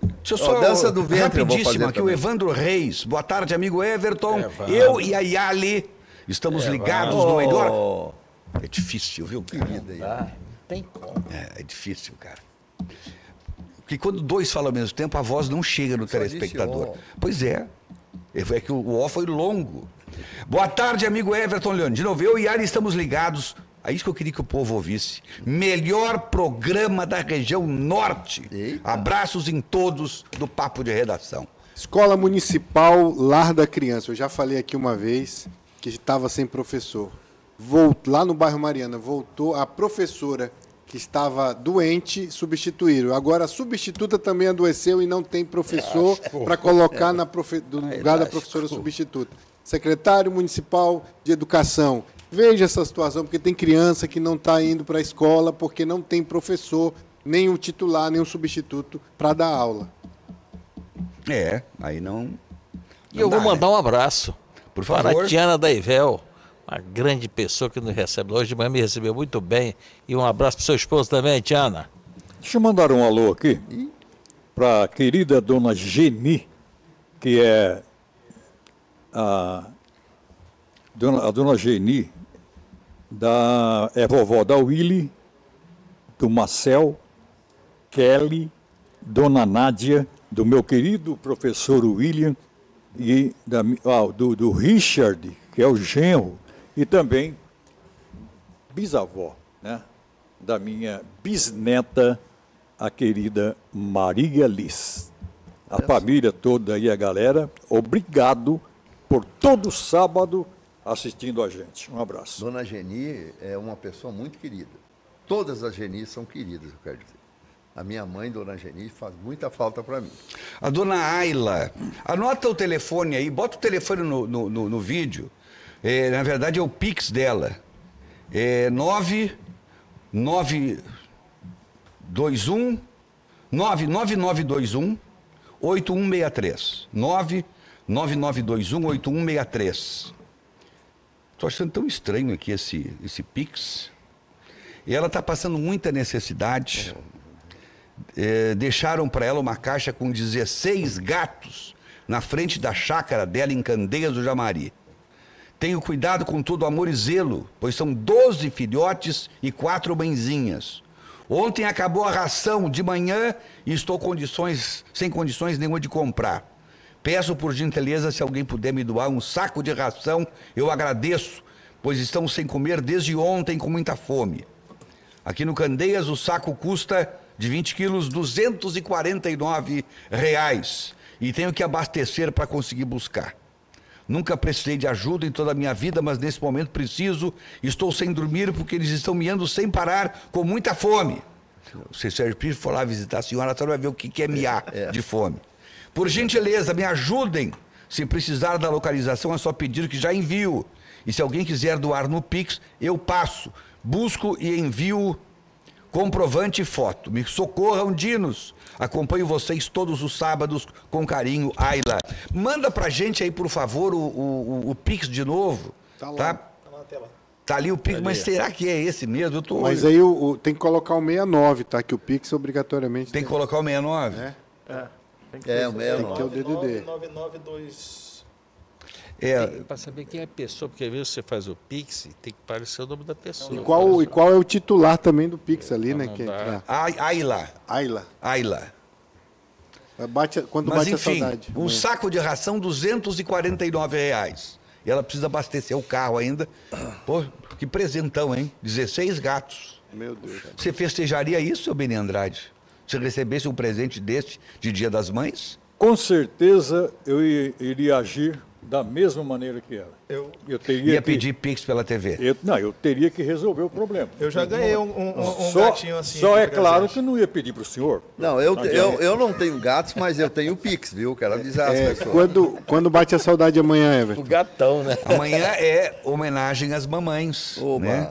Deixa eu só,
Dança do Ventre,
rapidíssimo aqui, o Evandro Reis. Boa tarde, amigo Everton. Eu e a Yali estamos ligados no melhor. É difícil, viu, cara?
Tem como.
É difícil, cara. Porque quando dois falam ao mesmo tempo, a voz não chega no telespectador. Pois é. É que o ó foi longo. Boa tarde, amigo Everton Leone. De novo, eu e Yali estamos ligados. É isso que eu queria que o povo ouvisse. Melhor programa da região norte. Eita. Abraços em todos do Papo de Redação.
Escola Municipal Lar da Criança. Eu já falei aqui uma vez que estava sem professor. Lá no bairro Mariana, voltou a professora que estava doente, substituíram. Agora a substituta também adoeceu e não tem professor para colocar no lugar da professora substituta. Secretário Municipal de Educação. Veja essa situação, porque tem criança que não está indo para a escola porque não tem professor, nem o titular, nem o substituto para dar aula.
Aí não...
E eu vou mandar um abraço
por favor,
para a Tiana da Ivel, uma grande pessoa que nos recebe hoje de manhã, me recebeu muito bem. E um abraço para o seu esposo também, Tiana.
Deixa eu mandar um alô aqui para a querida dona Geni, que é a dona Geni, é vovó da Willy, do Marcel, Kelly, dona Nádia, do meu querido professor William, e do Richard, que é o genro, e também bisavó, né, da minha bisneta, a querida Maria Liz. A família toda e a galera, obrigado por todo sábado assistindo a gente. Um abraço.
Dona Geni é uma pessoa muito querida. Todas as Genis são queridas, eu quero dizer. A minha mãe, Dona Geni, faz muita falta para mim.
A Dona Ayla, anota o telefone aí, bota o telefone no vídeo. Na verdade é o Pix dela. 9921 8163. 9921 8163. Estou achando tão estranho aqui esse Pix. E ela está passando muita necessidade. Deixaram para ela uma caixa com 16 gatos na frente da chácara dela em Candeias do Jamari. Tenho cuidado com todo amor e zelo, pois são 12 filhotes e 4 mãezinhas. Ontem acabou a ração de manhã e estou sem condições nenhuma de comprar. Peço por gentileza, se alguém puder me doar um saco de ração, eu agradeço, pois estamos sem comer desde ontem com muita fome. Aqui no Candeias o saco custa de 20 quilos, R$ 249 e tenho que abastecer para conseguir buscar. Nunca precisei de ajuda em toda a minha vida, mas nesse momento preciso. Estou sem dormir porque eles estão miando sem parar, com muita fome. Se o Sérgio Pires for lá visitar a senhora, a senhora vai ver o que é miar de fome. Por gentileza, me ajudem. Se precisar da localização, é só pedir que já envio. E se alguém quiser doar no Pix, eu passo. Busco e envio comprovante e foto. Me socorram, Dinos. Acompanho vocês todos os sábados com carinho, Ayla. Manda pra gente aí, por favor, o Pix de novo. Tá lá. Tá na tela. Tá ali o Pix, mas será que é esse mesmo?
Mas aí tem que colocar o 69, tá? Que o Pix obrigatoriamente...
Tem que colocar o 69?
Tem que ter o DDD.
992...
Para saber quem é a pessoa, porque às vezes você faz o Pix e tem que aparecer o nome da pessoa.
E qual é o titular também do Pix ali, né?
Ayla.
Quando
mas
bate
enfim,
a saudade.
Um saco de ração, R$ 249. E ela precisa abastecer o carro ainda. Pô, que presentão, hein? 16 gatos.
Meu Deus.
Você festejaria isso, seu Beni Andrade? Se recebesse um presente desse de Dia das Mães?
com certeza eu iria agir da mesma maneira que ela. Eu teria
Ia pedir Pix pela TV.
Eu teria que resolver o problema.
Eu já ganhei um gatinho assim.
Só é claro que eu não ia pedir para o senhor.
Não, eu não tenho gatos, mas eu tenho Pix, viu? Quero avisar as pessoas.
Quando bate a saudade amanhã, Everton?
O gatão, né?
Amanhã é homenagem às mamães. Né?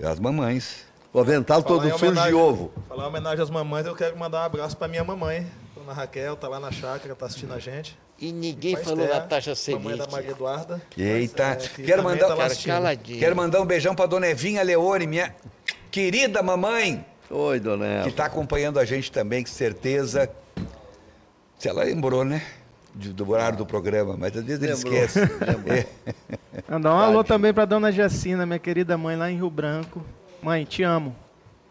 Às mamães.
O avental todo sujo de ovo.
Falar em homenagem às mamães, eu quero mandar um abraço para minha mamãe. Dona Raquel, tá lá na chácara, tá assistindo a gente.
E ninguém falou Natasha Selic.
Mamãe da Maria Eduarda.
Eita, quero mandar um beijão pra Dona Evinha Leone, minha querida mamãe.
Oi, Dona Eva.
Que tá acompanhando a gente também, com certeza. Se ela lembrou, né? Do horário do programa, mas às vezes ele esquece.
Mandar um alô também pra Dona Jacina, minha querida mãe lá em Rio Branco. Mãe, te amo.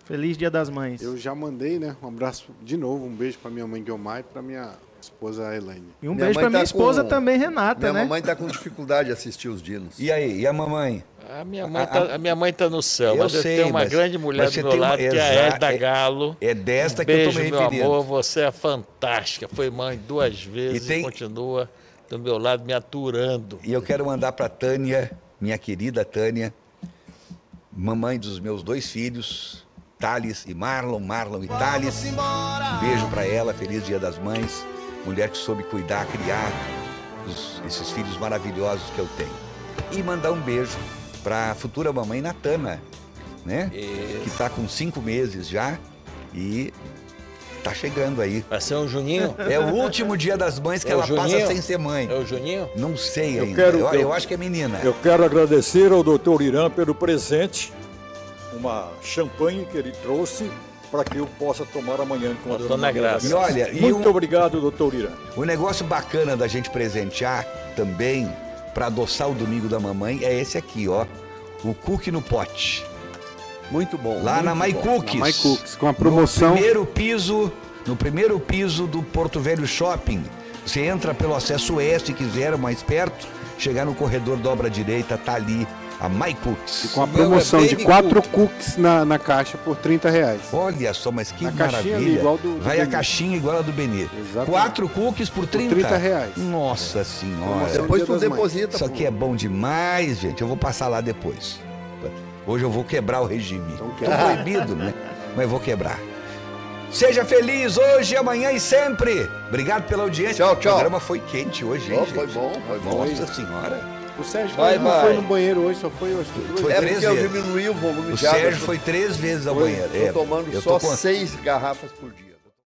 Feliz Dia das Mães.
Eu já mandei, né? Um abraço de novo, um beijo pra minha mãe Guilmar e pra minha esposa Elaine.
E um beijo pra minha esposa também, Renata, né?
Minha mamãe tá com dificuldade de assistir os dinos.
E aí, e a mamãe?
A minha mãe tá no céu, mas eu tenho uma grande mulher do meu lado, que é a Elda Galo.
É desta que eu tô me referindo.
Beijo, meu amor, você é fantástica. Foi mãe 2 vezes e continua do meu lado me aturando.
E eu quero mandar pra Tânia, minha querida Tânia, mamãe dos meus 2 filhos, Thales e Marlon e Thales. Beijo pra ela, feliz Dia das Mães. Mulher que soube cuidar, criar esses filhos maravilhosos que eu tenho. E mandar um beijo pra futura mamãe Natana, né? Que tá com 5 meses já e tá chegando aí.
Vai ser um Juninho?
É o último Dia das Mães que ela passa sem ser mãe.
É o Juninho?
Não sei ainda. Eu acho que é menina.
Eu quero agradecer ao Dr. Irã pelo presente, uma champanhe que ele trouxe para que eu possa tomar amanhã com a Dona Graça.
E olha,
muito obrigado, doutor Irã.
O negócio bacana da gente presentear também para adoçar o domingo da mamãe é esse aqui, ó. O cookie no pote.
Muito bom.
Lá na My Cookies.
Na My Cookies, com a promoção.
No primeiro piso do Porto Velho Shopping. Você entra pelo acesso oeste, se quiser, mais perto. Chegar no corredor dobra direita, tá ali a My Cookies.
E com a promoção de 4 cookies na caixa por R$30.
Olha só, mas que
maravilha.
Ali,
igual
vai a caixinha igual a do Benê. 4 cookies por R$30. Nossa Senhora.
Depois tu deposita.
Isso aqui é bom demais, gente. Eu vou passar lá depois. Hoje eu vou quebrar o regime. Tô proibido, né? Mas vou quebrar. Seja feliz hoje, amanhã e sempre. Obrigado pela audiência.
Tchau.
O programa foi quente hoje, hein, gente?
Foi bom.
Nossa Senhora.
O Sérgio não foi no banheiro hoje, só foi hoje.
Foi 3 vezes.
Eu diminuí o volume de água.
O Sérgio foi 3 vezes ao banheiro.
Estou tomando só 6 garrafas por dia.